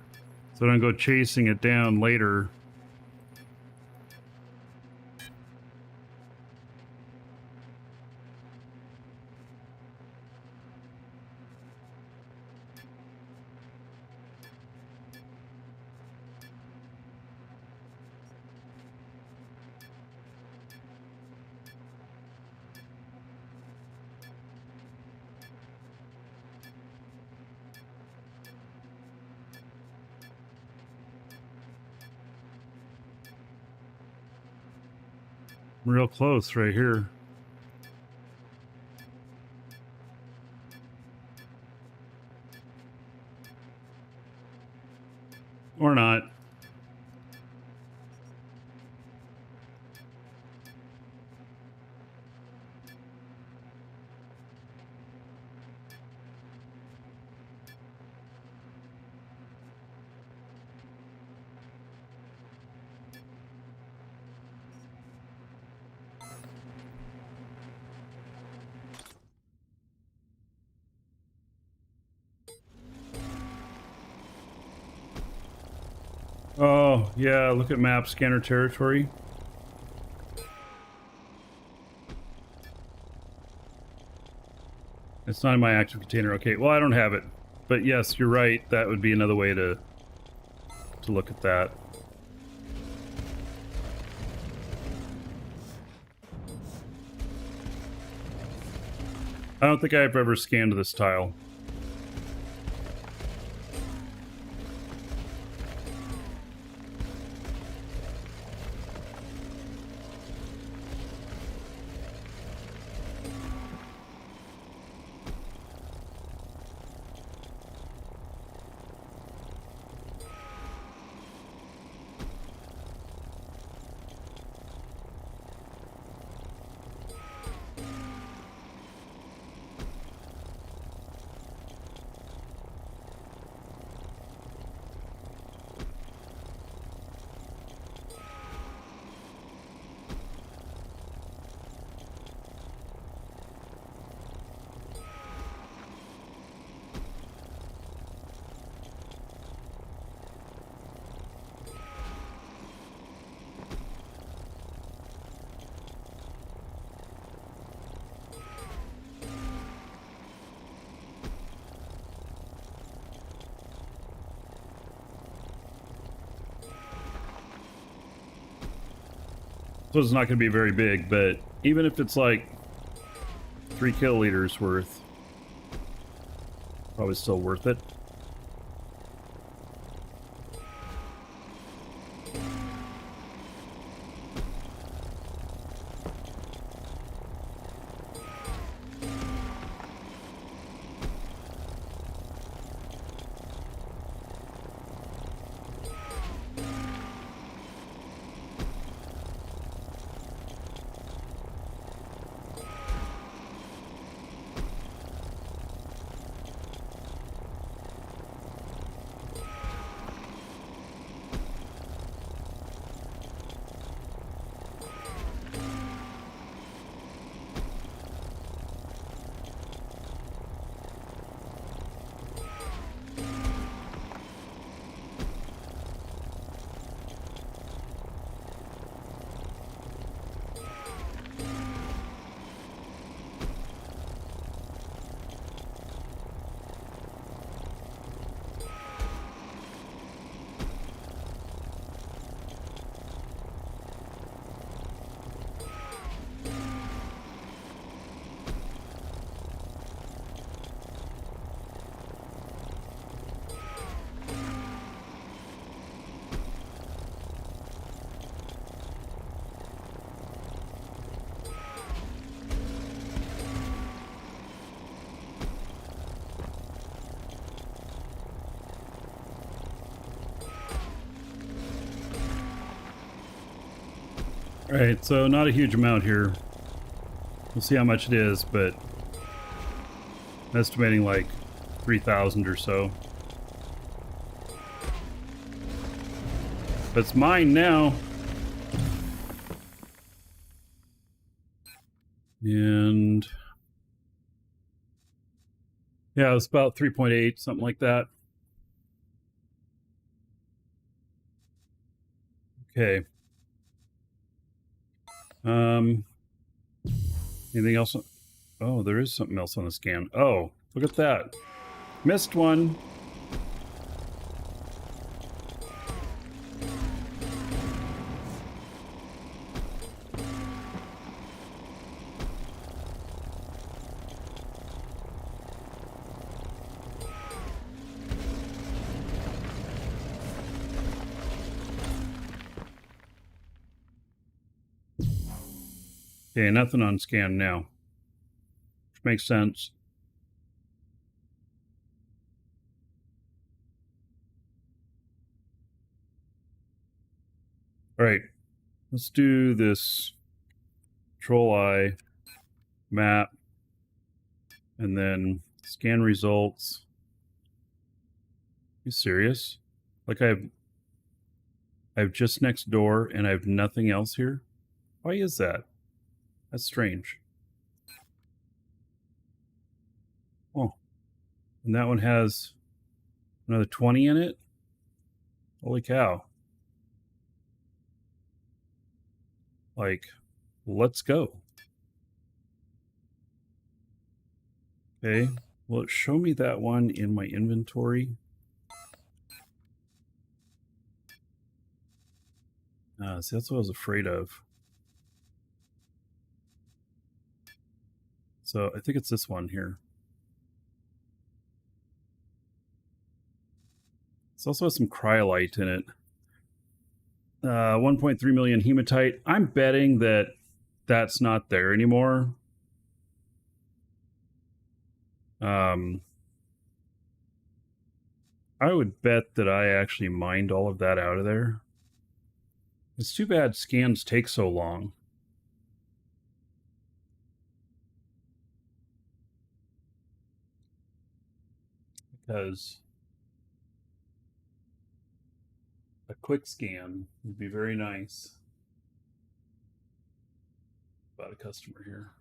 so I don't go chasing it down later. Real close right here. Or not. Oh, yeah, look at map scanner territory. It's not in my active container. Okay, well, I don't have it. But yes, you're right. That would be another way to look at that. I don't think I've ever scanned this tile. So it's not going to be very big, but even if it's like 3 kiloliters worth, probably still worth it. All right, so not a huge amount here. We'll see how much it is, but I'm estimating like 3,000 or so. But it's mine now. And yeah, it's about 3.8, something like that. Okay. Anything else? Oh, there is something else on the scan. Oh, look at that. Missed one. Okay, nothing on scan now. Which makes sense. All right, let's do this control I map and then scan results. Are you serious? Like I have just next door and I have nothing else here? Why is that? That's strange. Oh, and that one has another 20 in it? Holy cow. Like, let's go. Okay, well, show me that one in my inventory. See, that's what I was afraid of. So I think it's this one here. It also has some cryolite in it. 1.3 million hematite. I'm betting that that's not there anymore. I would bet that I actually mined all of that out of there. It's too bad scans take so long. Because a quick scan would be very nice. About a customer here.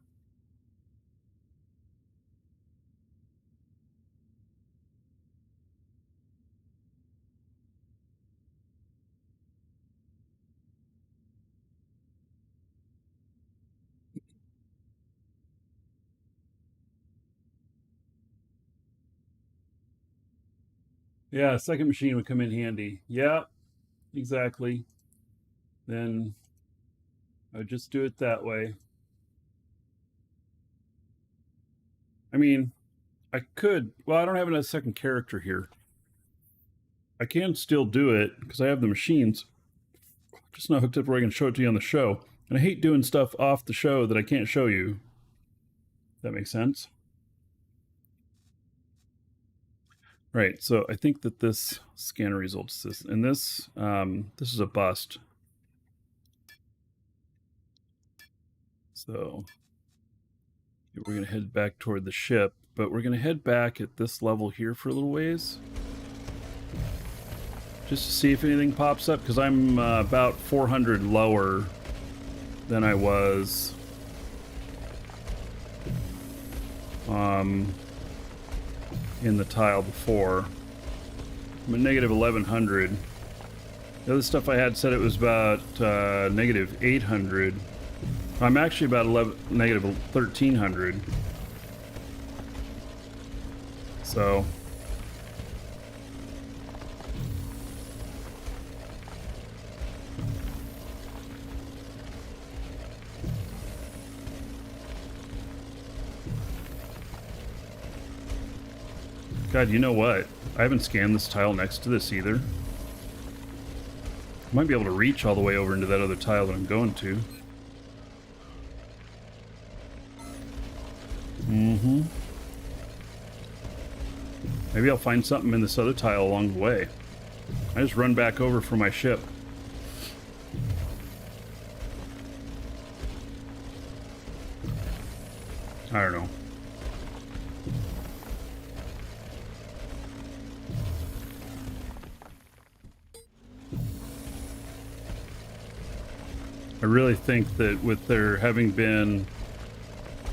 Yeah, a second machine would come in handy. Yeah, exactly. Then I would just do it that way. I mean, I could... Well, I don't have a second character here. I can still do it because I have the machines. Just not hooked up where I can show it to you on the show. And I hate doing stuff off the show that I can't show you. That makes sense? Right, so I think that this scanner results this, and this is a bust. So we're gonna head back toward the ship, but we're gonna head back at this level here for a little ways, just to see if anything pops up, because I'm about 400 lower than I was in the tile before. I'm at negative 1100. The other stuff I had said it was about negative 800. I'm actually about negative 1300. So God, you know what? I haven't scanned this tile next to this either. I might be able to reach all the way over into that other tile that I'm going to. Maybe I'll find something in this other tile along the way. I just run back over for my ship. I don't know. I really think that with there having been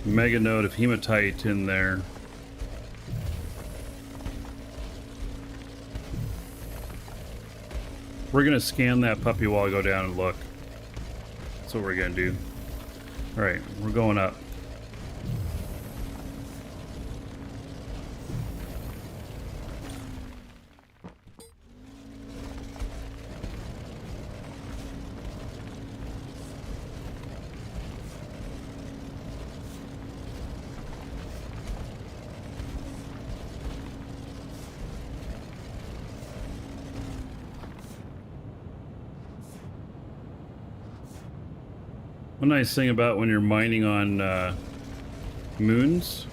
a mega node of hematite in there, we're gonna scan that puppy while I go down and look. That's what we're gonna do. Alright, we're going up. One nice thing about when you're mining on moons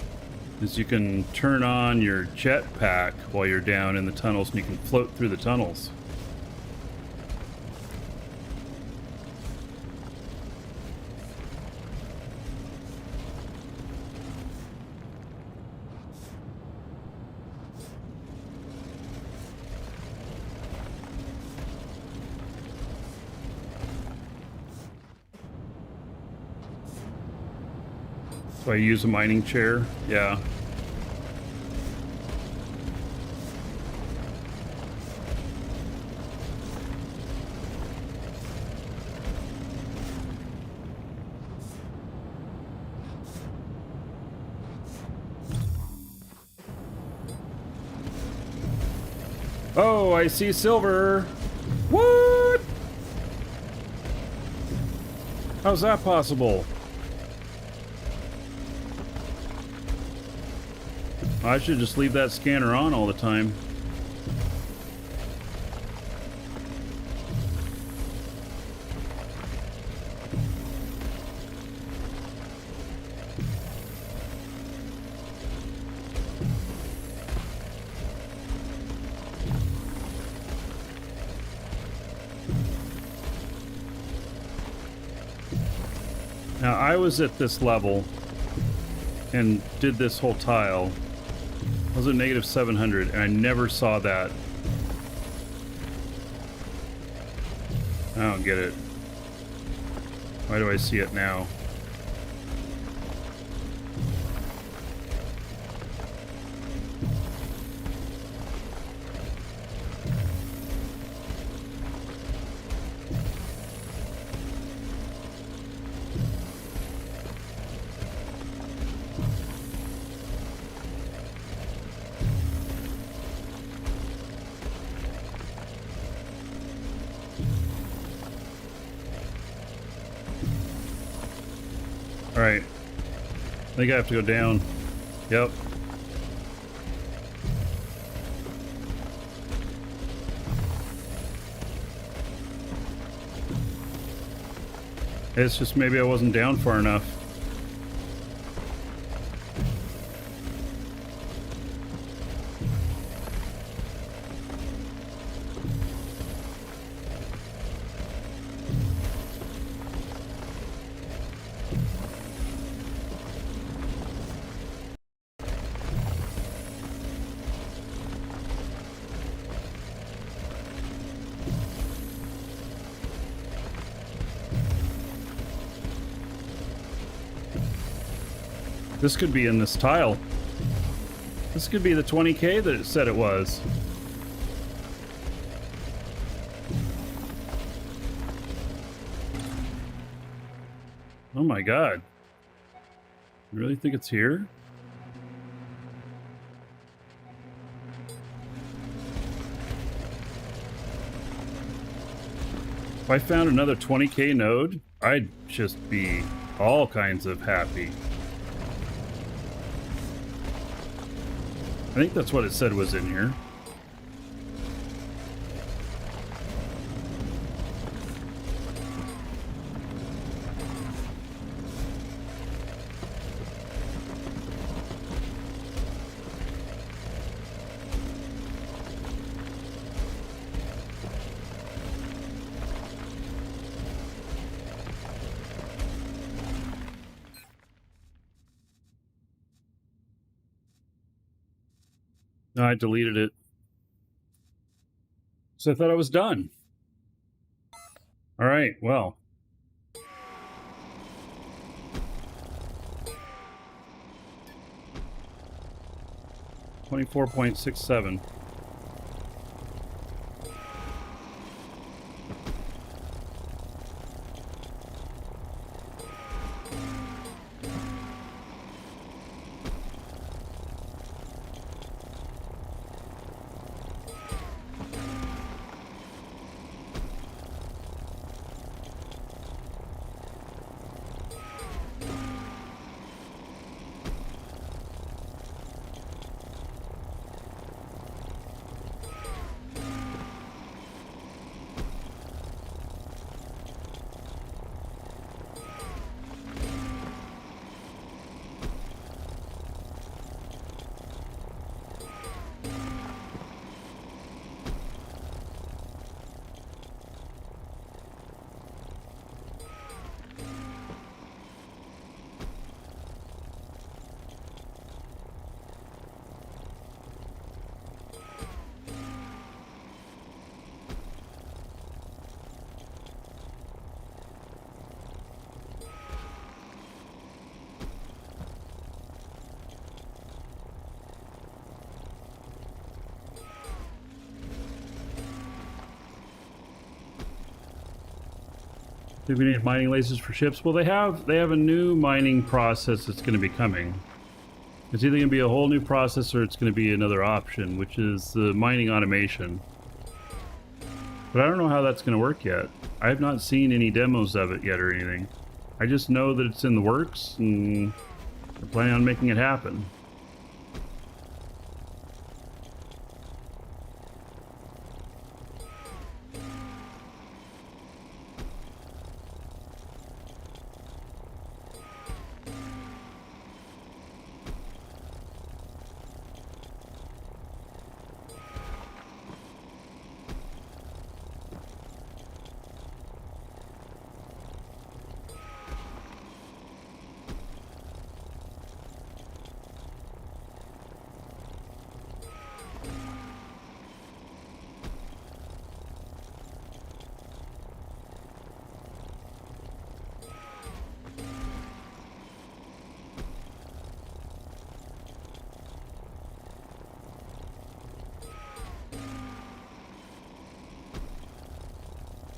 is you can turn on your jetpack while you're down in the tunnels and you can float through the tunnels. So I use a mining chair, yeah. Oh, I see silver. What? How's that possible? I should just leave that scanner on all the time. Now, I was at this level and did this whole tile. I was at negative 700 and I never saw that. I don't get it. Why do I see it now? Alright. I think I have to go down. Yep. It's just maybe I wasn't down far enough. This could be in this tile. This could be the 20K that it said it was. Oh my god. You really think it's here? If I found another 20K node, I'd just be all kinds of happy. I think that's what it said was in here. No, I deleted it. So I thought I was done. All right, well. $24.67. Do we need mining lasers for ships? Well, they have a new mining process that's going to be coming. It's either going to be a whole new process or it's going to be another option, which is the mining automation. But I don't know how that's going to work yet. I have not seen any demos of it yet or anything. I just know that it's in the works and they're planning on making it happen.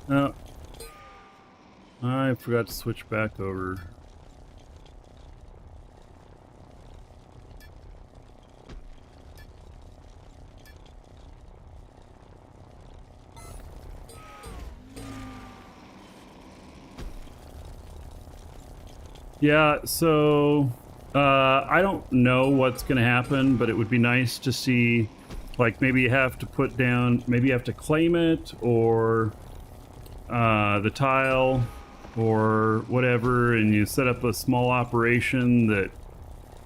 Oh, I forgot to switch back over. Yeah, so I don't know what's going to happen, but it would be nice to see, like, maybe you have to put down, maybe you have to claim it, or the tile, or whatever, and you set up a small operation that,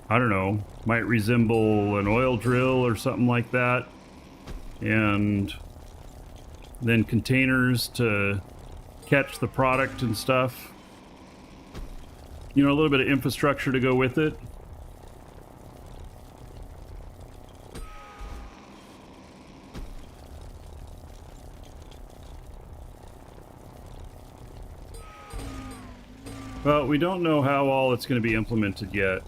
I don't know, might resemble an oil drill or something like that, and then containers to catch the product and stuff. You know, a little bit of infrastructure to go with it. Well, we don't know how all it's going to be implemented yet.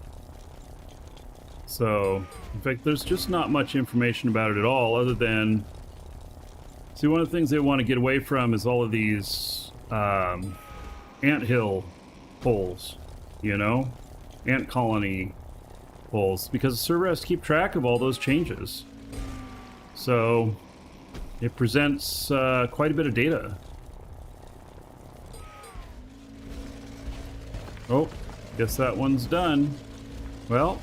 So, in fact, there's just not much information about it at all, other than... See, one of the things they want to get away from is all of these anthill holes, you know? Ant colony holes, because the server has to keep track of all those changes. So, it presents quite a bit of data. Oh, guess that one's done. Well,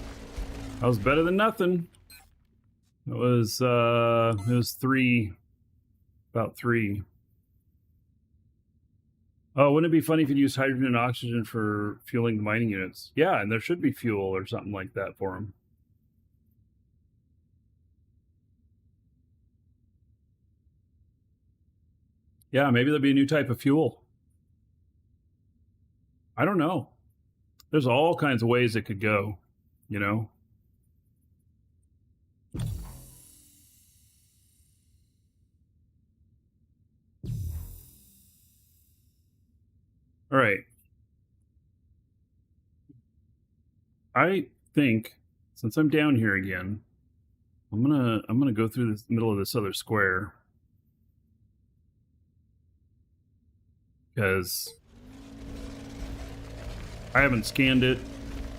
that was better than nothing. It was 3, about 3. Oh, wouldn't it be funny if you used hydrogen and oxygen for fueling the mining units? Yeah, and there should be fuel or something like that for them. Yeah, maybe there'll be a new type of fuel. I don't know. There's all kinds of ways it could go, you know? All right. I think, since I'm down here again, I'm gonna go through the middle of this other square, because I haven't scanned it.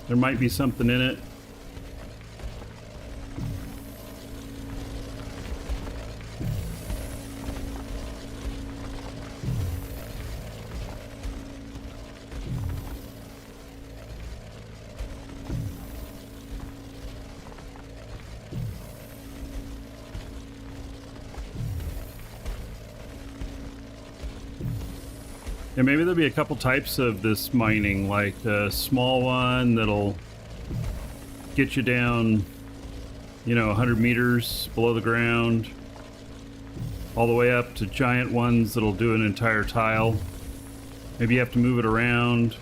There might be something in it. And maybe there'll be a couple types of this mining, like a small one that'll get you down, you know, 100 meters below the ground, all the way up to giant ones that'll do an entire tile. Maybe you have to move it around.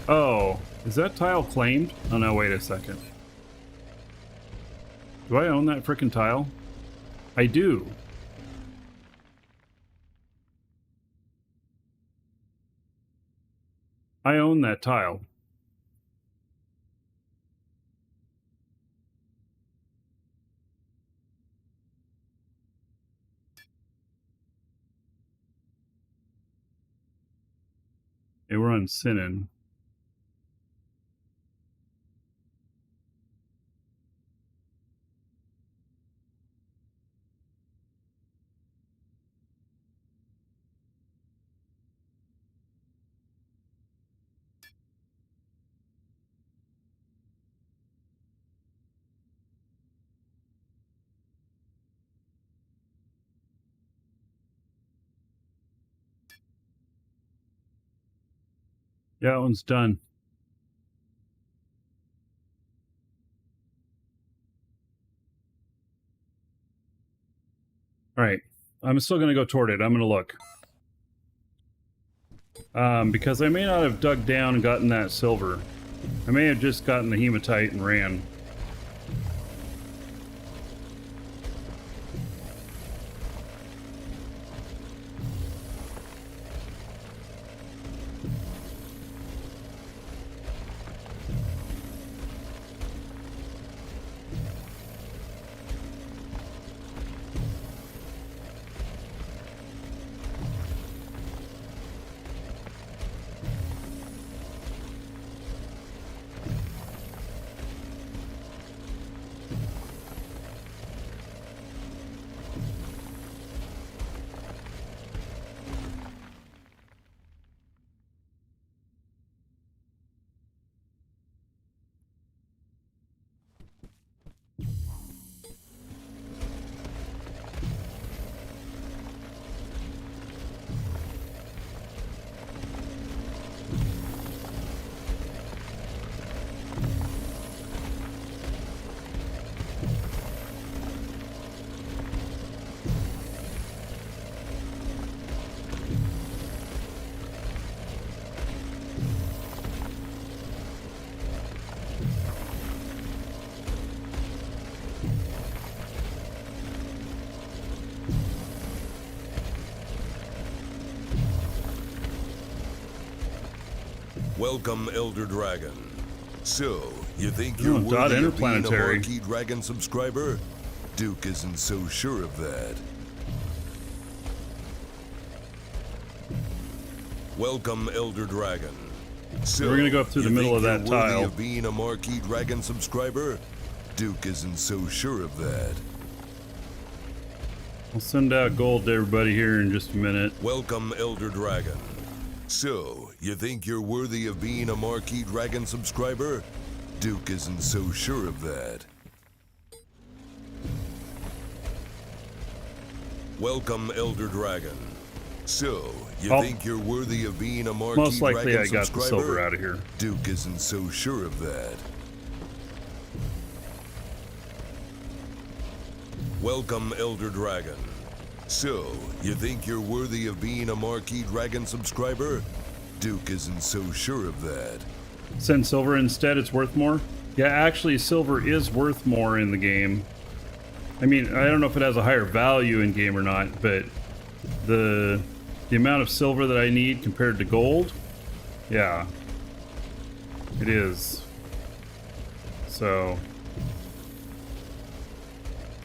Oh, is that tile claimed? Oh no, wait a second. Do I own that frickin' tile? I do. I own that tile. Hey, we're on Sinan. Yeah, that one's done. All right, I'm still gonna go toward it. I'm gonna look. Because I may not have dug down and gotten that silver. I may have just gotten the hematite and ran. Welcome, Elder Dragon. So, you think you're Dot worthy of being a Interplanetary. Marquee Dragon subscriber? Duke isn't so sure of that. Welcome, Elder Dragon. So, We're gonna go up through the you middle of think that you're worthy tile. of being a Marquee Dragon subscriber? Duke isn't so sure of that. I'll send out gold to everybody here in just a minute. Welcome, Elder Dragon. So, you think you're worthy of being a Marquee Dragon subscriber? Duke isn't so sure of that. Welcome, Elder Dragon. So, you think you're worthy of being a Marquee Most likely Dragon I got subscriber? the silver out of here. Duke isn't so sure of that. Welcome, Elder Dragon. So, you think you're worthy of being a Marquee Dragon subscriber? Duke isn't so sure of that. Send silver instead, it's worth more? Yeah, actually silver is worth more in the game. I mean, I don't know if it has a higher value in game or not, but the amount of silver that I need compared to gold, yeah, it is. So,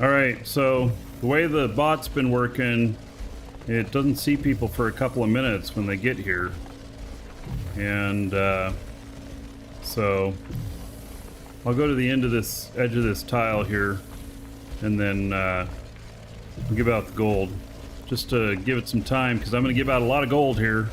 alright, so the way the bot's been working, it doesn't see people for a couple of minutes when they get here. And so I'll go to the end of this edge of this tile here, and then I'll give out the gold just to give it some time, because I'm going to give out a lot of gold here.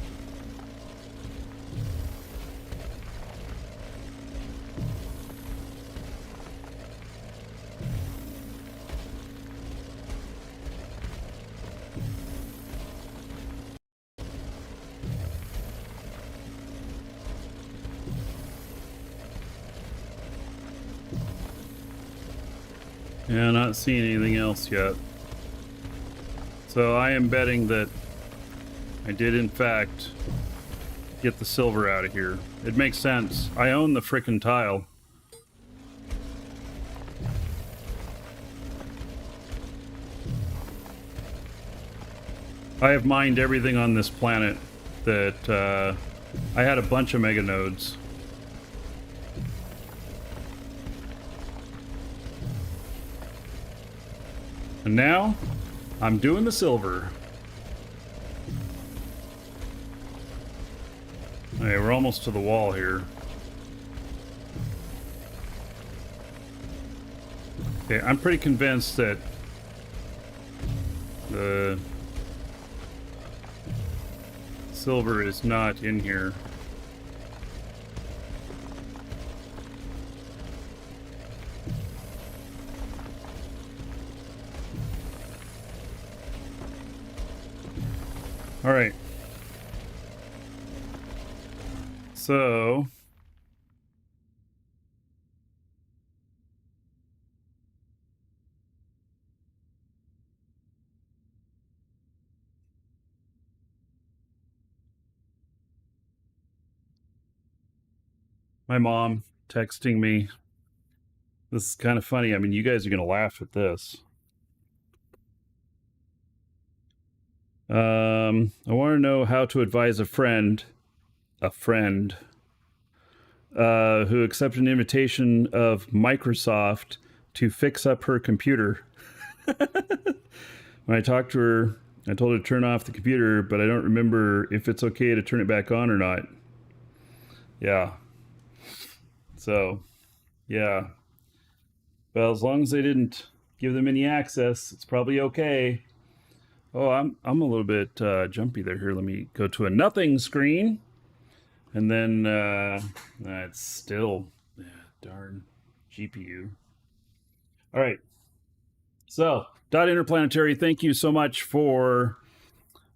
Yeah, not seeing anything else yet. So I am betting that I did in fact get the silver out of here. It makes sense. I own the frickin' tile. I have mined everything on this planet that I had a bunch of mega nodes. And now, I'm doing the silver. Okay, we're almost to the wall here. Okay, I'm pretty convinced that the silver is not in here. All right. So my mom texting me. This is kind of funny. I mean, you guys are going to laugh at this. I want to know how to advise a friend who accepted an invitation of Microsoft to fix up her computer. When I talked to her, I told her to turn off the computer, but I don't remember if it's okay to turn it back on or not. Yeah. So, yeah. Well, as long as they didn't give them any access, it's probably okay. Oh, I'm a little bit jumpy there. Here, let me go to a nothing screen. And then it's still, darn GPU. All right. So, Dot Interplanetary, thank you so much for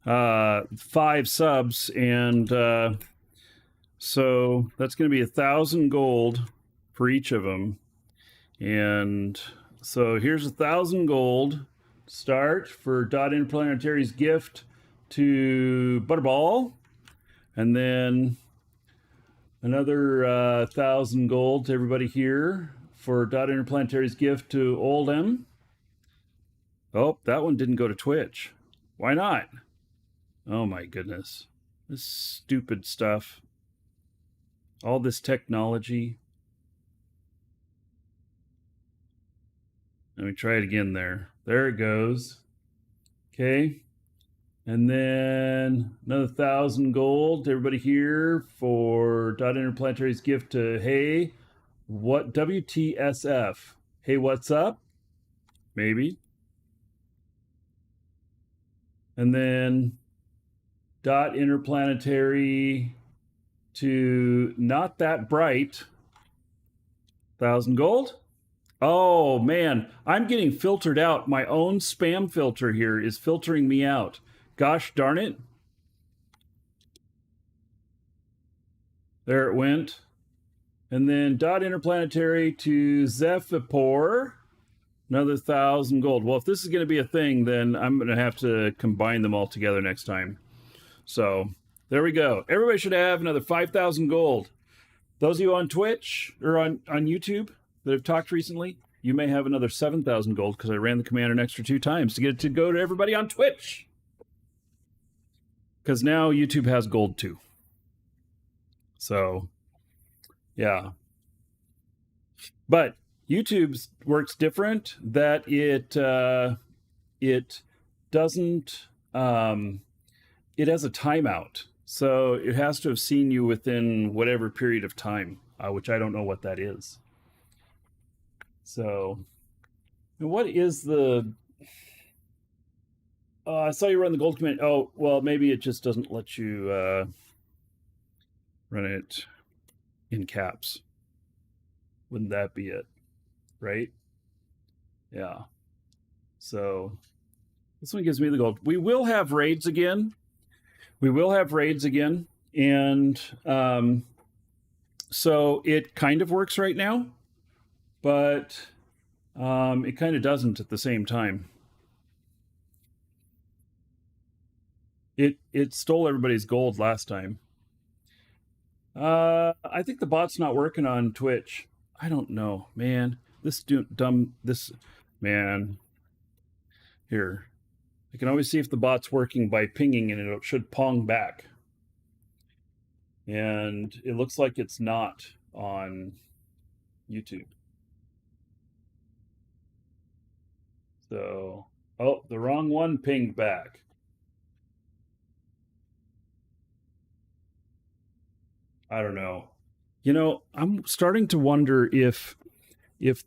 5 subs. And so that's going to be 1,000 gold for each of them. And so here's 1,000 gold. Start for Dot Interplanetary's gift to Butterball, and then another 1,000 gold to everybody here for Dot Interplanetary's gift to Old M. Oh, that one didn't go to Twitch. Why not? Oh my goodness, this stupid stuff. All this technology. Let me try it again there. There it goes. Okay. And then another 1,000 gold to everybody here for Dot Interplanetary's gift to Hey, what WTSF? Hey, what's up? Maybe. And then Dot Interplanetary to Not That Bright. 1,000 gold. Oh man, I'm getting filtered out. My own spam filter here is filtering me out. Gosh darn it. There it went. And then Dot Interplanetary to Zephapor. Another 1,000 gold. Well, if this is going to be a thing, then I'm going to have to combine them all together next time. So there we go. Everybody should have another 5,000 gold. Those of you on Twitch or on YouTube that have talked recently, you may have another 7,000 gold because I ran the command an extra 2 times to get it to go to everybody on Twitch. Because now YouTube has gold too. So, yeah. But YouTube's works different. That it doesn't. It has a timeout, so it has to have seen you within whatever period of time, which I don't know what that is. So, what is the? I saw you run the gold command. Oh, well, maybe it just doesn't let you run it in caps. Wouldn't that be it? Right? Yeah. So this one gives me the gold. We will have raids again. And so it kind of works right now, but it kind of doesn't at the same time. It stole everybody's gold last time. I think the bot's not working on Twitch. I don't know, man. Man. Here. I can always see if the bot's working by pinging, and it should pong back. And it looks like it's not on YouTube. So, oh, the wrong one pinged back. I don't know. You know, I'm starting to wonder if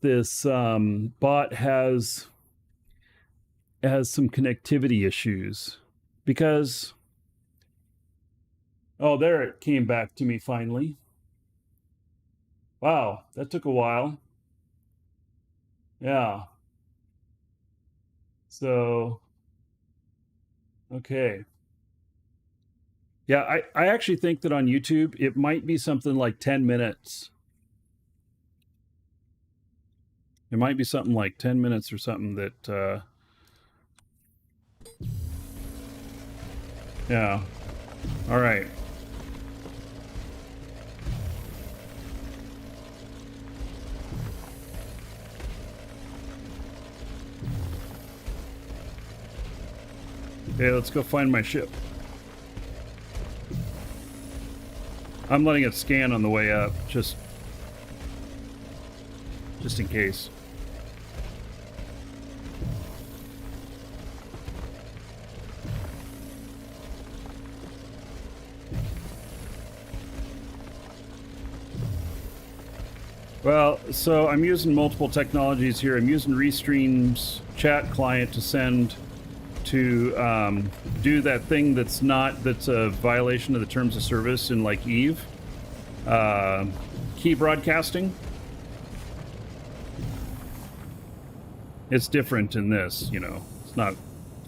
this bot has some connectivity issues, because oh, there it came back to me finally. Wow, that took a while. Yeah. So, okay. Yeah, I actually think that on YouTube, it might be something like 10 minutes. It might be something like 10 minutes or something that, yeah. All right. Okay, let's go find my ship. I'm letting it scan on the way up, just in case. Well, so I'm using multiple technologies here. I'm using Restream's chat client to send to do that thing that's a violation of the terms of service in like Eve. Key broadcasting. It's different in this, you know. It's not,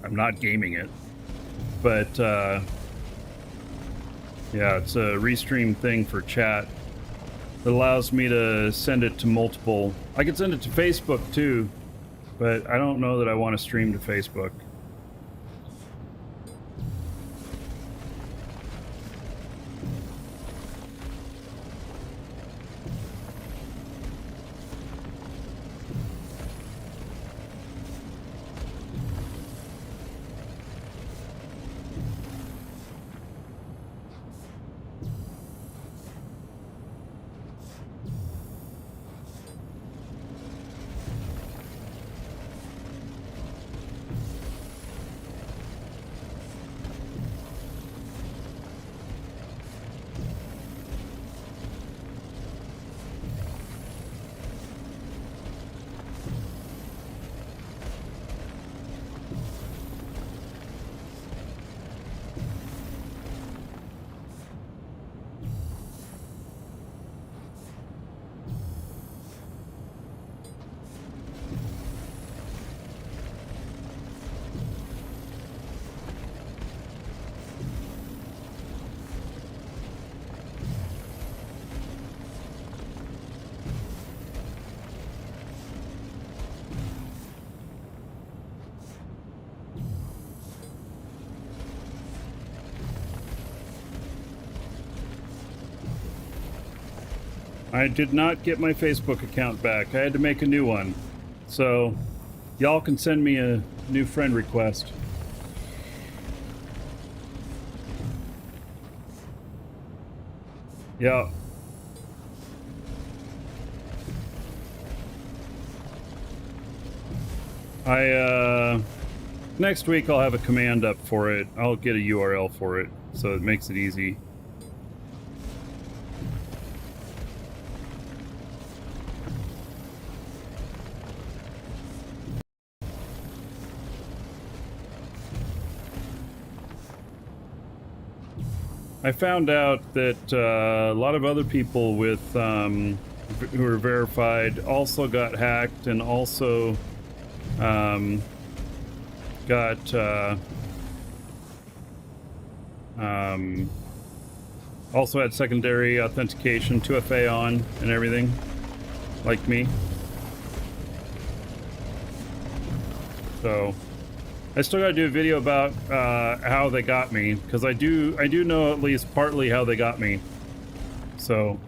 I'm not gaming it. But yeah, it's a Restream thing for chat that allows me to send it to multiple. I could send it to Facebook too, but I don't know that I want to stream to Facebook. I did not get my Facebook account back. I had to make a new one. So, y'all can send me a new friend request. Yeah. Next week I'll have a command up for it. I'll get a URL for it, so it makes it easy. I found out that a lot of other people with who are verified also got hacked and also got also had secondary authentication, 2FA on and everything, like me. So I still got to do a video about how they got me, because I do know at least partly how they got me. So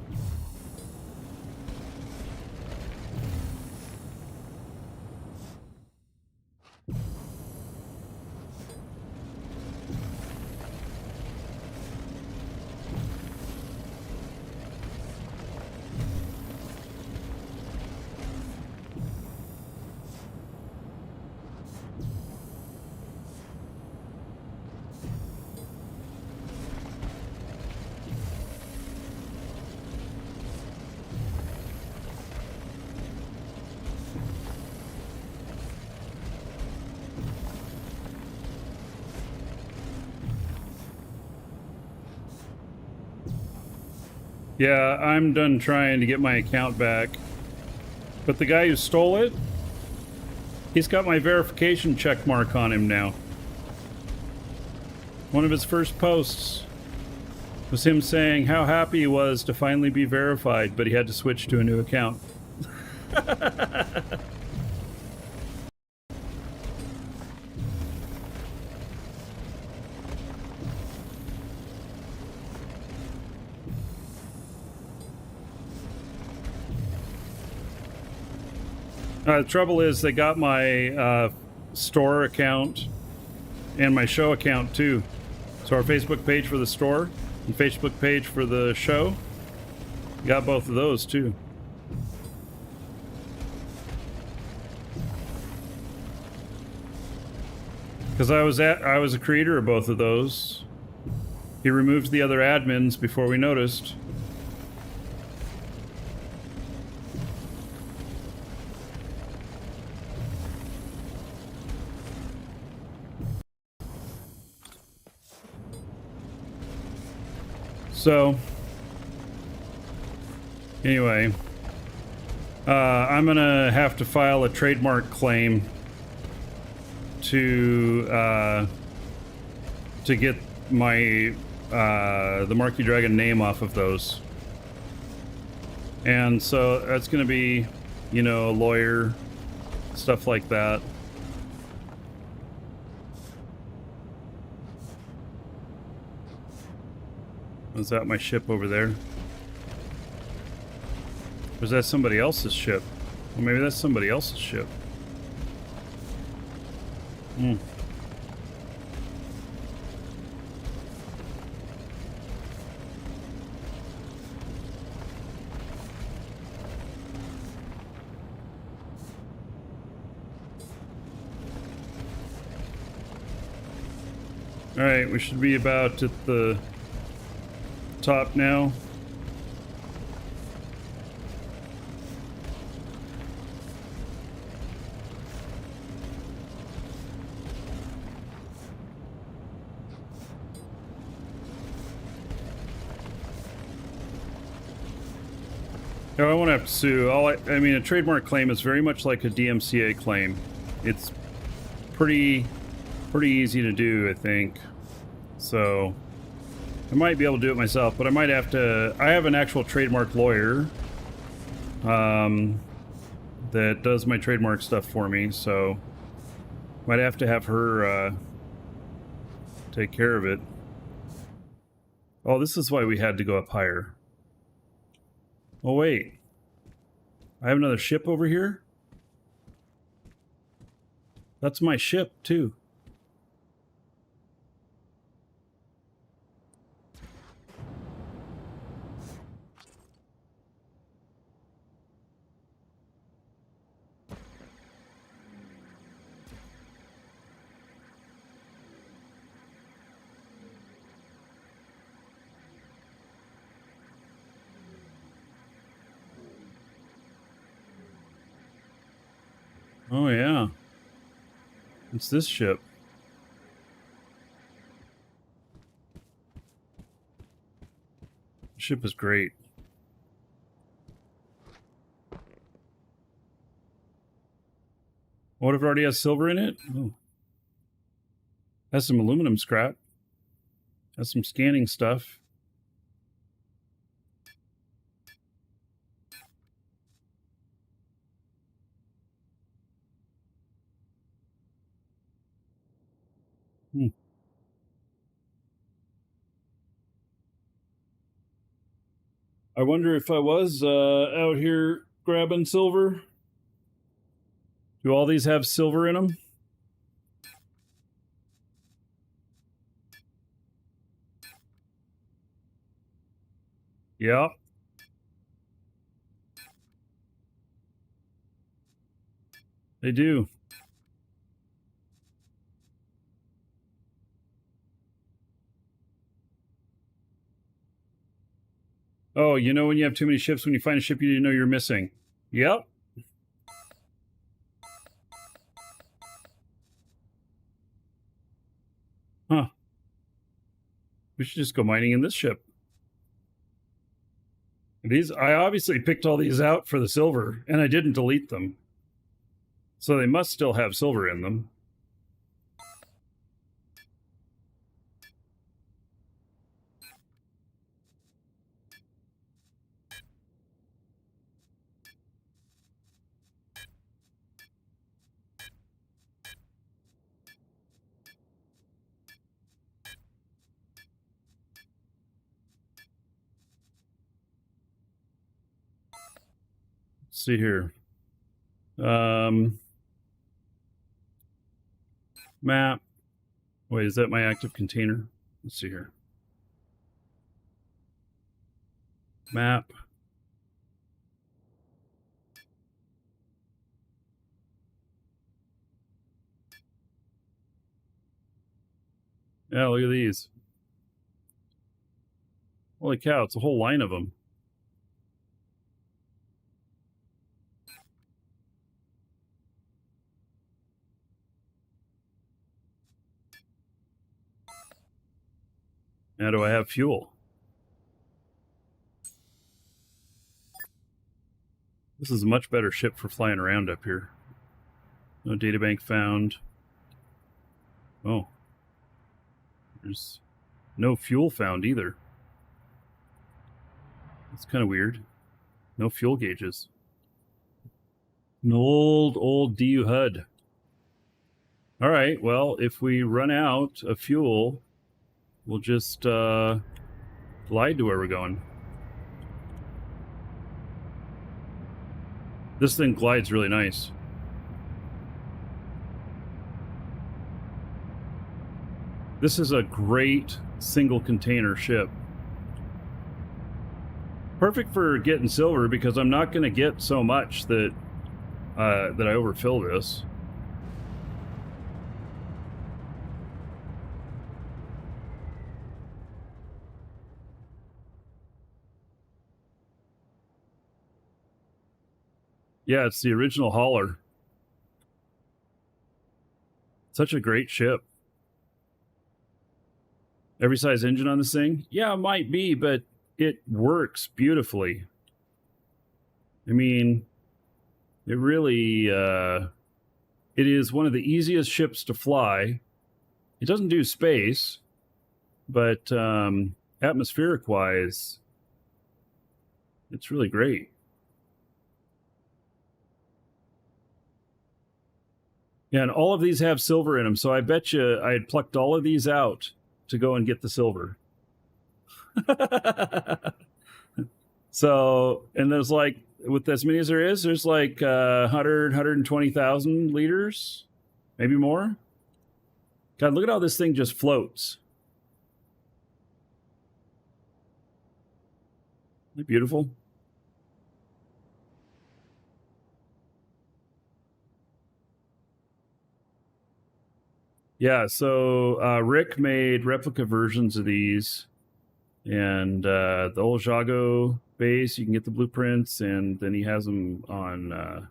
yeah, I'm done trying to get my account back. But the guy who stole it, he's got my verification check mark on him now. One of his first posts was him saying how happy he was to finally be verified, but he had to switch to a new account. The trouble is they got my store account and my show account too. So our Facebook page for the store and Facebook page for the show, got both of those too. Because I was a creator of both of those. He removed the other admins before we noticed. So, anyway, I'm gonna have to file a trademark claim to get my the Marquee Dragon name off of those, and so that's gonna be, you know, a lawyer, stuff like that. Was that my ship over there? Or is that somebody else's ship? Well, maybe that's somebody else's ship. Hmm. Alright, we should be about at the top now. No, I won't have to sue. I mean, a trademark claim is very much like a DMCA claim. It's pretty easy to do, I think. So I might be able to do it myself, but I might have to. I have an actual trademark lawyer that does my trademark stuff for me, so might have to have her take care of it. Oh, this is why we had to go up higher. Oh, wait. I have another ship over here? That's my ship, too. Oh, yeah. It's this ship. The ship is great. What if it already has silver in it? Oh. Has some aluminum scrap. Has some scanning stuff. Hmm. I wonder if I was out here grabbing silver. Do all these have silver in them? Yeah. They do. Oh, you know when you have too many ships, when you find a ship you didn't know you're missing. Yep. Huh. We should just go mining in this ship. These, I obviously picked all these out for the silver, and I didn't delete them. So they must still have silver in them. Let's see here. Map. Wait, is that my active container? Let's see here. Map. Yeah, look at these. Holy cow, it's a whole line of them. Now do I have fuel? This is a much better ship for flying around up here. No databank found. Oh. There's no fuel found either. That's kind of weird. No fuel gauges. An old DU HUD. All right, well, if we run out of fuel, we'll just glide to where we're going. This thing glides really nice. This is a great single container ship. Perfect for getting silver because I'm not going to get so much that that I overfill this. Yeah, it's the original hauler. Such a great ship. Every size engine on this thing? Yeah, it might be, but it works beautifully. I mean, it really, it is one of the easiest ships to fly. It doesn't do space, but atmospheric-wise, it's really great. Yeah, and all of these have silver in them, so I bet you I had plucked all of these out to go and get the silver. So, and there's like, with as many as there is, there's like 120,000 liters, maybe more. God, look at how this thing just floats. Isn't it beautiful? Yeah, so Rick made replica versions of these, and the old Jago base, you can get the blueprints, and then he has them on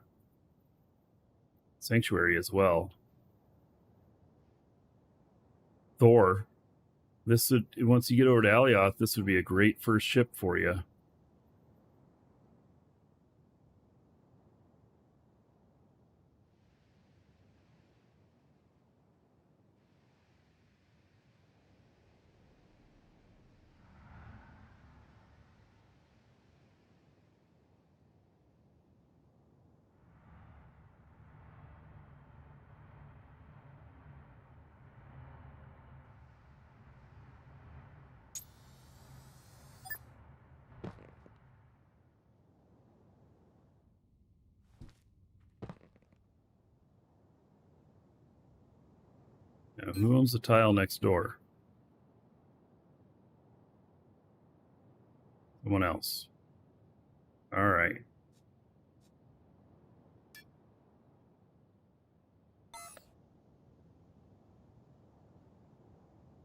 Sanctuary as well. Thor, this would, once you get over to Alioth, this would be a great first ship for you. Now, who owns the tile next door? Someone else. All right.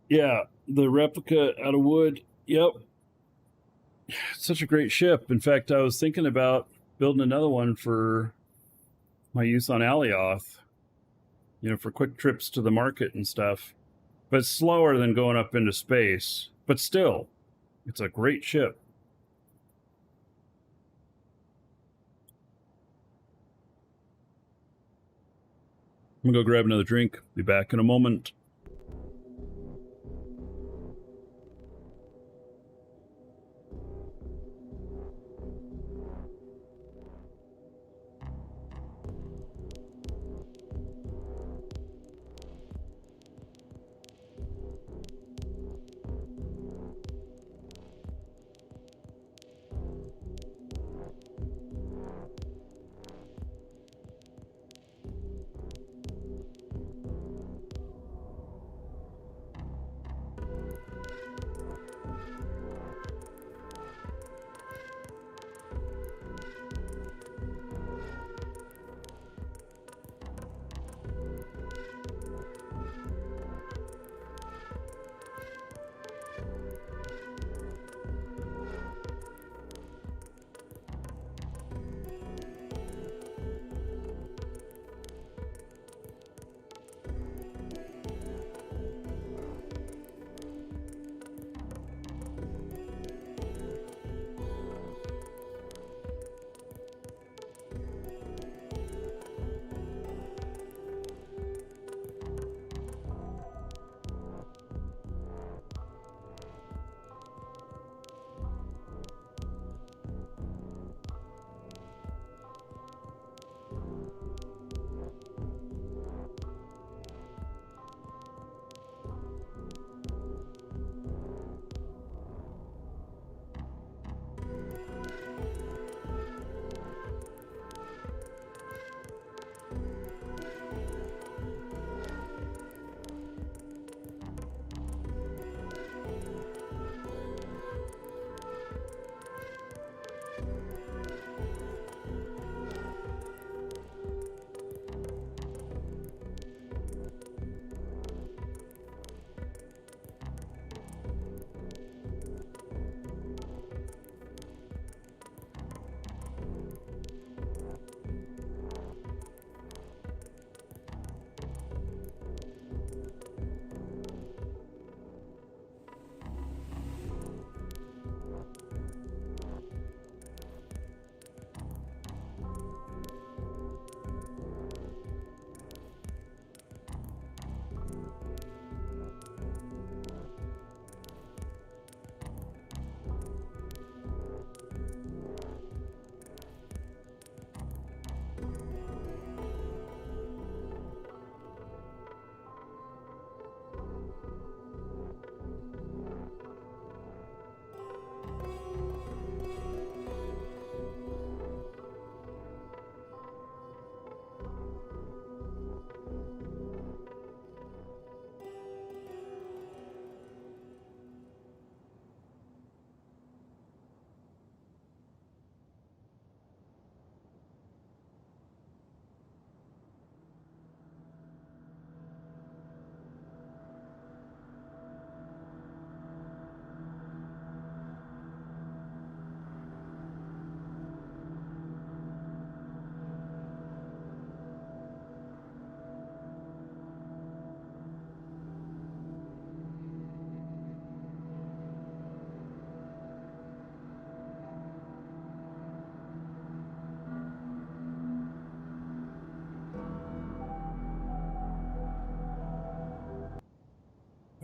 Yeah, the replica out of wood. Yep. It's such a great ship. In fact, I was thinking about building another one for my use on Alioth, for quick trips to the market and stuff. But it's slower than going up into space. But still, it's a great ship. I'm gonna go grab another drink. Be back in a moment.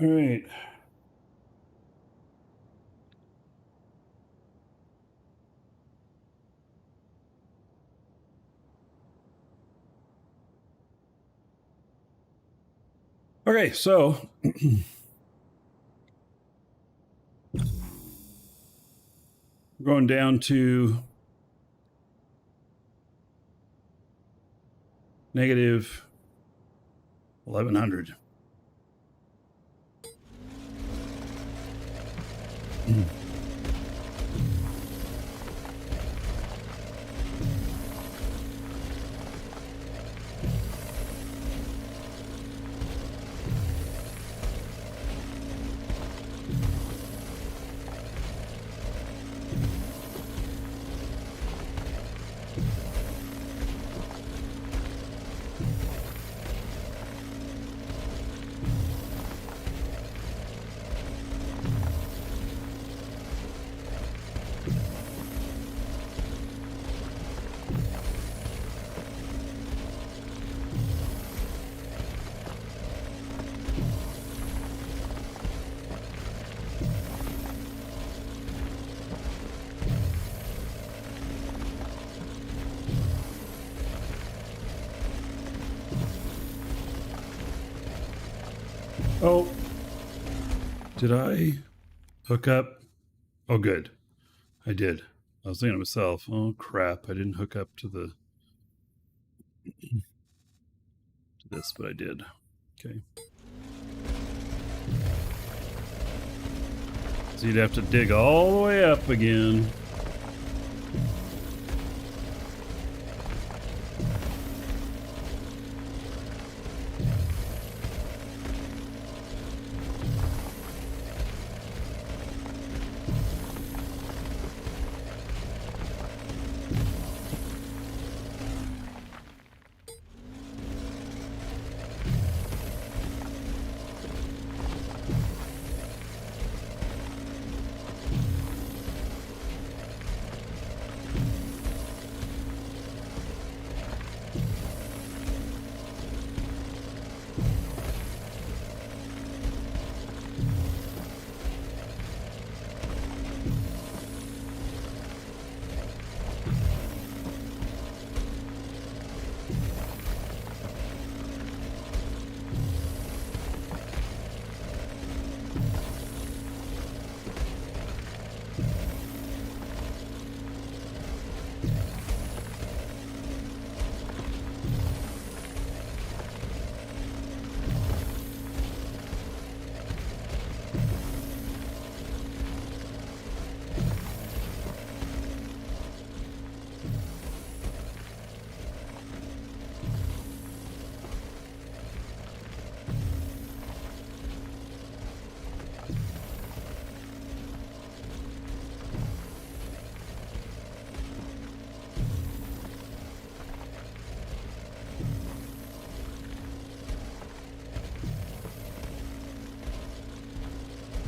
All right. Okay, so we're going down to negative 1100. Oh, did I hook up? Oh, good. I did. I was thinking to myself, oh crap, I didn't hook up to this, but I did. Okay. So you'd have to dig all the way up again.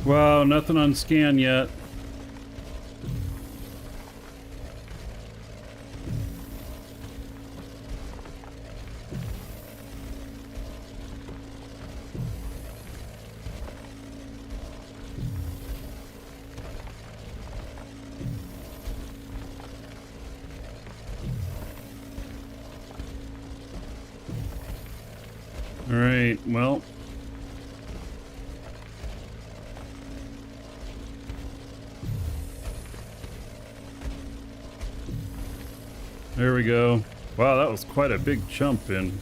Wow, nothing on scan yet. All right, well. There we go. Wow, that was quite a big jump in.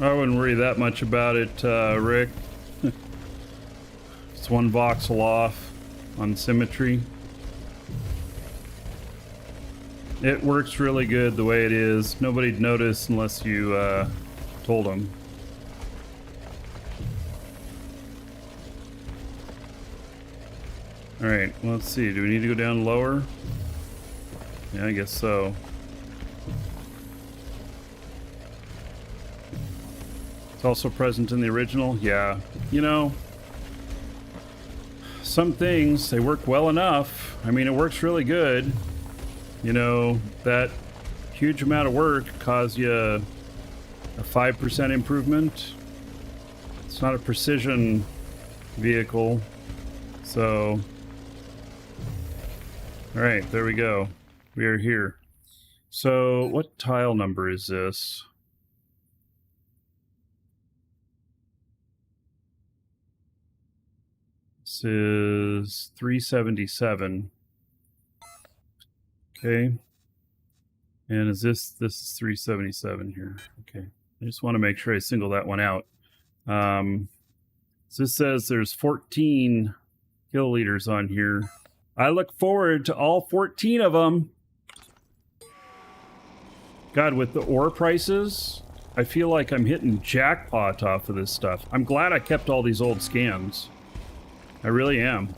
I wouldn't worry that much about it, Rick. It's one voxel off on symmetry. It works really good the way it is. Nobody'd notice unless you told them. All right, well, let's see. Do we need to go down lower? Yeah, I guess so. It's also present in the original. Yeah, you know, some things, they work well enough. I mean, it works really good. You know, that huge amount of work caused you a 5% improvement. It's not a precision vehicle, so... All right, there we go. We are here. So, what tile number is this? This is 377. Okay. And is this is 377 here. Okay. I just want to make sure I single that one out. So this says there's 14 kiloliters on here. I look forward to all 14 of them. God, with the ore prices, I feel like I'm hitting jackpot off of this stuff. I'm glad I kept all these old scans. I really am.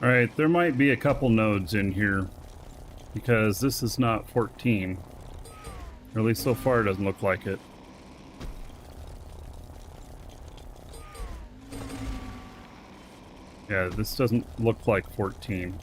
All right, there might be a couple nodes in here because this is not 14. Or at least so far it doesn't look like it. Yeah, this doesn't look like 14.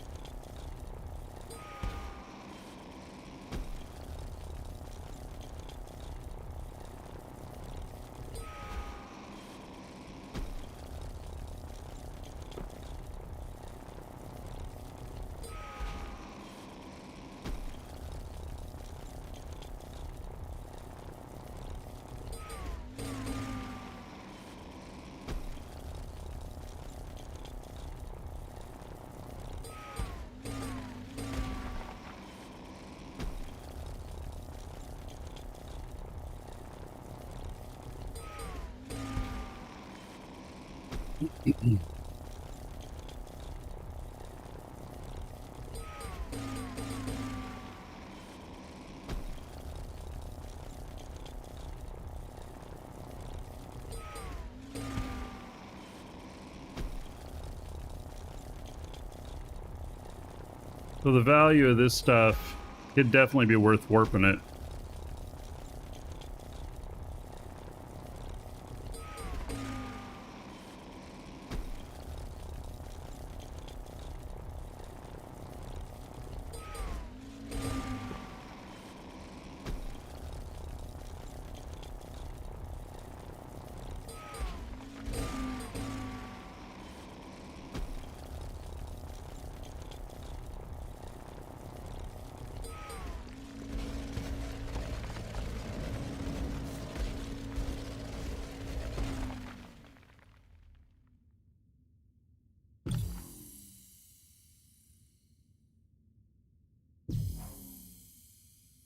So the value of this stuff could definitely be worth warping it.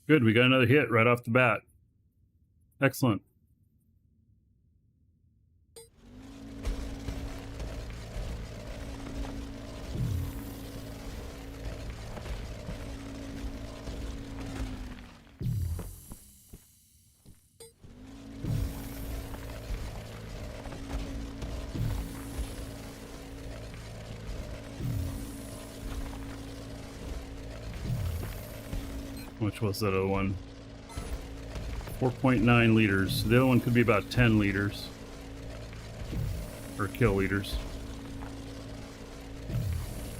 Good, we got another hit right off the bat. Excellent. Which was that other one? 4.9 liters. The other one could be about 10 liters. Or kiloliters.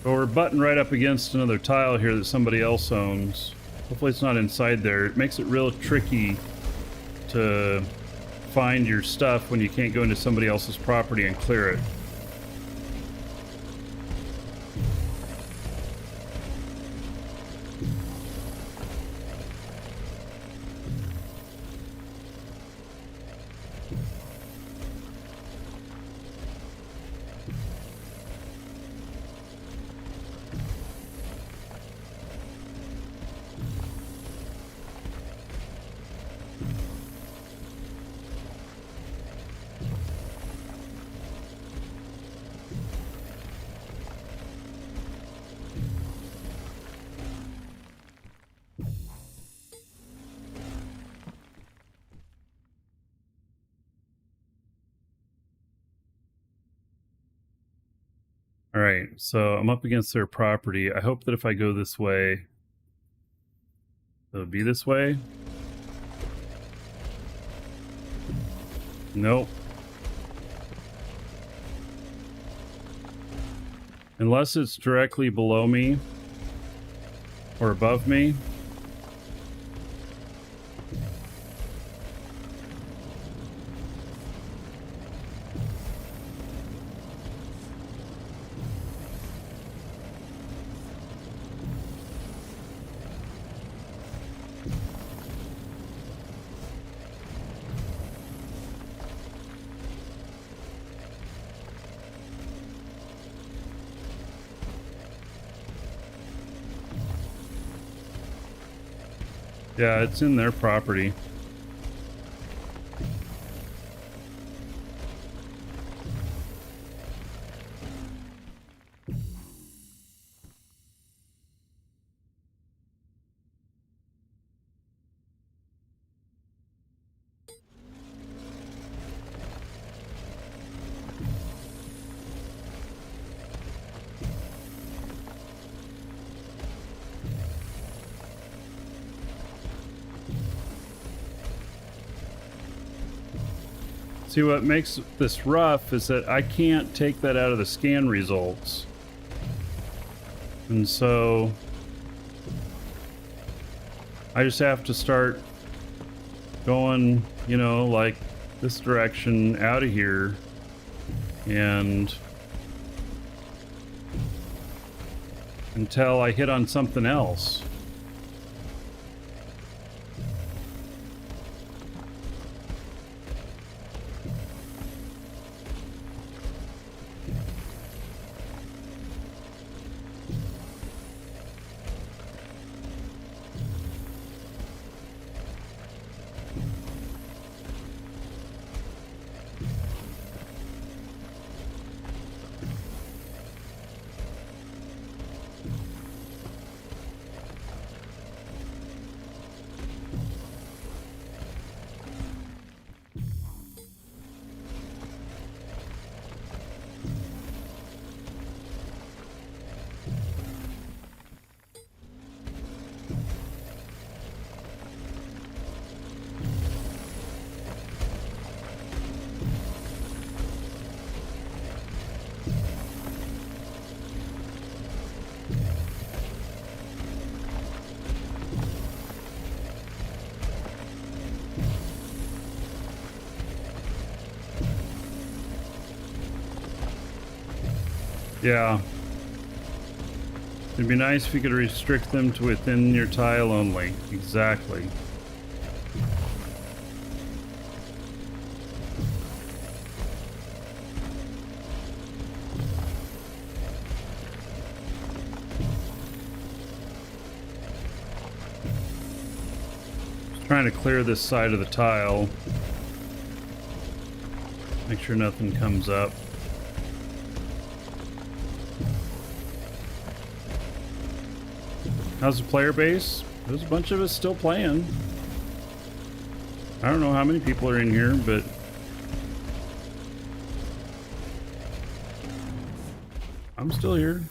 But we're butting right up against another tile here that somebody else owns. Hopefully it's not inside there. It makes it real tricky to find your stuff when you can't go into somebody else's property and clear it. All right, so I'm up against their property. I hope that if I go this way, it'll be this way. Nope. Unless it's directly below me or above me. Yeah, it's in their property. See, what makes this rough is that I can't take that out of the scan results. And so I just have to start going, you know, like this direction out of here. And until I hit on something else. Yeah. It'd be nice if you could restrict them to within your tile only. Exactly. trying to clear this side of the tile. Make sure nothing comes up. How's the player base? There's a bunch of us still playing. I don't know how many people are in here, but I'm still here.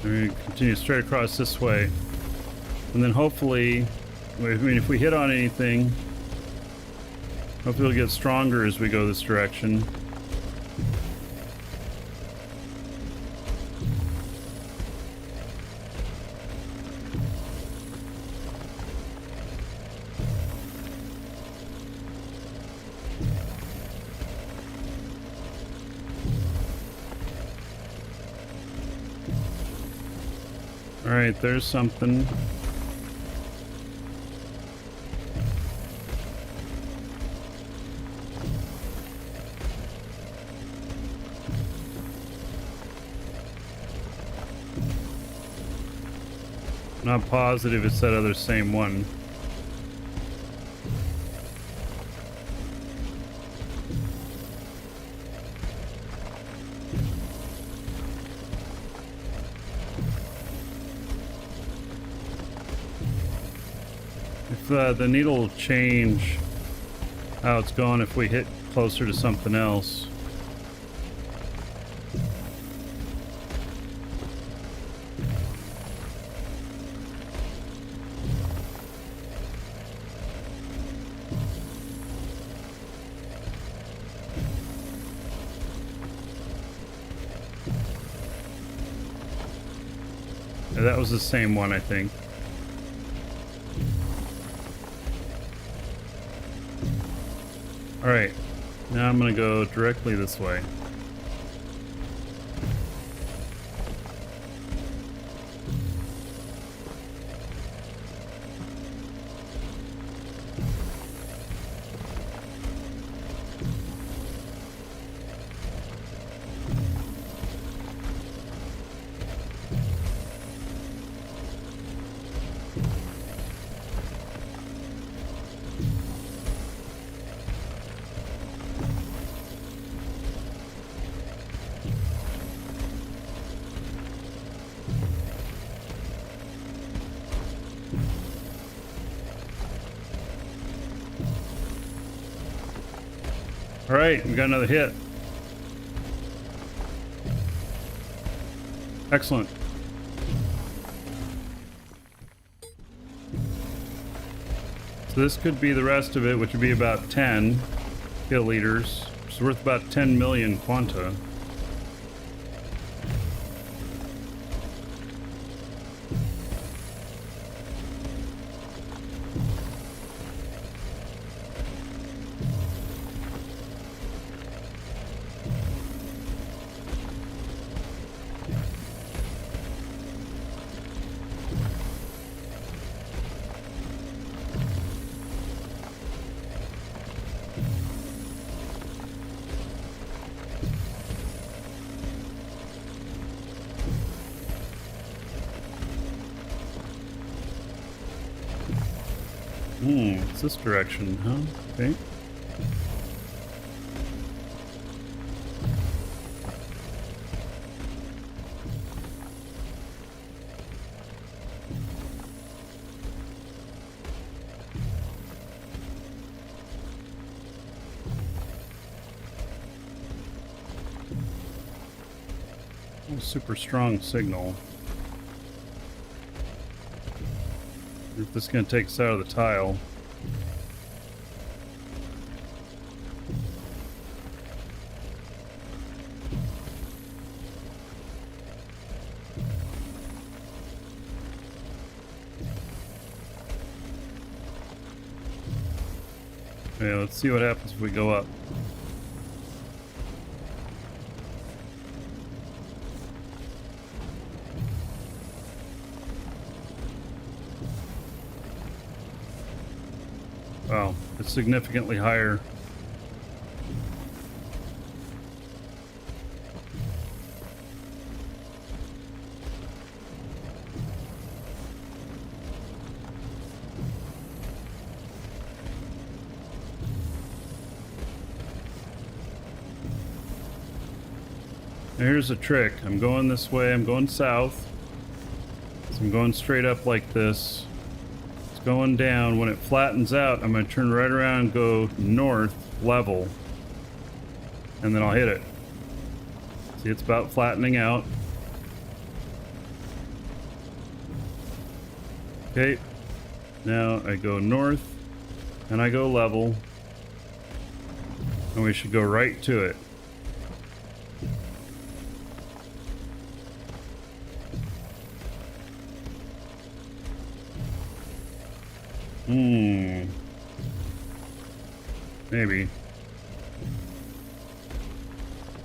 We're gonna continue straight across this way. And then hopefully, I mean, if we hit on anything, hopefully it'll get stronger as we go this direction. Alright, there's something. Not positive it's that other same one. If the needle will change how it's going if we hit closer to something else. Yeah, that was the same one, I think. Alright, now I'm gonna go directly this way. Alright, we got another hit. Excellent. So this could be the rest of it, which would be about 10 kiloliters. It's worth about 10 million quanta. It's this direction, huh? Okay. A super strong signal. If this is going to take us out of the tile. Okay, let's see what happens if we go up. Wow, it's significantly higher. here's a trick. I'm going this way. I'm going south. So I'm going straight up like this. It's going down. When it flattens out, I'm going to turn right around and go north, level. And then I'll hit it. See, it's about flattening out. Okay. Now I go north and I go level. And we should go right to it. Maybe.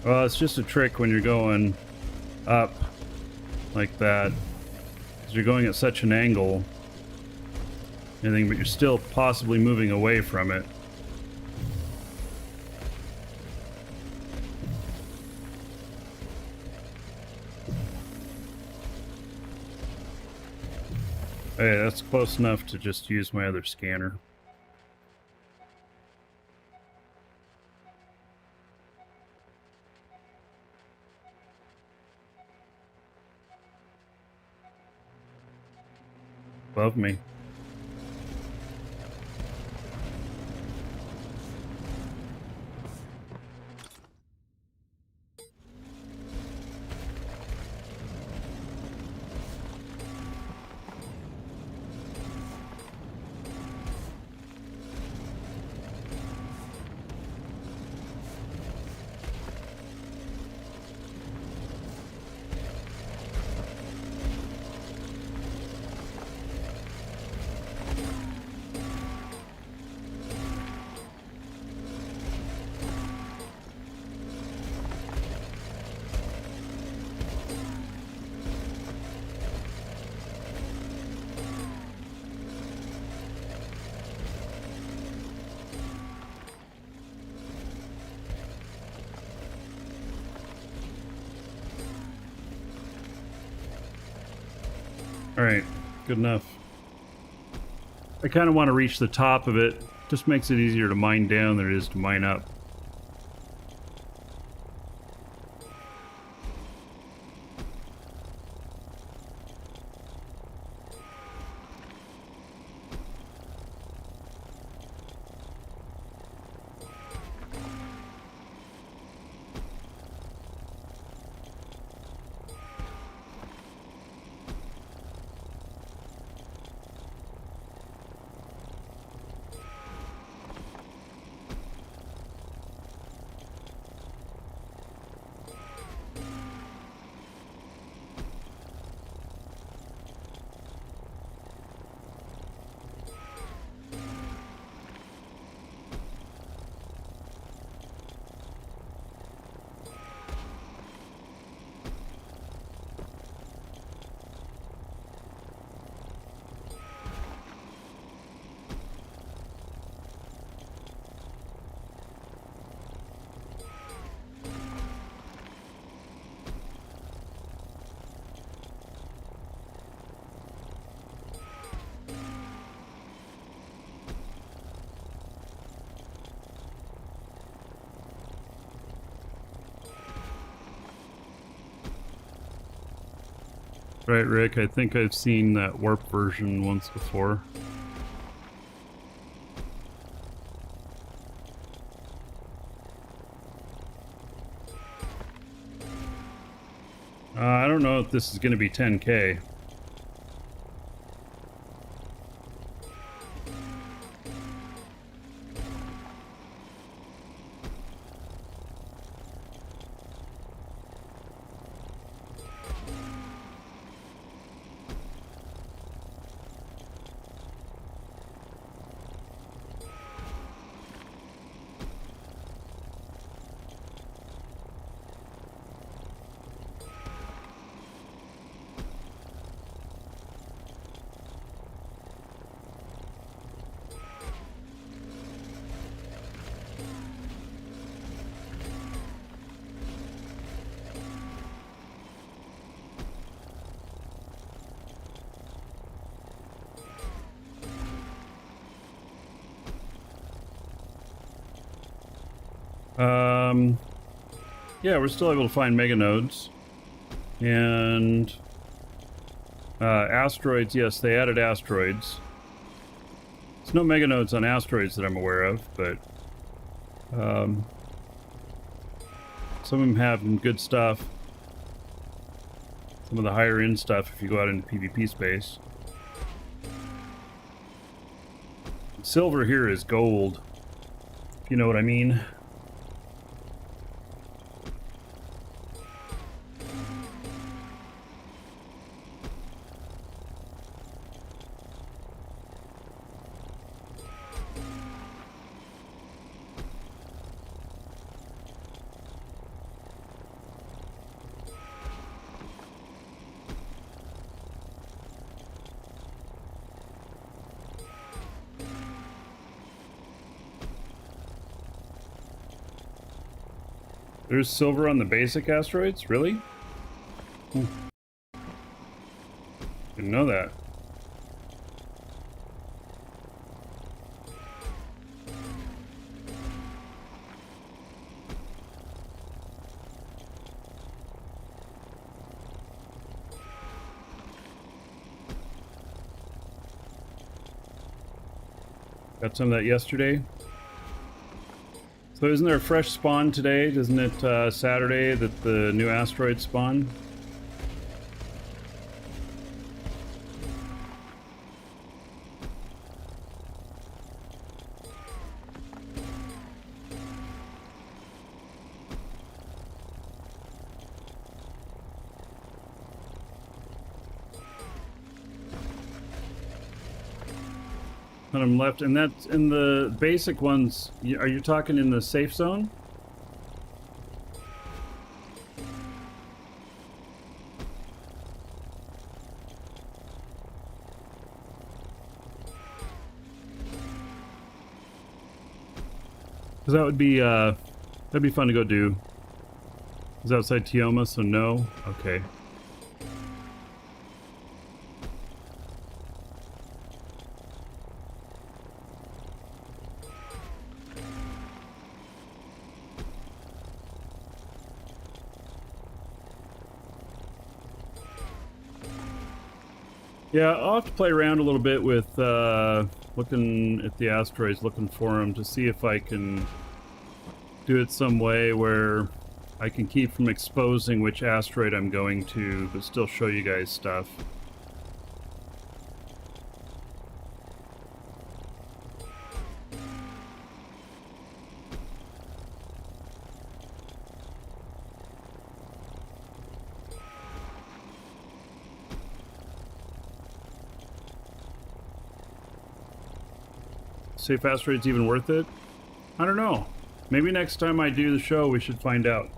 Well, it's just a trick when you're going up like that. Because you're going at such an angle. Anything, but you're still possibly moving away from it. Hey, that's close enough to just use my other scanner. Above me. Alright, good enough. I kind of want to reach the top of it. Just makes it easier to mine down than it is to mine up. Right, Rick, I think I've seen that warp version once before. I don't know if this is going to be 10K. Yeah, we're still able to find mega nodes. And asteroids, yes, they added asteroids. There's no mega nodes on asteroids that I'm aware of, but some of them have good stuff. Some of the higher end stuff if you go out into PvP space. Silver here is gold, if you know what I mean. There's silver on the basic asteroids? Really? Didn't know that. Got some of that yesterday. So isn't there a fresh spawn today? Isn't it Saturday that the new asteroids spawn? None of them left, and that's in the basic ones. Are you talking in the safe zone? Because that would be that'd be fun to go do. It's outside Tioma, so no. Okay. Yeah, I'll have to play around a little bit with looking at the asteroids, looking for them to see if I can do it some way where I can keep from exposing which asteroid I'm going to, but still show you guys stuff. See if asteroid's even worth it? I don't know. Maybe next time I do the show we should find out.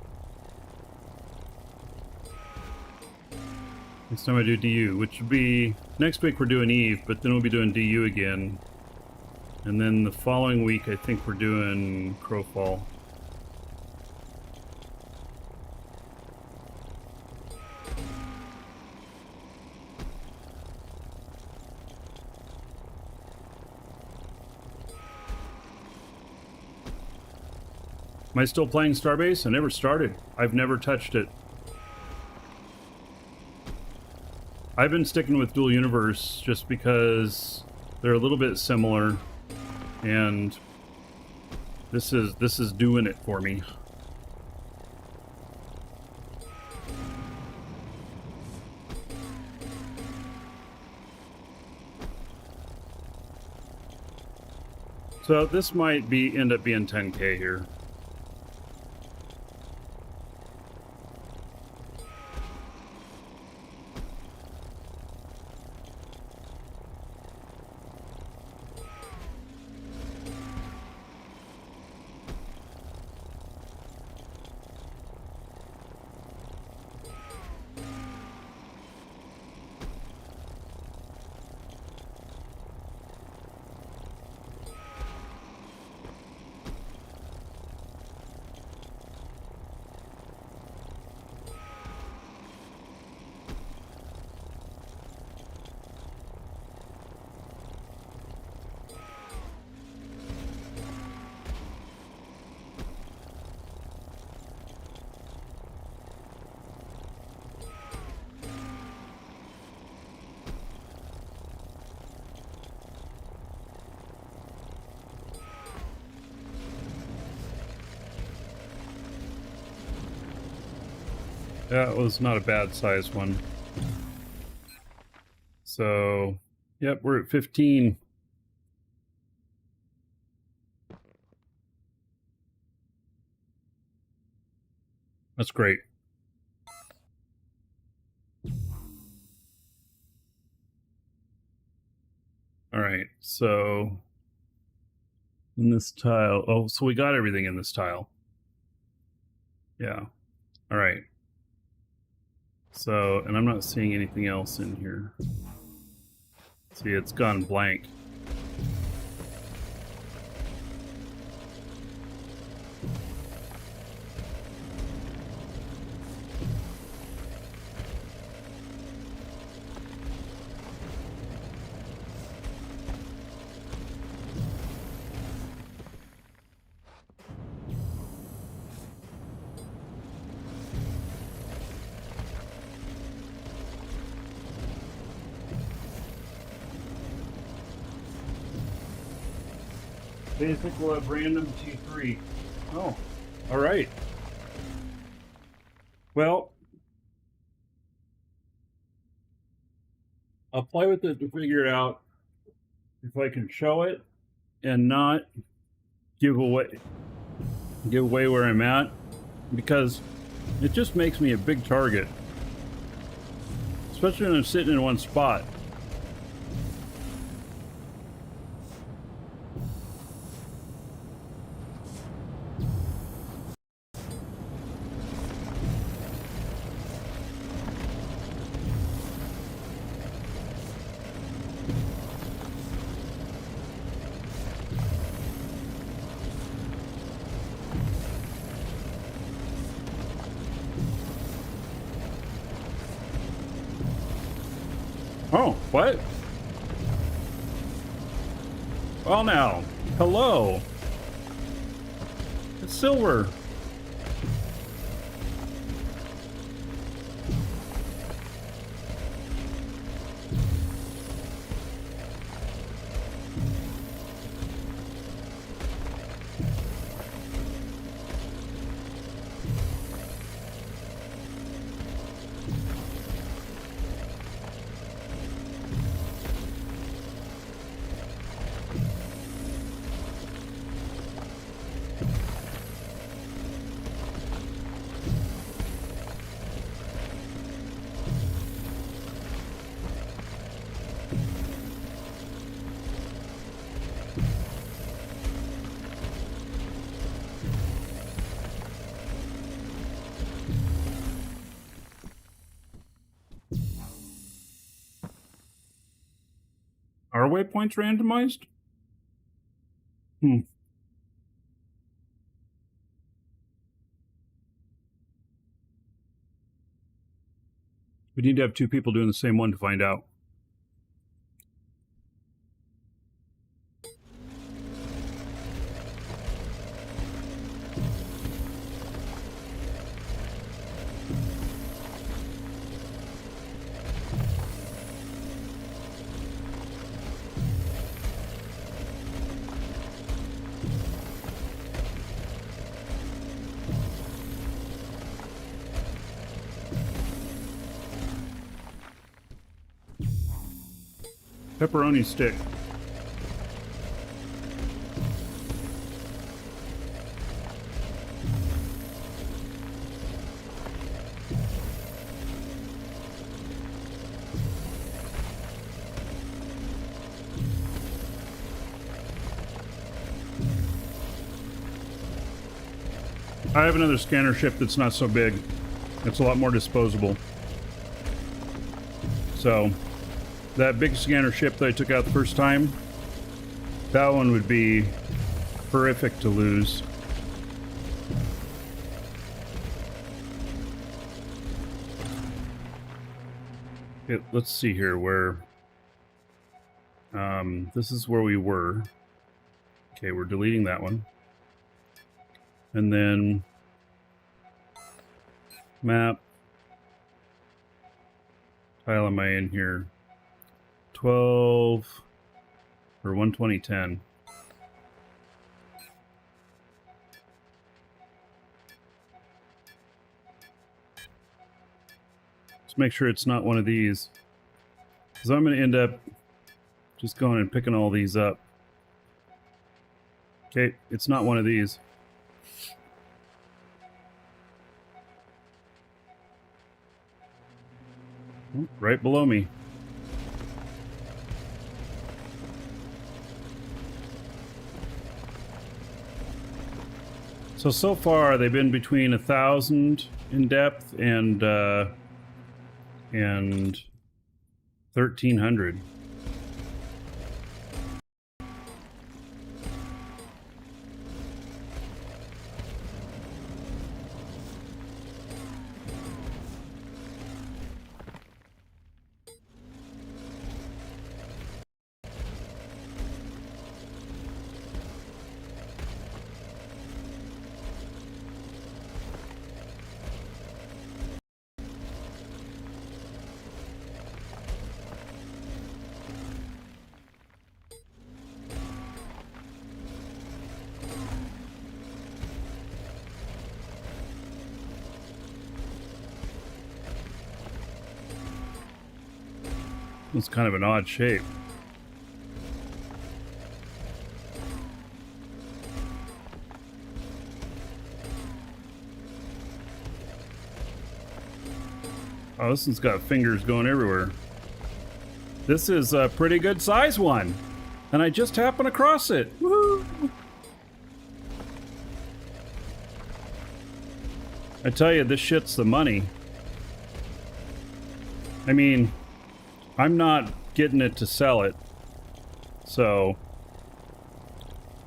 Next time I do DU, which would be... Next week we're doing Eve, but then we'll be doing DU again. And then the following week I think we're doing Crowfall. Am I still playing Starbase? I never started. I've never touched it. I've been sticking with Dual Universe just because they're a little bit similar, and this is doing it for me. So this might end up being 10K here. That was not a bad size one. So, yep, we're at 15. That's great. All right, so in this tile, oh, so we got everything in this tile. Yeah. All right. So, and I'm not seeing anything else in here. See, it's gone blank. Basic will have random T3. Oh, all right. Well, I'll play with it to figure out if I can show it and not give away where I'm at, because it just makes me a big target, especially when I'm sitting in one spot. Oh, what? Well now, hello. It's silver. Are waypoints randomized? Hmm. We need to have two people doing the same one to find out. Pepperoni stick. I have another scanner ship that's not so big. It's a lot more disposable. So, that big scanner ship that I took out the first time, that one would be horrific to lose. Okay, let's see here where... this is where we were. Okay, we're deleting that one. And then... map. Tile am I in here? 12 or 12010. make sure it's not one of these. Because I'm going to end up just going and picking all these up. Okay, it's not one of these. Right below me. So far they've been between 1,000 in depth and 1,300. It's kind of an odd shape. Oh, this one's got fingers going everywhere. This is a pretty good size one. And I just happened across it. Woohoo! I tell you, this shit's the money. I mean, I'm not getting it to sell it. So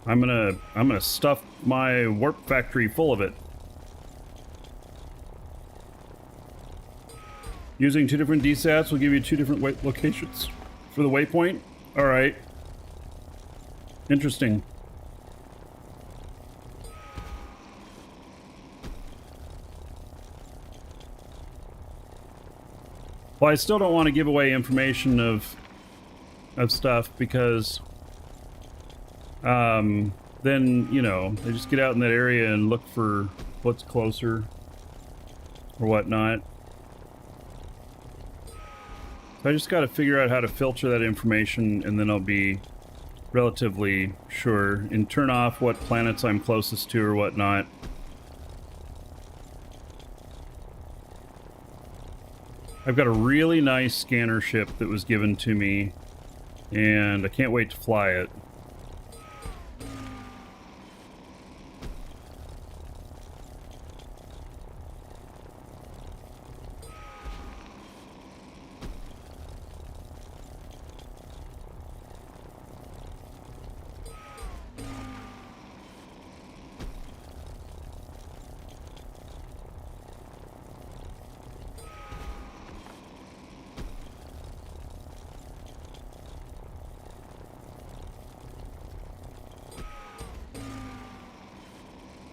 I'm gonna stuff my warp factory full of it. Using 2 different DSATs will give you 2 different locations for the waypoint. All right. Interesting. Well, I still don't want to give away information of stuff because then, you know, they just get out in that area and look for what's closer or whatnot. So I just got to figure out how to filter that information, and then I'll be relatively sure and turn off what planets I'm closest to or whatnot. I've got a really nice scanner ship that was given to me, and I can't wait to fly it.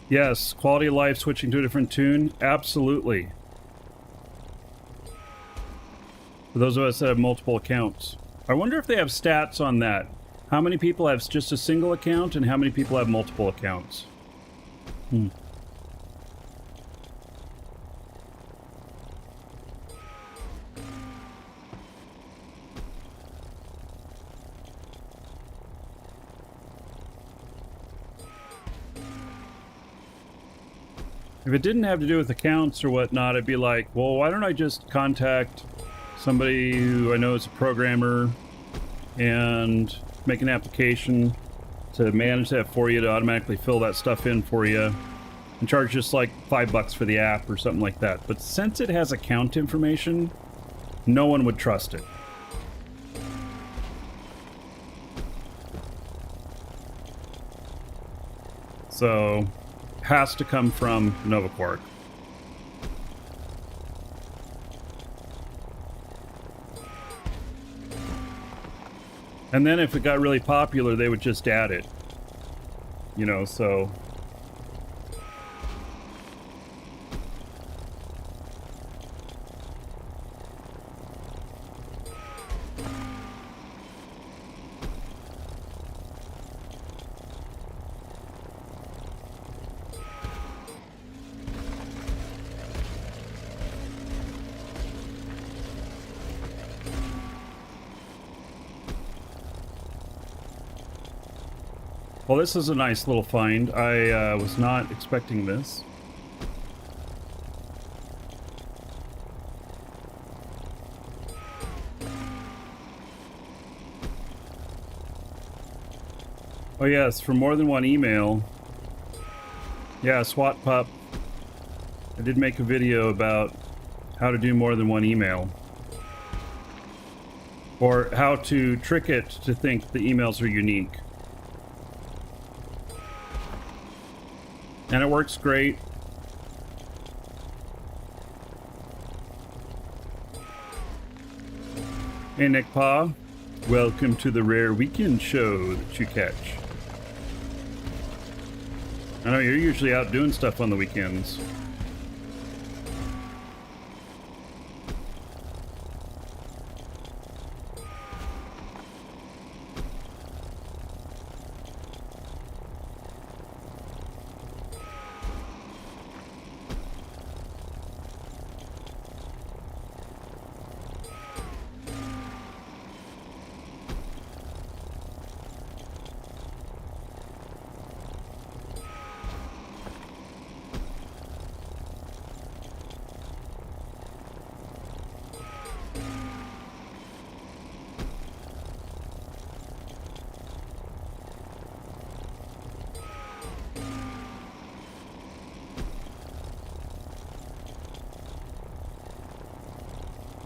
Yes, quality of life switching to a different tune? Absolutely. For those of us that have multiple accounts. I wonder if they have stats on that. How many people have just a single account and how many people have multiple accounts? If it didn't have to do with accounts or whatnot, I'd be like, well, why don't I just contact somebody who I know is a programmer and make an application to manage that for you, to automatically fill that stuff in for you, and charge just like $5 for the app or something like that. But since it has account information, no one would trust it. So, has to come from Nova Quark. And then if it got really popular, they would just add it. You know, so... Well, this is a nice little find. I was not expecting this. Oh yes, for more than one email. Yeah, SWAT Pup. I did make a video about how to do more than one email. Or how to trick it to think the emails are unique. And it works great. Hey Nick Pa, welcome to the rare weekend show that you catch. I know you're usually out doing stuff on the weekends.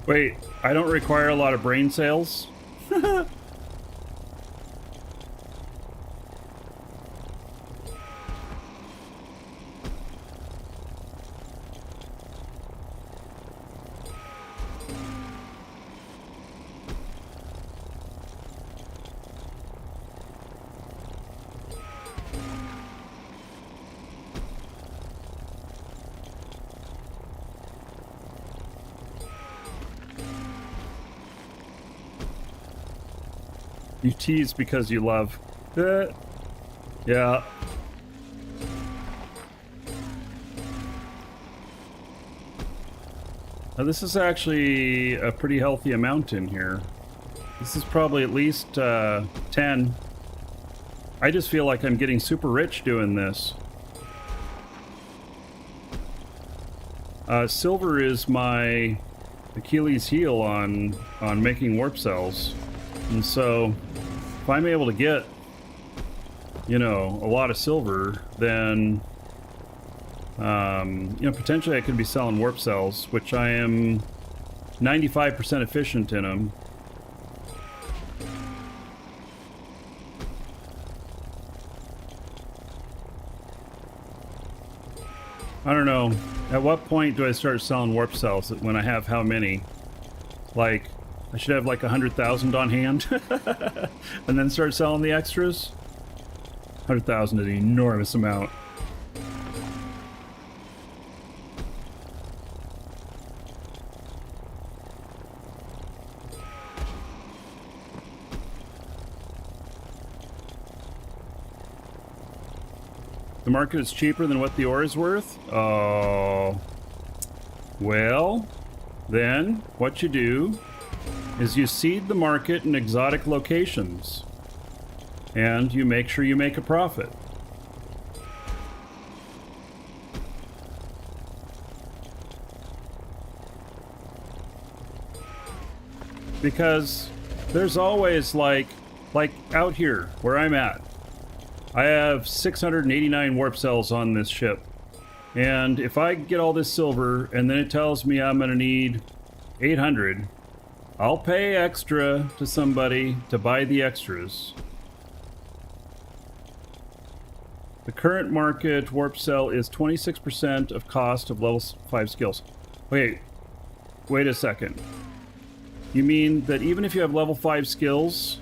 Wait, I don't require a lot of brain cells? You tease because you love. Yeah. Now this is actually a pretty healthy amount in here. This is probably at least 10. I just feel like I'm getting super rich doing this. Silver is my Achilles heel on making warp cells. And so if I'm able to get, you know, a lot of silver, then, you know, potentially I could be selling warp cells, which I am 95% efficient in them. I don't know. At what point do I start selling warp cells when I have how many? Like, I should have like 100,000 on hand and then start selling the extras. 100,000 is an enormous amount. The market is cheaper than what the ore is worth? Oh. Well, then what you do is you seed the market in exotic locations. And you make sure you make a profit. Because there's always like out here where I'm at, I have 689 warp cells on this ship. And if I get all this silver and then it tells me I'm gonna need 800, I'll pay extra to somebody to buy the extras. The current market warp cell is 26% of cost of level 5 skills. Wait a second. You mean that even if you have level 5 skills,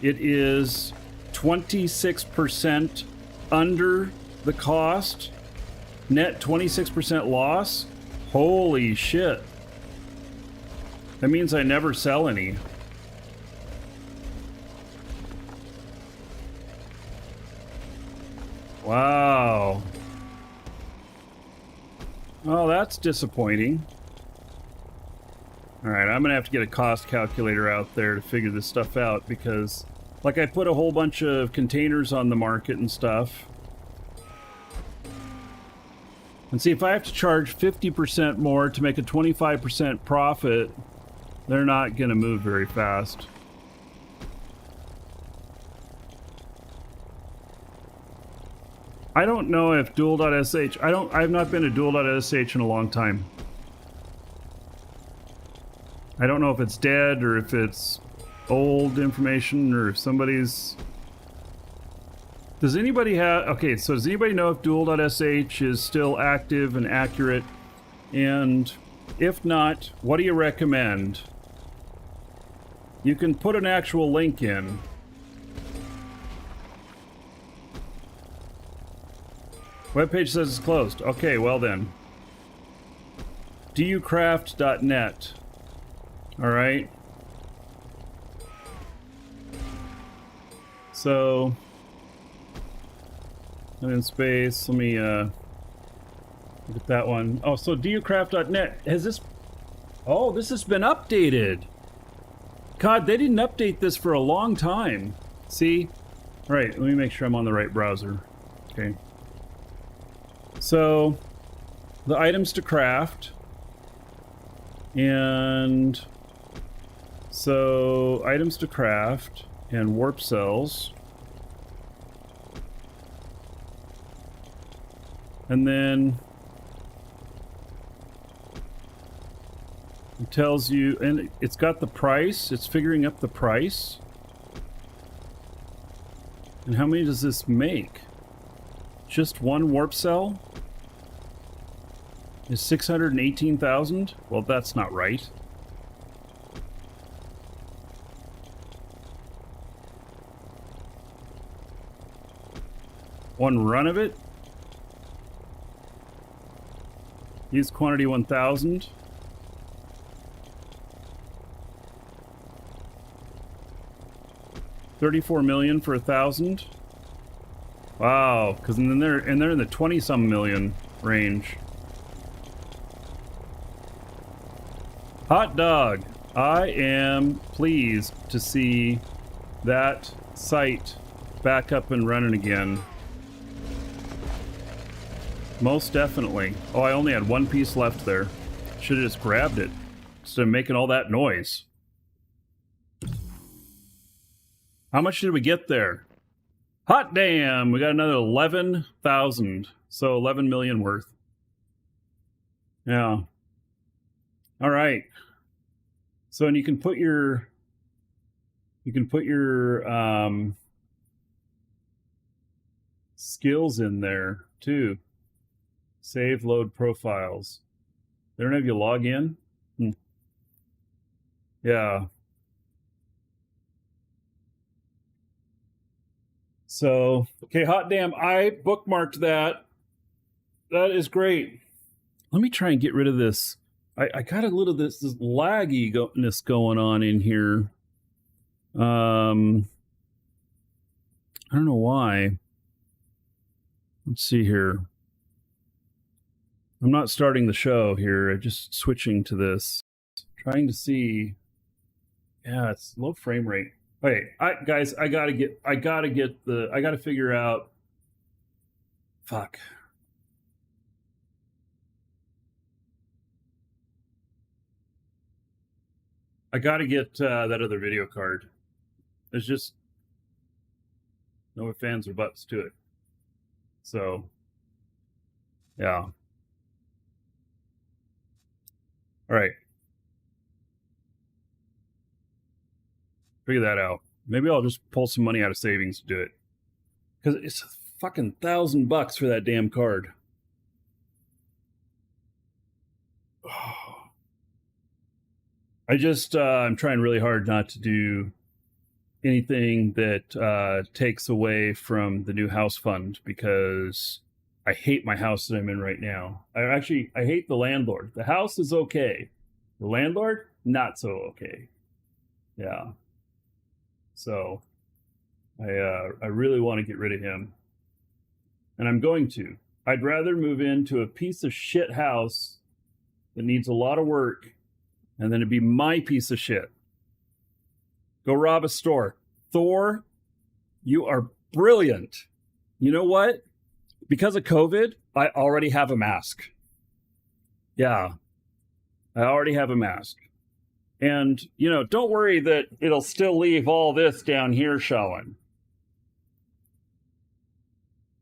it is 26% under the cost? Net 26% loss? Holy shit. That means I never sell any. Wow. Oh, that's disappointing. Alright, I'm gonna have to get a cost calculator out there to figure this stuff out, because Like I put a whole bunch of containers on the market and stuff. And see, if I have to charge 50% more to make a 25% profit, they're not going to move very fast. I don't know if dual.sh, I've not been to dual.sh in a long time. I don't know if it's dead or if it's old information or if somebody's... Does anybody have... Okay, so does anybody know if dual.sh is still active and accurate? And if not, what do you recommend? You can put an actual link in. Webpage says it's closed. Okay, well then. ducraft.net. Alright. So... I'm in space. Let me look at that one. Oh, so ducraft.net. Has this... Oh, this has been updated. God, they didn't update this for a long time. See? All right, let me make sure I'm on the right browser. Okay. So, the items to craft. And... So, items to craft and warp cells. And then... It tells you, and it's got the price. It's figuring up the price. And how many does this make? Just one warp cell is 618,000? Well, that's not right. One run of it? Use quantity 1,000. $34 million for 1,000. Wow, because then they're in the 20-some million range. Hot dog. I am pleased to see that site back up and running again. Most definitely. Oh, I only had one piece left there. Should have just grabbed it instead of making all that noise. How much did we get there? Hot damn! We got another 11,000. So 11 million worth. Yeah. All right. So, and you can put your skills in there too. Save, load profiles. They don't have you log in? Yeah. So, okay, hot damn, I bookmarked that. That is great. Let me try and get rid of this. I got a little this lagginess going on in here. I don't know why. Let's see here. I'm not starting the show here. I'm just switching to this. Trying to see. Yeah, it's low frame rate. Okay, guys, I gotta figure out. Fuck. I gotta get that other video card. There's just no ifs, ands, or buts to it. So, yeah. All right. Figure that out. Maybe I'll just pull some money out of savings to do it. Because it's fucking $1,000 for that damn card. I'm trying really hard not to do anything that takes away from the new house fund because I hate my house that I'm in right now. I hate the landlord. The house is okay. The landlord, not so okay. Yeah. So I really want to get rid of him. And I'm going to. I'd rather move into a piece of shit house that needs a lot of work and then it'd be my piece of shit. Go rob a store. Thor You are brilliant. You know what? Because of COVID, I already have a mask. Yeah, I already have a mask. And, you know, don't worry that it'll still leave all this down here showing.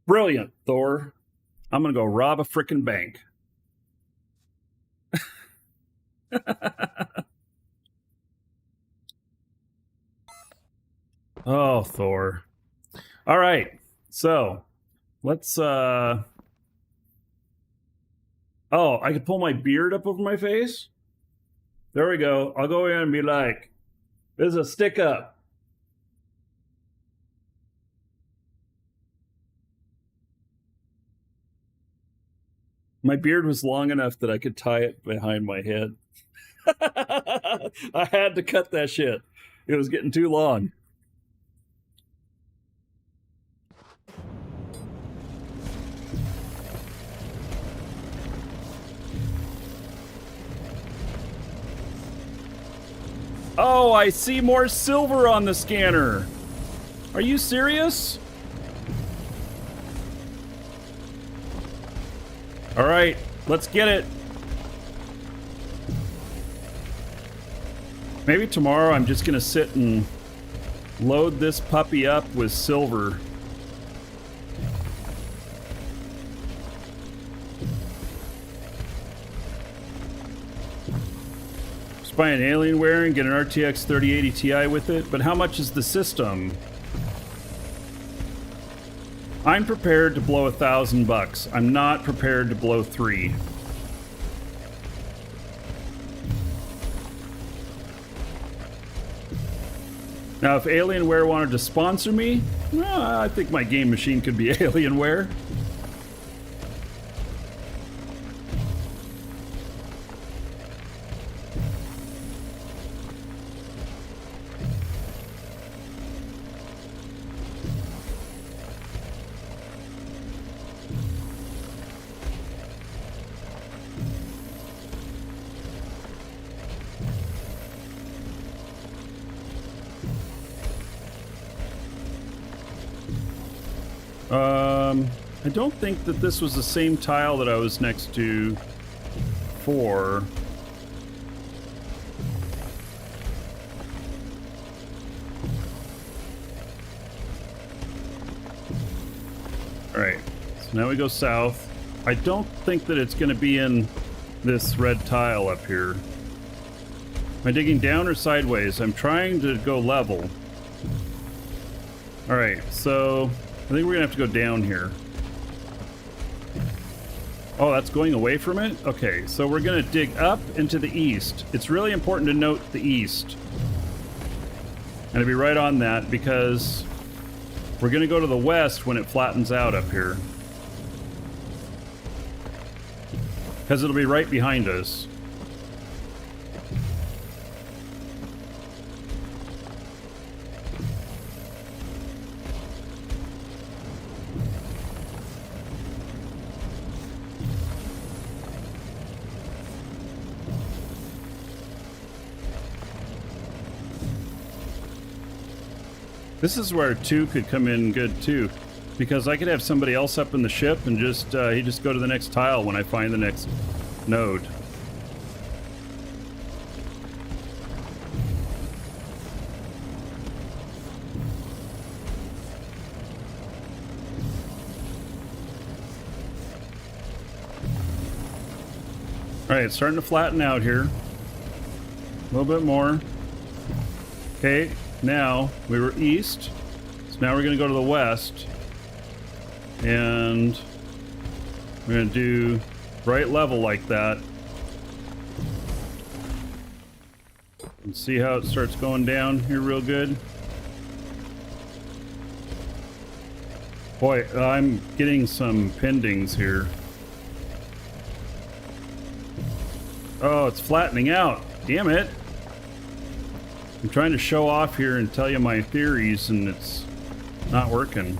Brilliant, Thor. I'm going to go rob a frickin' bank. Oh, Thor. All right. So, let's oh, I could pull my beard up over my face? There we go. I'll go in and be like, this is a stick up. My beard was long enough that I could tie it behind my head. I had to cut that shit. It was getting too long. Oh, I see more silver on the scanner. Are you serious? All right, let's get it. Maybe tomorrow I'm just gonna sit and load this puppy up with silver. Just buy an Alienware and get an RTX 3080 Ti with it, but how much is the system? I'm prepared to blow $1,000. I'm not prepared to blow $3. Now, if Alienware wanted to sponsor me, well, I think my game machine could be Alienware. I don't think that this was the same tile that I was next to for. Alright, so now we go south. I don't think that it's going to be in this red tile up here. Am I digging down or sideways? I'm trying to go level. Alright, so I think we're going to have to go down here. Oh, that's going away from it? Okay, so we're going to dig up into the east. It's really important to note the east. And to be right on that because we're going to go to the west when it flattens out up here. Because it'll be right behind us. This is where 2 could come in good too, because I could have somebody else up in the ship and just he just go to the next tile when I find the next node. All right, it's starting to flatten out here. A little bit more. Okay. Now, we were east, so now we're going to go to the west, and we're going to do right level like that, and see how it starts going down here real good. Boy, I'm getting some pendings here. Oh, it's flattening out. Damn it. I'm trying to show off here and tell you my theories, and it's not working.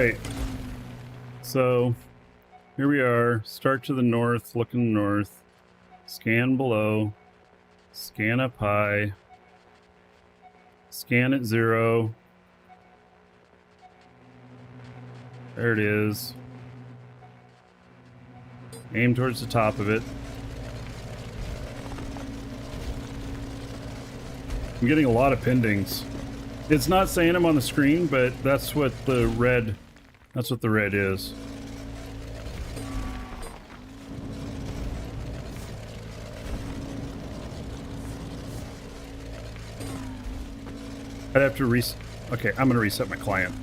right. So here we are. Start to the north, looking north. Scan below. Scan up high. Scan at 0. There it is. Aim towards the top of it. I'm getting a lot of pendings. It's not saying them on the screen, but that's what the red is. I'd have to reset. Okay, I'm going to reset my client.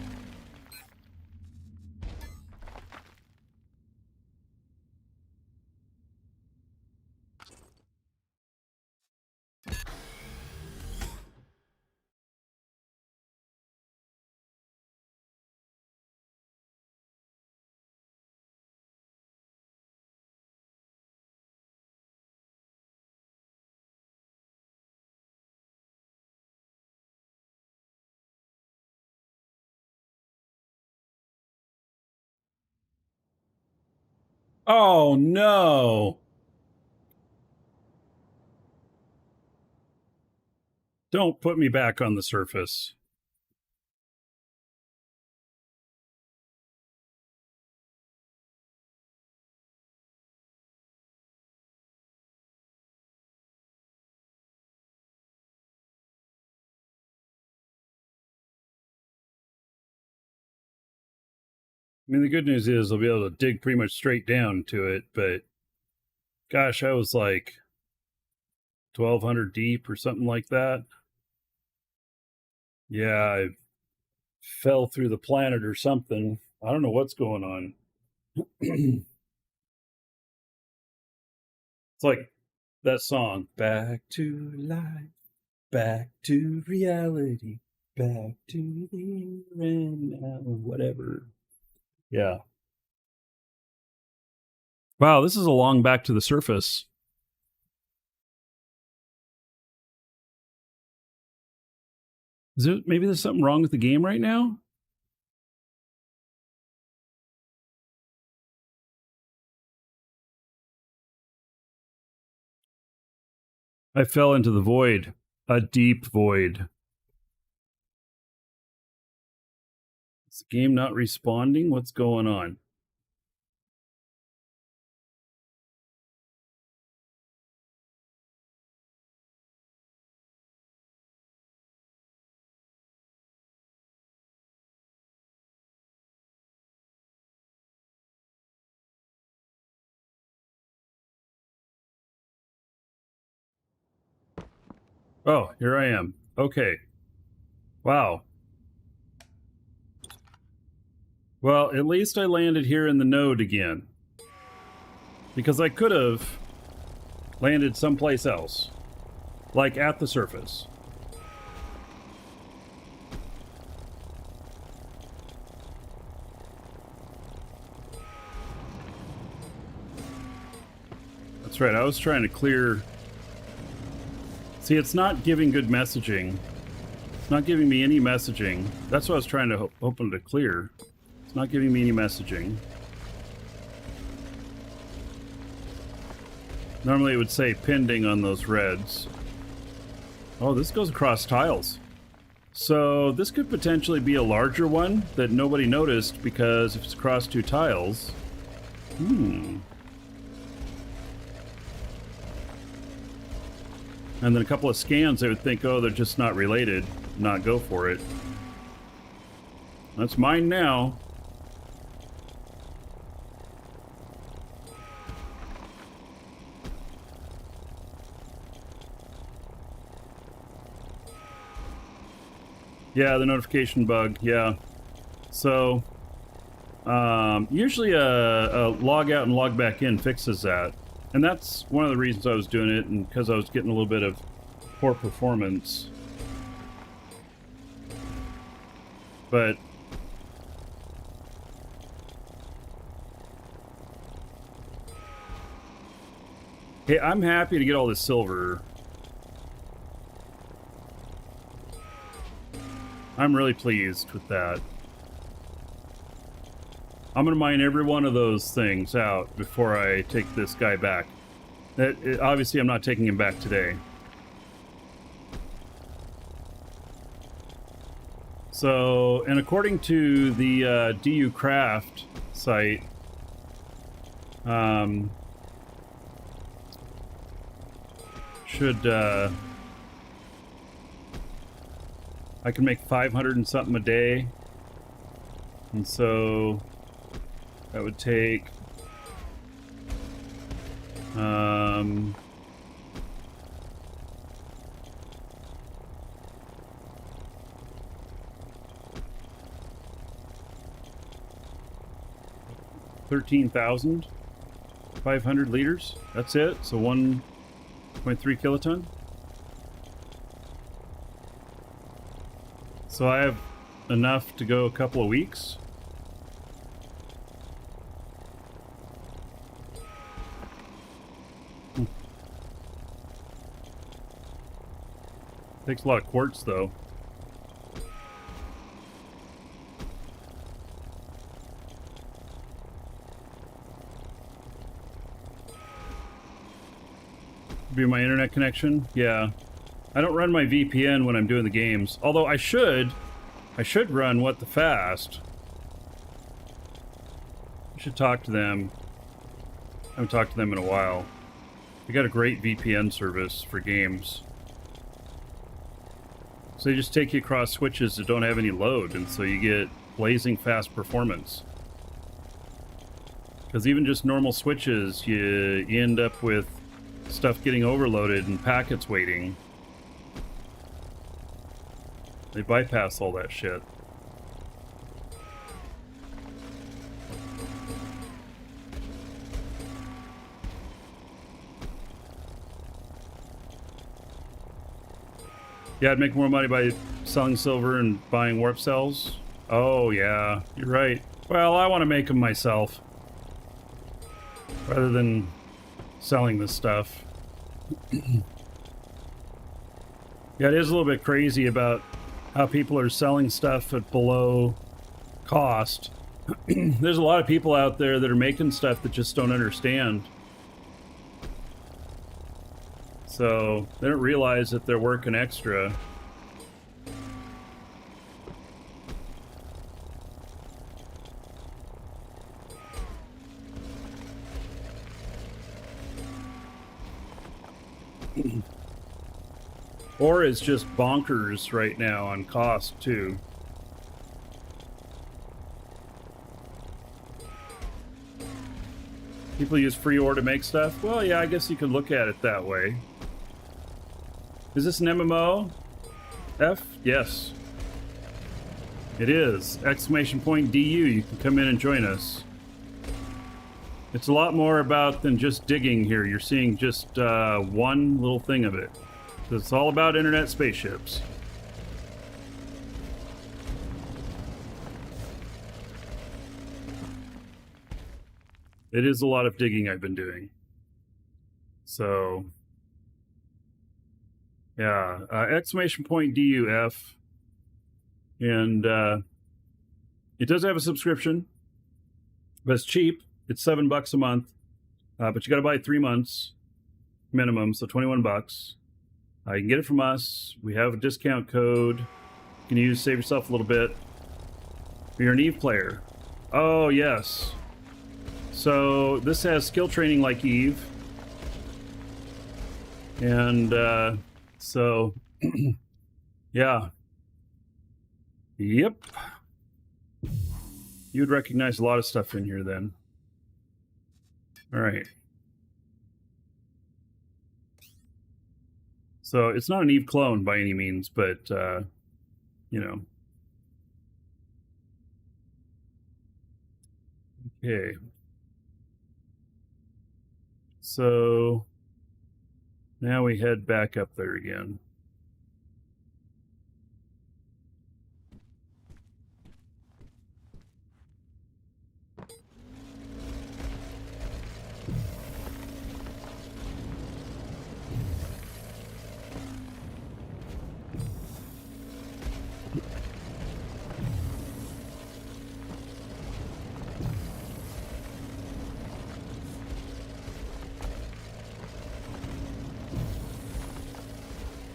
Oh no! Don't put me back on the surface. I mean, the good news is I'll be able to dig pretty much straight down to it, but gosh, I was like 1,200 deep or something like that. Yeah, I fell through the planet or something. I don't know what's going on. It's like that song, Back to Life, Back to Reality, Back to the here and now, whatever. Yeah. Wow, this is a long back to the surface. Maybe there's something wrong with the game right now? I fell into the void. A deep void. Is the game not responding? What's going on? Oh, here I am. Okay. Wow. Well, at least I landed here in the node again. Because I could have landed someplace else. Like at the surface. That's right, I was trying to clear... See, it's not giving good messaging. It's not giving me any messaging. That's what I was trying to open to clear. It's not giving me any messaging. Normally it would say pending on those reds. Oh, this goes across tiles. So this could potentially be a larger one that nobody noticed because if it's across 2 tiles... And then a couple of scans, they would think, oh, they're just not related, not go for it. That's mine now. Yeah, the notification bug, yeah. So, usually a log out and log back in fixes that. And that's one of the reasons I was doing it, and because I was getting a little bit of poor performance. But hey, I'm happy to get all this silver. I'm really pleased with that. I'm going to mine every one of those things out before I take this guy back. Obviously, I'm not taking him back today. So, and according to the DU Craft site, I can make 500 and something a day, and so that would take 13,500 liters. That's it. So 1.3 kiloton. So I have enough to go a couple of weeks. Takes a lot of quartz, though. Be my internet connection? Yeah. I don't run my VPN when I'm doing the games. Although I should run What the Fast. I should talk to them. I haven't talked to them in a while. They got a great VPN service for games. So they just take you across switches that don't have any load, and so you get blazing fast performance. Because even just normal switches, you end up with stuff getting overloaded and packets waiting. They bypass all that shit. Yeah, I'd make more money by selling silver and buying warp cells. Oh, yeah, you're right. Well, I want to make them myself, rather than selling this stuff. Yeah, it is a little bit crazy about how people are selling stuff at below cost. There's a lot of people out there that are making stuff that just don't understand. So they don't realize that they're working extra. Or it's just bonkers right now on cost too. People use free ore to make stuff? Well, yeah, I guess you could look at it that way. Is this an MMO? F? Yes. It is. Exclamation point DU. You can come in and join us. It's a lot more about than just digging here. You're seeing just one little thing of it. It's all about internet spaceships. It is a lot of digging I've been doing. So, yeah, exclamation point DUF. And it does have a subscription, but it's cheap. It's $7 a month, but you got to buy 3 months minimum, so 21 bucks. You can get it from us. We have a discount code. You can use, save yourself a little bit. You're an Eve player. Oh, yes. So this has skill training like Eve. And so, yeah. Yep. You'd recognize a lot of stuff in here then. All right. So it's not an Eve clone by any means, but, you know. Okay. So now we head back up there again.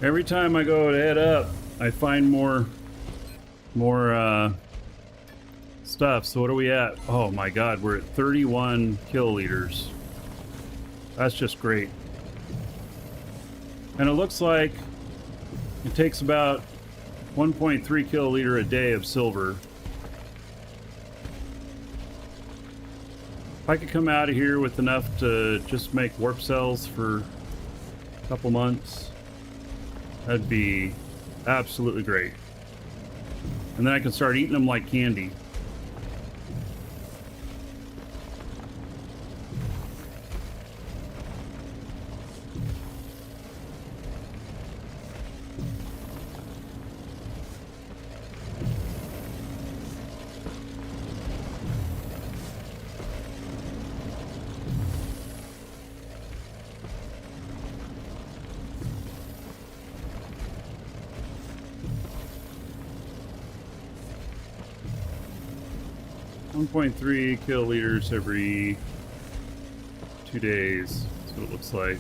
Every time I go to head up, I find more stuff. So what are we at? Oh my god, we're at 31 kiloliters. That's just great. And it looks like it takes about 1.3 kiloliter a day of silver. If I could come out of here with enough to just make warp cells for a couple months, that'd be absolutely great. And then I can start eating them like candy. .3 kiloliters every 2 days. That's what it looks like.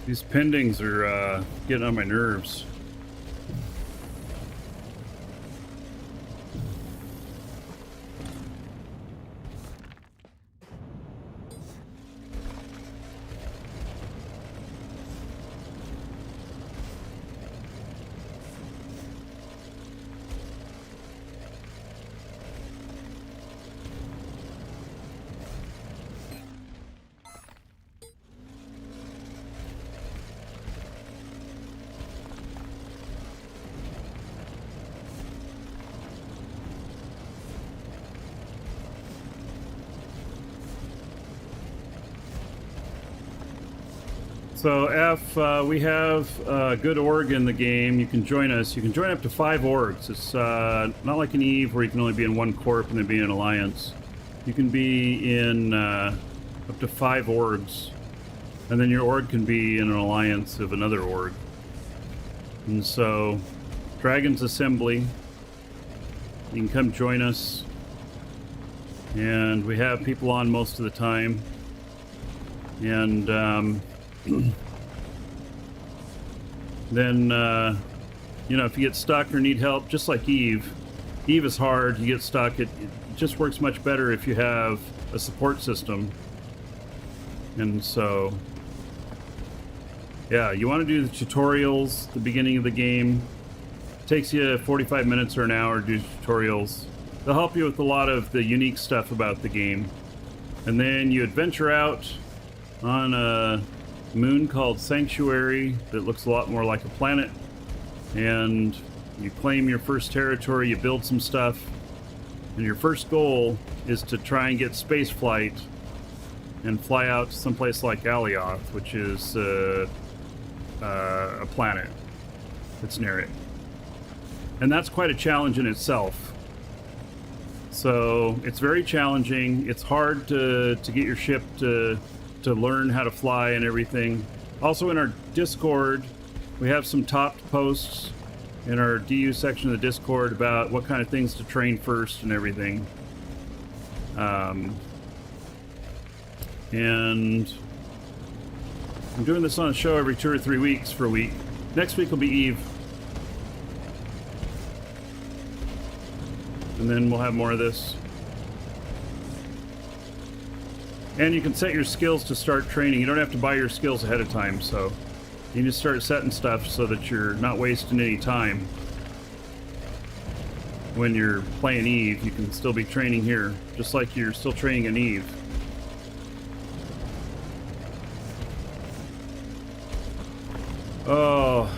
These pendings are getting on my nerves. So F, we have a good org in the game. You can join us. You can join up to 5 orgs. It's not like an Eve where you can only be in one corp and then be in an alliance. You can be in up to 5 orgs, and then your org can be in an alliance of another org. And so, Dragon's Assembly, you can come join us, and we have people on most of the time. And then, you know, if you get stuck or need help, just like Eve is hard, you get stuck, it just works much better if you have a support system. And so, yeah, you want to do the tutorials at the beginning of the game. It takes you 45 minutes or an hour to do tutorials. They'll help you with a lot of the unique stuff about the game. And then you adventure out on a moon called Sanctuary that looks a lot more like a planet, and you claim your first territory, you build some stuff, and your first goal is to try and get space flight and fly out to someplace like Alioth, which is a planet that's near it. And that's quite a challenge in itself. So it's very challenging. It's hard to get your ship to learn how to fly and everything. Also in our Discord, we have some topped posts in our DU section of the Discord about what kind of things to train first and everything. And I'm doing this on a show every 2 or 3 weeks for a week. Next week will be Eve. And then we'll have more of this. And you can set your skills to start training. You don't have to buy your skills ahead of time, so you can just start setting stuff so that you're not wasting any time. When you're playing Eve, you can still be training here, just like you're still training in Eve. Oh,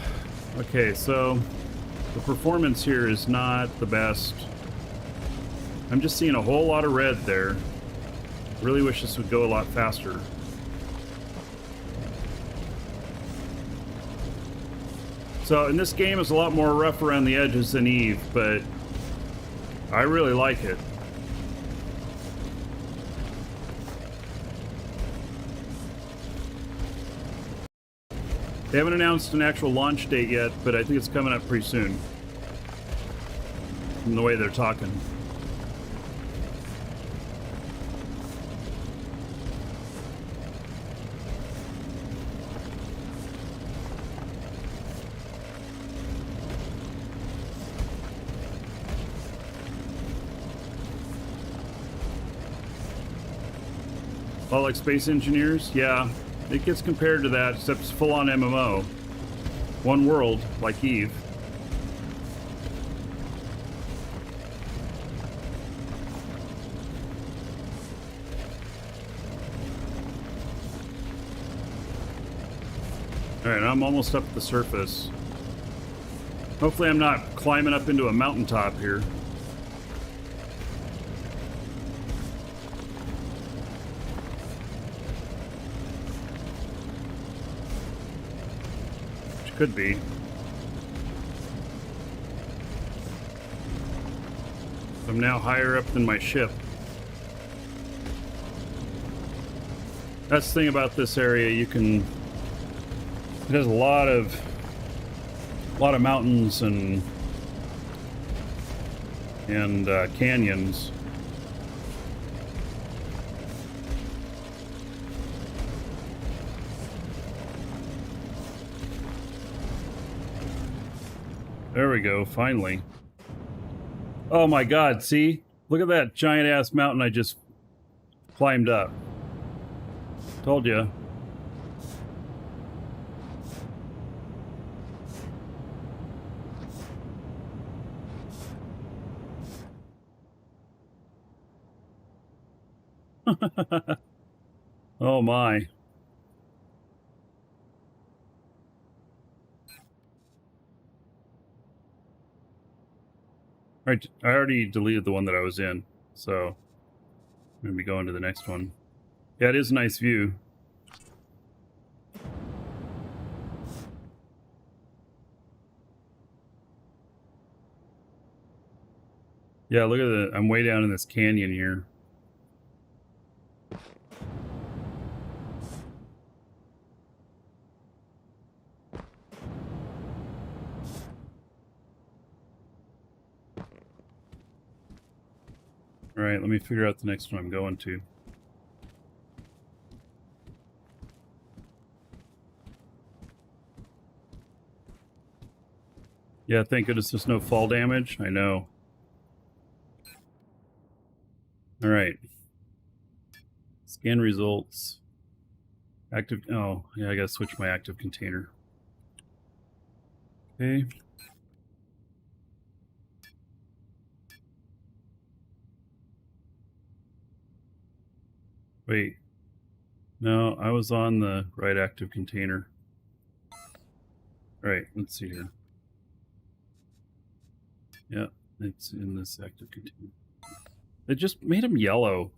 okay, so the performance here is not the best. I'm just seeing a whole lot of red there. Really wish this would go a lot faster. So, and this game is a lot more rough around the edges than Eve, but I really like it. They haven't announced an actual launch date yet, but I think it's coming up pretty soon. From the way they're talking. Oh, like Space Engineers? Yeah, it gets compared to that, except it's full-on MMO. One world, like Eve. Alright, I'm almost up at the surface. Hopefully I'm not climbing up into a mountaintop here. Could be. I'm now higher up than my ship. That's the thing about this area. You can. It has a lot of mountains and canyons. There we go, finally. Oh my god, see? Look at that giant ass mountain I just climbed up. Told you. Oh my. Right, I already deleted the one that I was in, so I'm gonna be going to the next one. Yeah, it is a nice view. Yeah, look at I'm way down in this canyon here. Alright, let me figure out the next one I'm going to. Yeah, thank goodness there's no fall damage. I know. Alright. Scan results. Active... Oh, yeah, I gotta switch my active container. Okay. Wait. No, I was on the right active container. Alright, let's see here. Yeah, it's in this active container. It just made them yellow.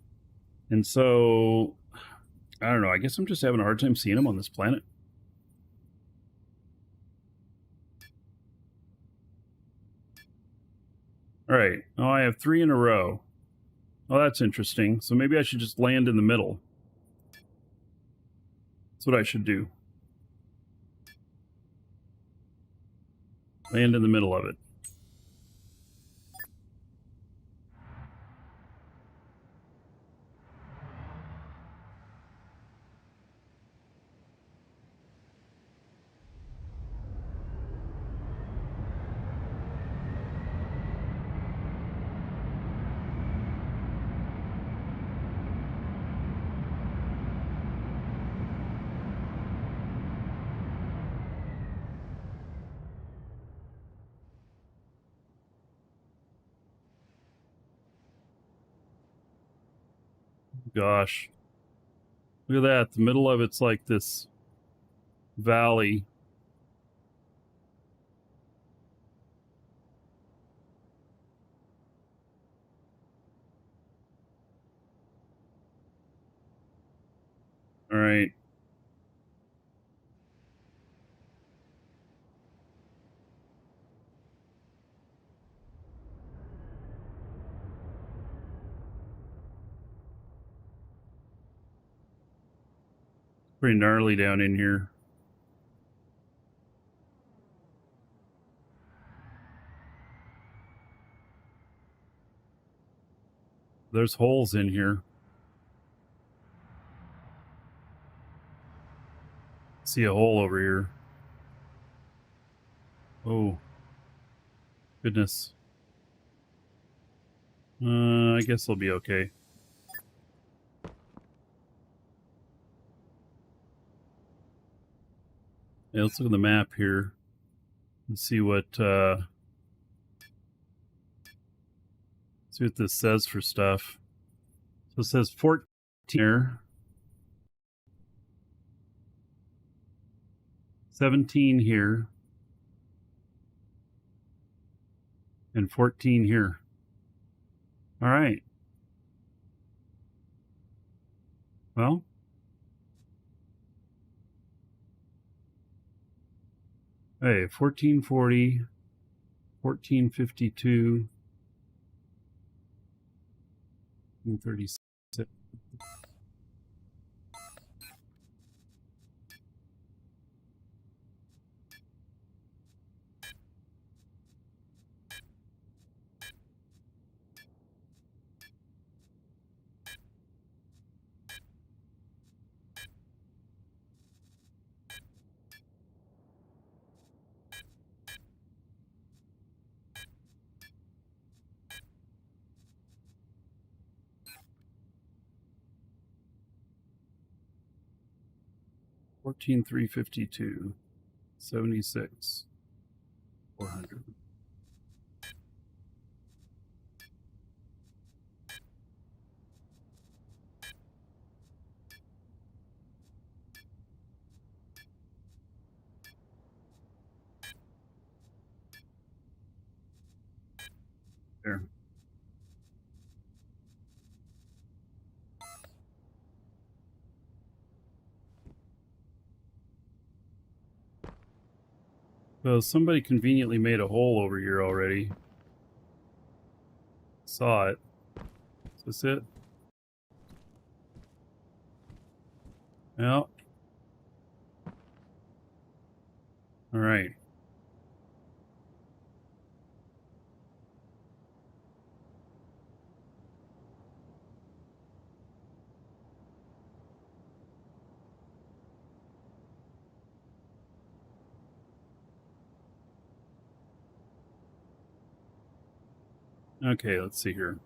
And so, I don't know, I guess I'm just having a hard time seeing them on this planet. Alright, oh, I have 3 in a row. Oh, that's interesting. So maybe I should just land in the middle. That's what I should do. Land in the middle of it. Gosh. Look at that. The middle of it's like this valley. All right. Pretty gnarly down in here. There's holes in here. See a hole over here. Oh. Goodness. I guess it'll be okay. Yeah, let's look at the map here and see what this says for stuff. So it says 14 here, 17 here, and 14 here. All right. Well, hey, 1440, 1452, and 36. 14,352, 76, 400. There. So somebody conveniently made a hole over here already. Saw it. Is this it? Yeah. All right. Okay, let's see here.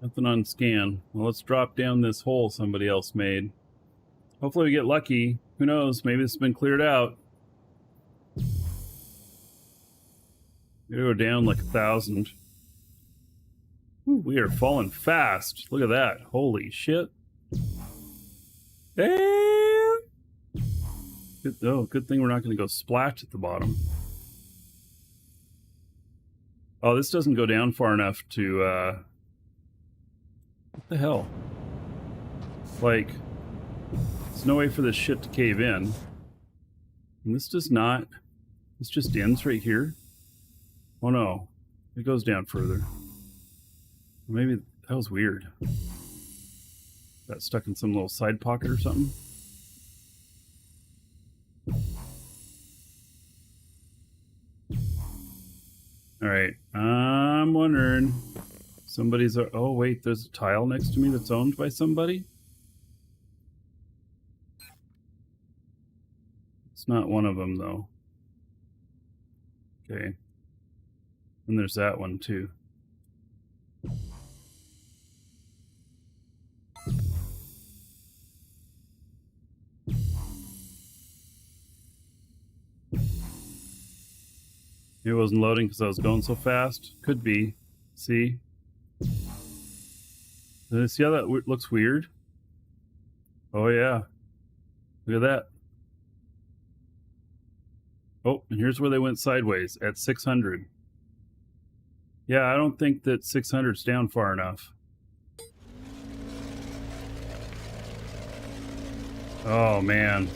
Nothing on scan. Well, let's drop down this hole somebody else made. Hopefully we get lucky. Who knows? Maybe it's been cleared out. Go down like 1,000. Ooh, we are falling fast. Look at that. Holy shit. Damn. Good thing we're not going to go splat at the bottom. Oh, this doesn't go down far enough to, what the hell? Like, there's no way for this shit to cave in. And this does not. This just ends right here. Oh no. It goes down further. Maybe that was weird. Got stuck in some little side pocket or something. Alright. I'm wondering. Somebody's. Oh, wait. There's a tile next to me that's owned by somebody? It's not one of them, though. Okay. And there's that one, too. It wasn't loading because I was going so fast. Could be. See? See how that looks weird? Oh, yeah. Look at that. Oh, and here's where they went sideways, at 600. Yeah, I don't think that 600's down far enough. Oh, man.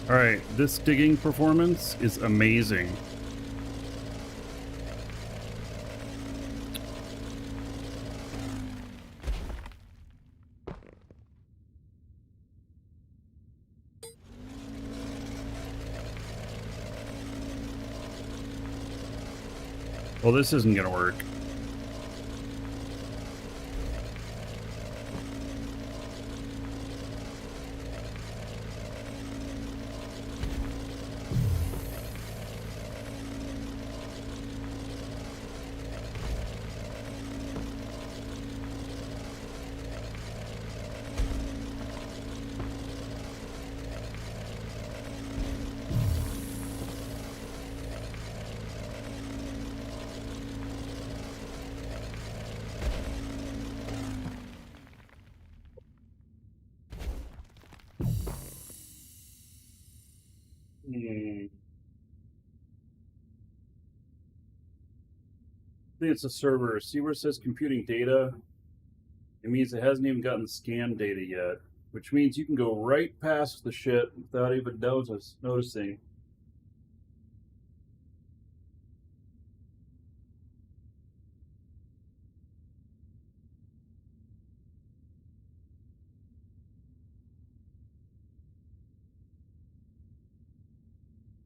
Alright, this digging performance is amazing. Well, this isn't gonna work. I think it's a server. See where it says computing data? It means it hasn't even gotten scanned data yet, which means you can go right past the shit without even noticing.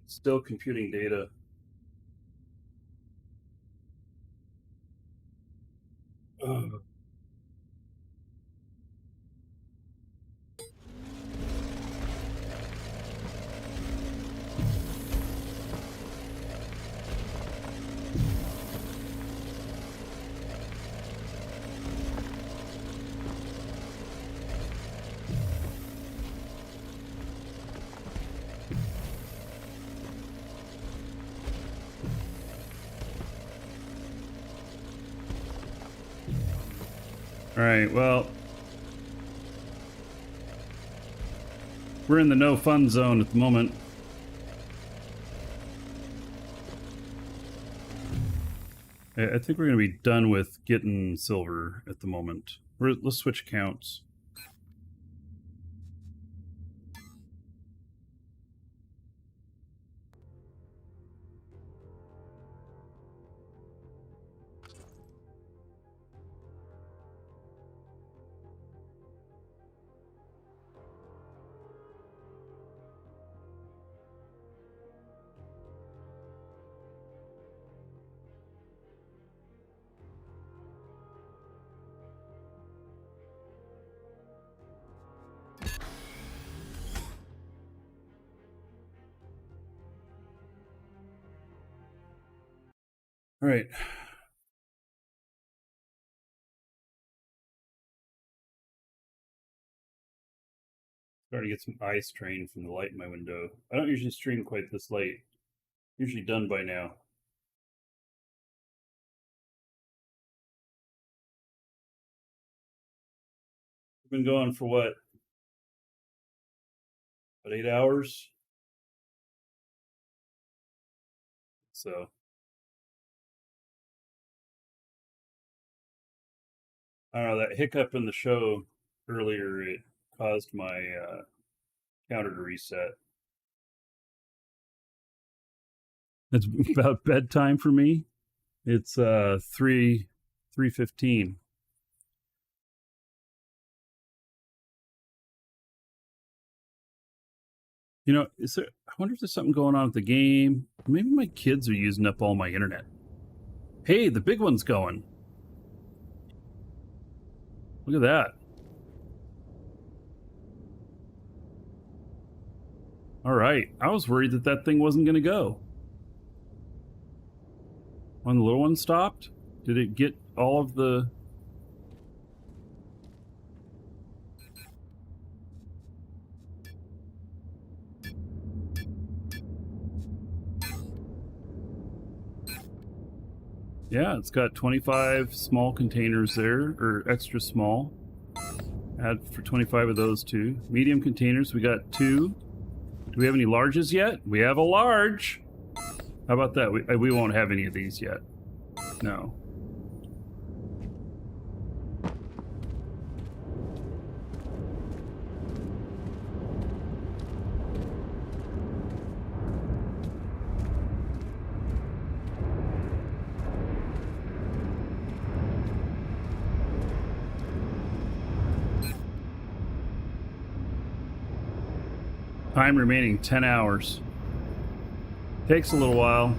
It's still computing data. Ugh. All right, well, we're in the no fun zone at the moment. I think we're going to be done with getting silver at the moment. Let's switch accounts. All right. Starting to get some eye strain from the light in my window. I don't usually stream quite this late. Usually done by now. We've been going for what? About 8 hours? So I don't know, that hiccup in the show earlier, it caused my counter to reset. It's about bedtime for me. It's 3:15. You know, I wonder if there's something going on with the game. Maybe my kids are using up all my internet. Hey, the big one's going. Look at that. All right. I was worried that that thing wasn't going to go. When the little one stopped, did it get all of the... Yeah, it's got 25 small containers there, or extra small. Add for 25 of those too. Medium containers, we got 2. Do we have any larges yet? We have a large. How about that? We won't have any of these yet. No. Time remaining 10 hours. Takes a little while.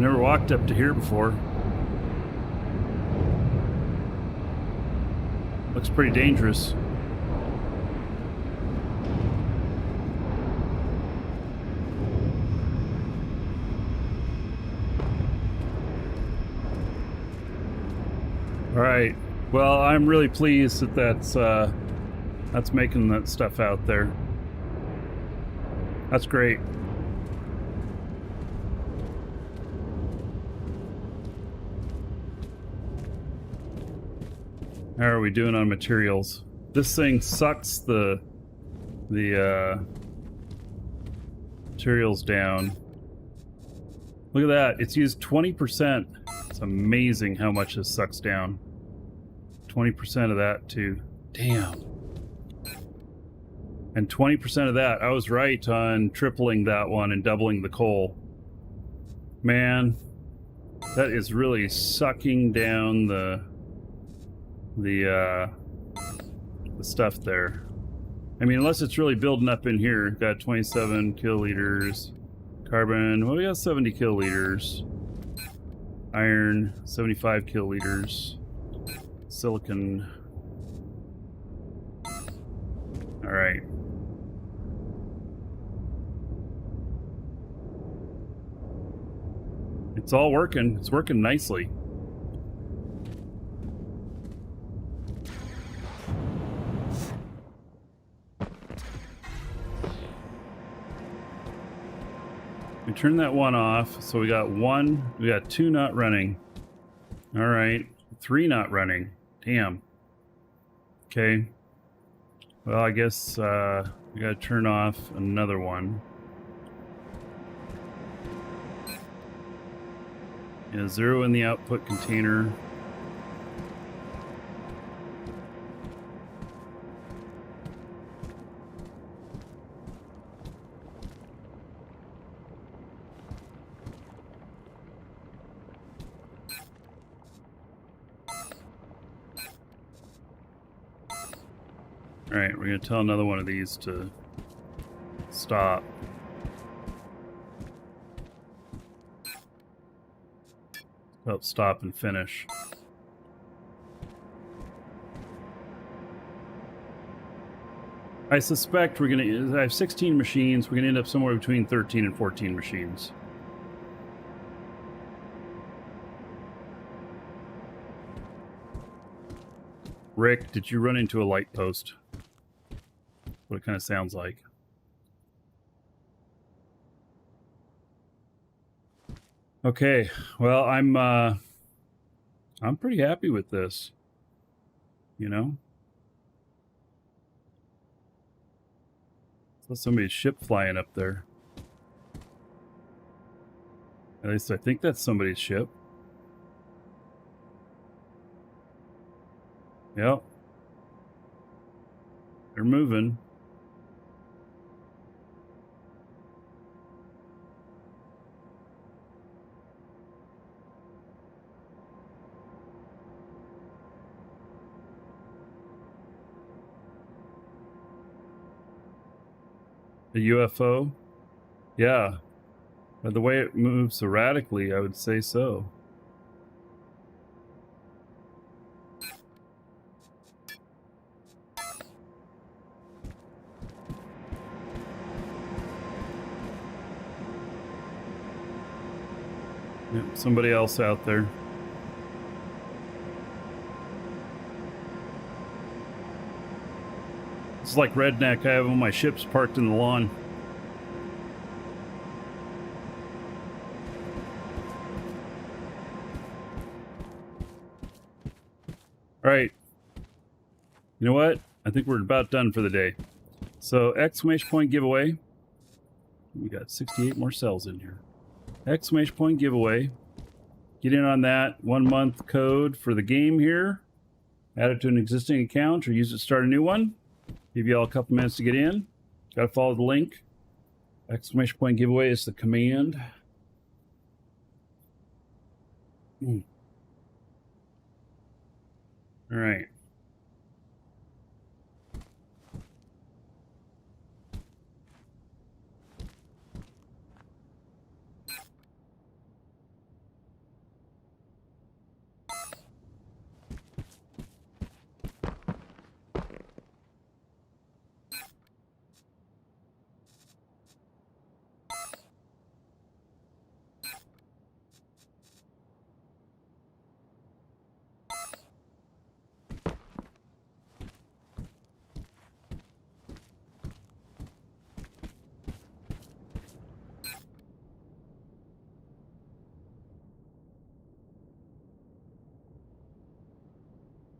never walked up to here before. Looks pretty dangerous. All right. Well, I'm really pleased that that's making that stuff out there. That's great. How are we doing on materials? This thing sucks the materials down. Look at that. It's used 20%. It's amazing how much this sucks down. 20% of that too. Damn. And 20% of that, I was right on tripling that one and doubling the coal. Man, that is really sucking down the stuff there. I mean, unless it's really building up in here. Got 27 kiloliters. Carbon, well, we got 70 kiloliters. Iron, 75 kiloliters. Silicon. All right. It's all working. It's working nicely. We turn that one off, so we got two not running. All right, 3 not running. Damn. Okay. Well, I guess we gotta turn off another one. Yeah, 0 in the output container. All right, we're gonna tell another one of these to stop. Oh, stop and finish. I suspect I have 16 machines. We're gonna end up somewhere between 13 and 14 machines. Rick, did you run into a light post? What it kind of sounds like. Okay, well, I'm pretty happy with this. You know? Saw somebody's ship flying up there. At least I think that's somebody's ship. Yep. They're moving. A UFO? Yeah. By the way it moves erratically, I would say so. Yep, somebody else out there. It's like redneck. I have all my ships parked in the lawn. All right. You know what? I think we're about done for the day. So, exclamation point giveaway. We got 68 more cells in here. Exclamation point giveaway. Get in on that 1 month code for the game here. Add it to an existing account or use it to start a new one. Give you all a couple minutes to get in. Got to follow the link. Exclamation point giveaway is the command. All right.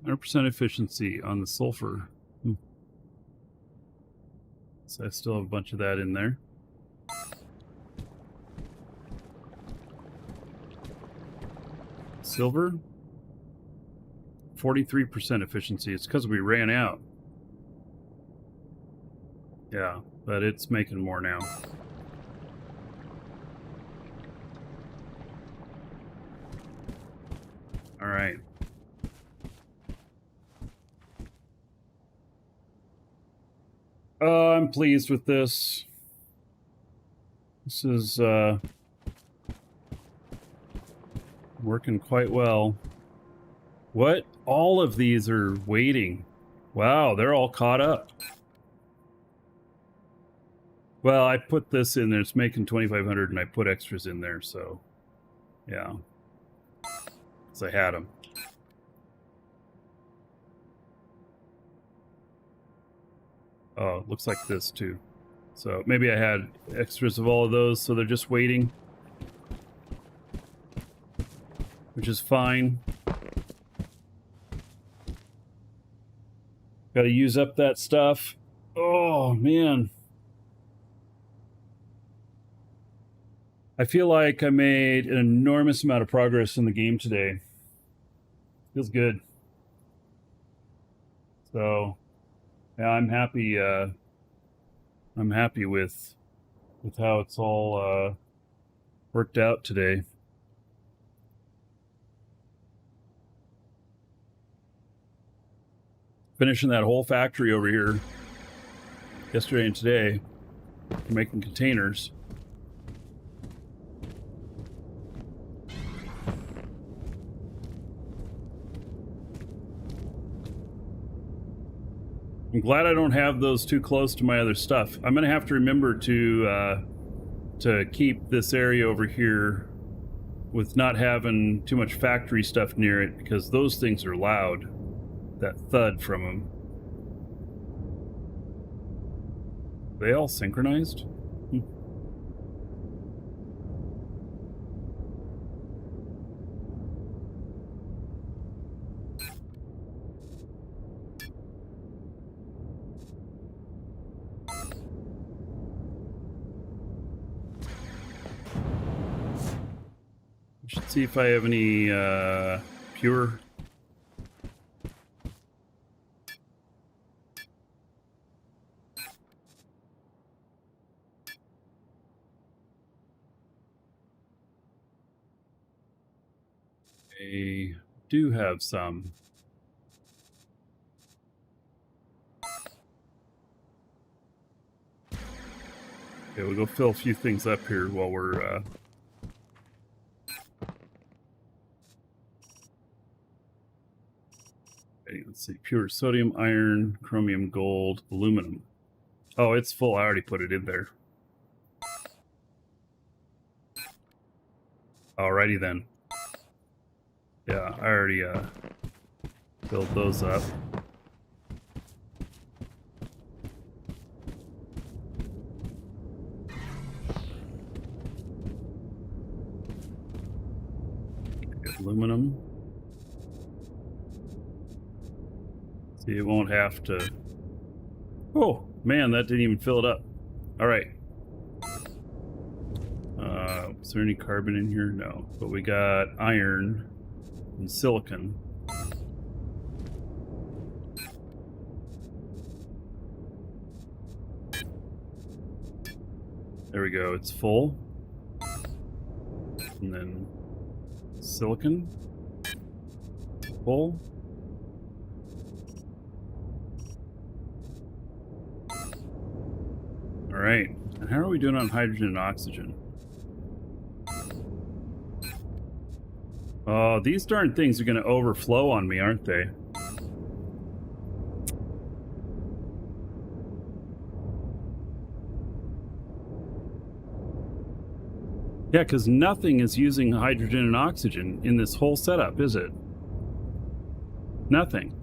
100% efficiency on the sulfur. So I still have a bunch of that in there. Silver, 43% efficiency. It's because we ran out. Yeah, but it's making more now. All right. I'm pleased with this. This is working quite well. What? All of these are waiting. Wow, they're all caught up. Well, I put this in there. It's making 2,500, and I put extras in there, so yeah. So I had them. Oh, it looks like this too. So maybe I had extras of all of those, so they're just waiting, which is fine. Got to use up that stuff. Oh, man. I feel like I made an enormous amount of progress in the game today. Feels good. So, yeah, I'm happy. I'm happy with how it's all worked out today. Finishing that whole factory over here yesterday and today for making containers. I'm glad I don't have those too close to my other stuff. I'm gonna have to remember to keep this area over here with not having too much factory stuff near it, because those things are loud. That thud from them. They all synchronized? Should see if I have any pure. I do have some. Okay, we'll go fill a few things up here while we're let's see, pure sodium, iron, chromium, gold, aluminum. Oh, it's full. I already put it in there. Alrighty then. Yeah, I already filled those up. Aluminum. See, it won't have to. Oh man, that didn't even fill it up. All right. Is there any carbon in here? No, but we got iron and silicon. There we go. It's full. And then silicon. Full. All right. And how are we doing on hydrogen and oxygen? Oh, these darn things are going to overflow on me, aren't they? Yeah, because nothing is using hydrogen and oxygen in this whole setup, is it? Nothing.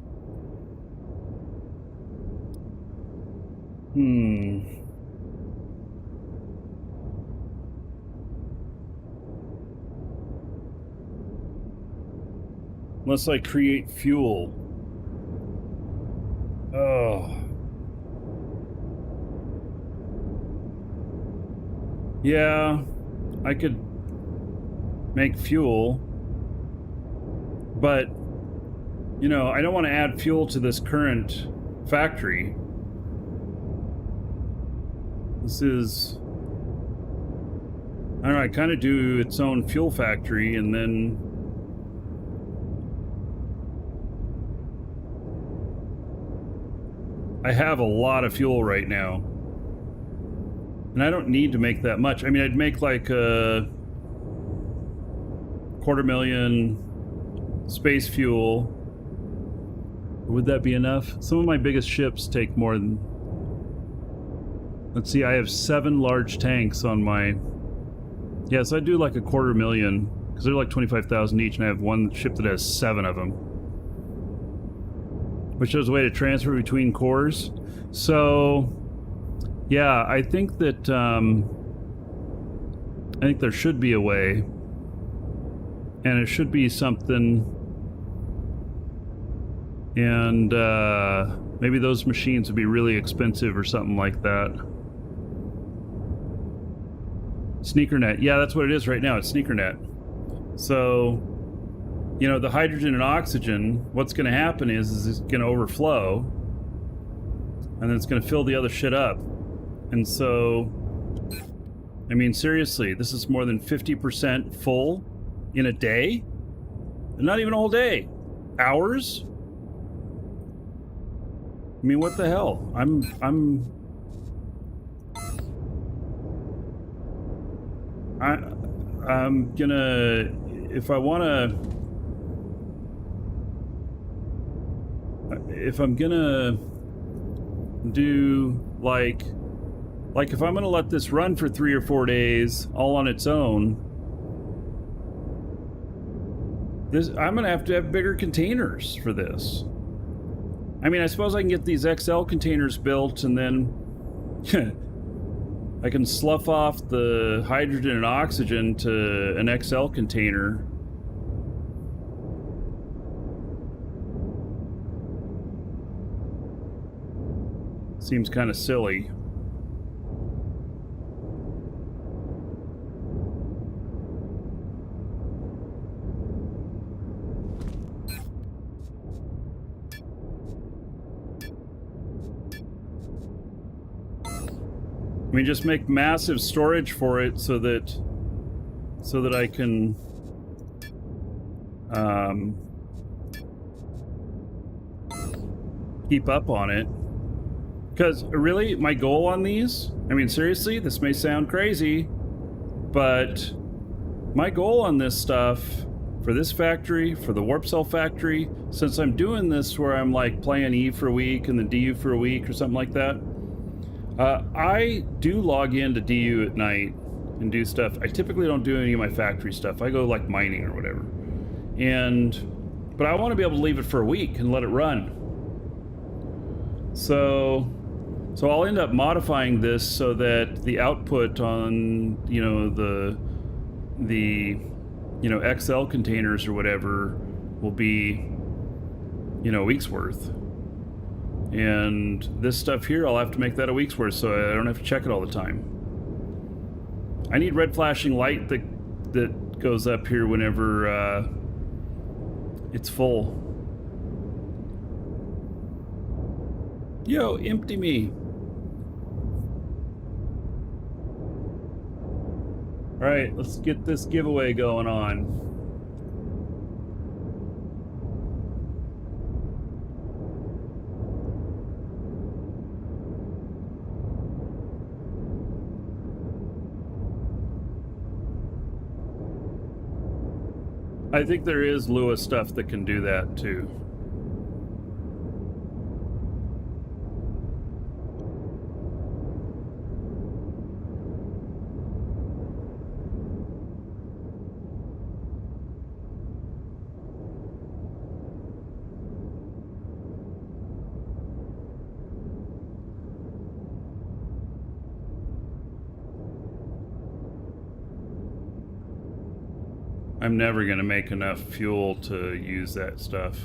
Unless I create fuel. Oh. Yeah, I could make fuel, but, you know, I don't want to add fuel to this current factory. This is, I don't know, I kind of do its own fuel factory, and then I have a lot of fuel right now. And I don't need to make that much. I mean, I'd make like a 250,000 space fuel. Would that be enough? Some of my biggest ships take more than... Let's see, I have 7 large tanks on my... Yeah, so I do like a 250,000, because they're like 25,000 each, and I have one ship that has 7 of them. Which is a way to transfer between cores. So... Yeah, I think that, I think there should be a way. And it should be something... And, maybe those machines would be really expensive or something like that. SneakerNet. Yeah, that's what it is right now. It's SneakerNet. So, you know, the hydrogen and oxygen, what's going to happen is it's going to overflow. And then it's going to fill the other shit up. And so, I mean, seriously, this is more than 50% full in a day? Not even a whole day. Hours? I mean, what the hell? I'm gonna, if I if I'm gonna do like if I'm gonna let this run for 3 or 4 days all on its own, I'm gonna have to have bigger containers for this. I mean, I suppose I can get these XL containers built, and then I can slough off the hydrogen and oxygen to an XL container. Seems kind of silly. I mean, just make massive storage for it so that I can keep up on it. Because really, my goal on these, I mean, seriously, this may sound crazy, but my goal on this stuff, for this factory, for the warp cell factory, since I'm doing this where I'm like playing E for a week and then DU for a week or something like that, I do log into DU at night and do stuff. I typically don't do any of my factory stuff. I go like mining or whatever. But I want to be able to leave it for a week and let it run. So I'll end up modifying this so that the output on, you know, the you know, XL containers or whatever will be, you know, a week's worth. And this stuff here, I'll have to make that a week's worth, so I don't have to check it all the time. I need red flashing light that goes up here whenever it's full. Yo, empty me. Alright, let's get this giveaway going on. I think there is Lua stuff that can do that too. I'm never going to make enough fuel to use that stuff.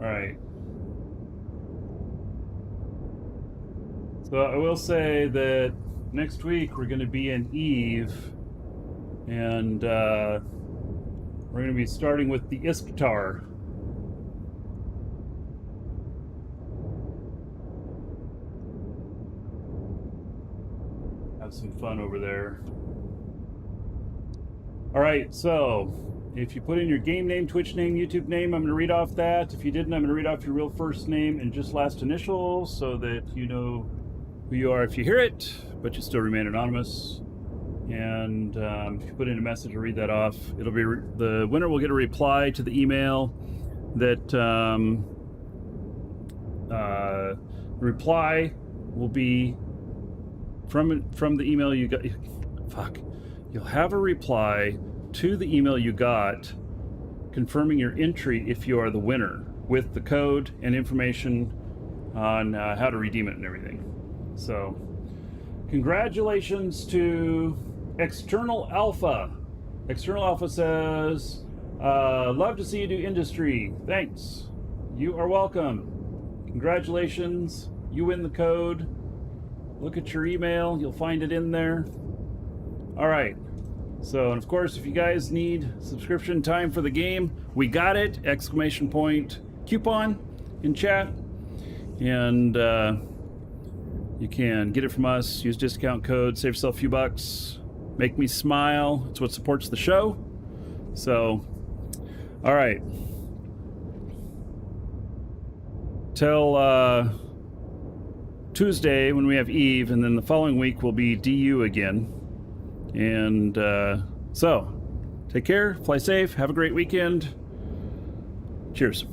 right. So I will say that next week we're going to be in Eve, and we're going to be starting with the Isktar. Have some fun over there. All right, so if you put in your game name, Twitch name, YouTube name, I'm going to read off that. If you didn't, I'm going to read off your real first name and just last initial so that you know who you are if you hear it, but you still remain anonymous. And if you put in a message, I'll read that off. It'll be the winner will get a reply to the email that the reply will be from the email you got. Fuck. You'll have a reply to the email you got confirming your entry if you are the winner with the code and information on how to redeem it and everything. So, congratulations to External Alpha. External Alpha says, love to see you do industry. Thanks. You are welcome. Congratulations. You win the code. Look at your email. You'll find it in there. All right. So, and of course, if you guys need subscription time for the game, we got it! Exclamation point coupon in chat. And you can get it from us. Use discount code. Save yourself a few bucks. Make me smile. It's what supports the show. So, all right. Till Tuesday when we have Eve, and then the following week will be DU again. And so, take care, fly safe, have a great weekend. Cheers.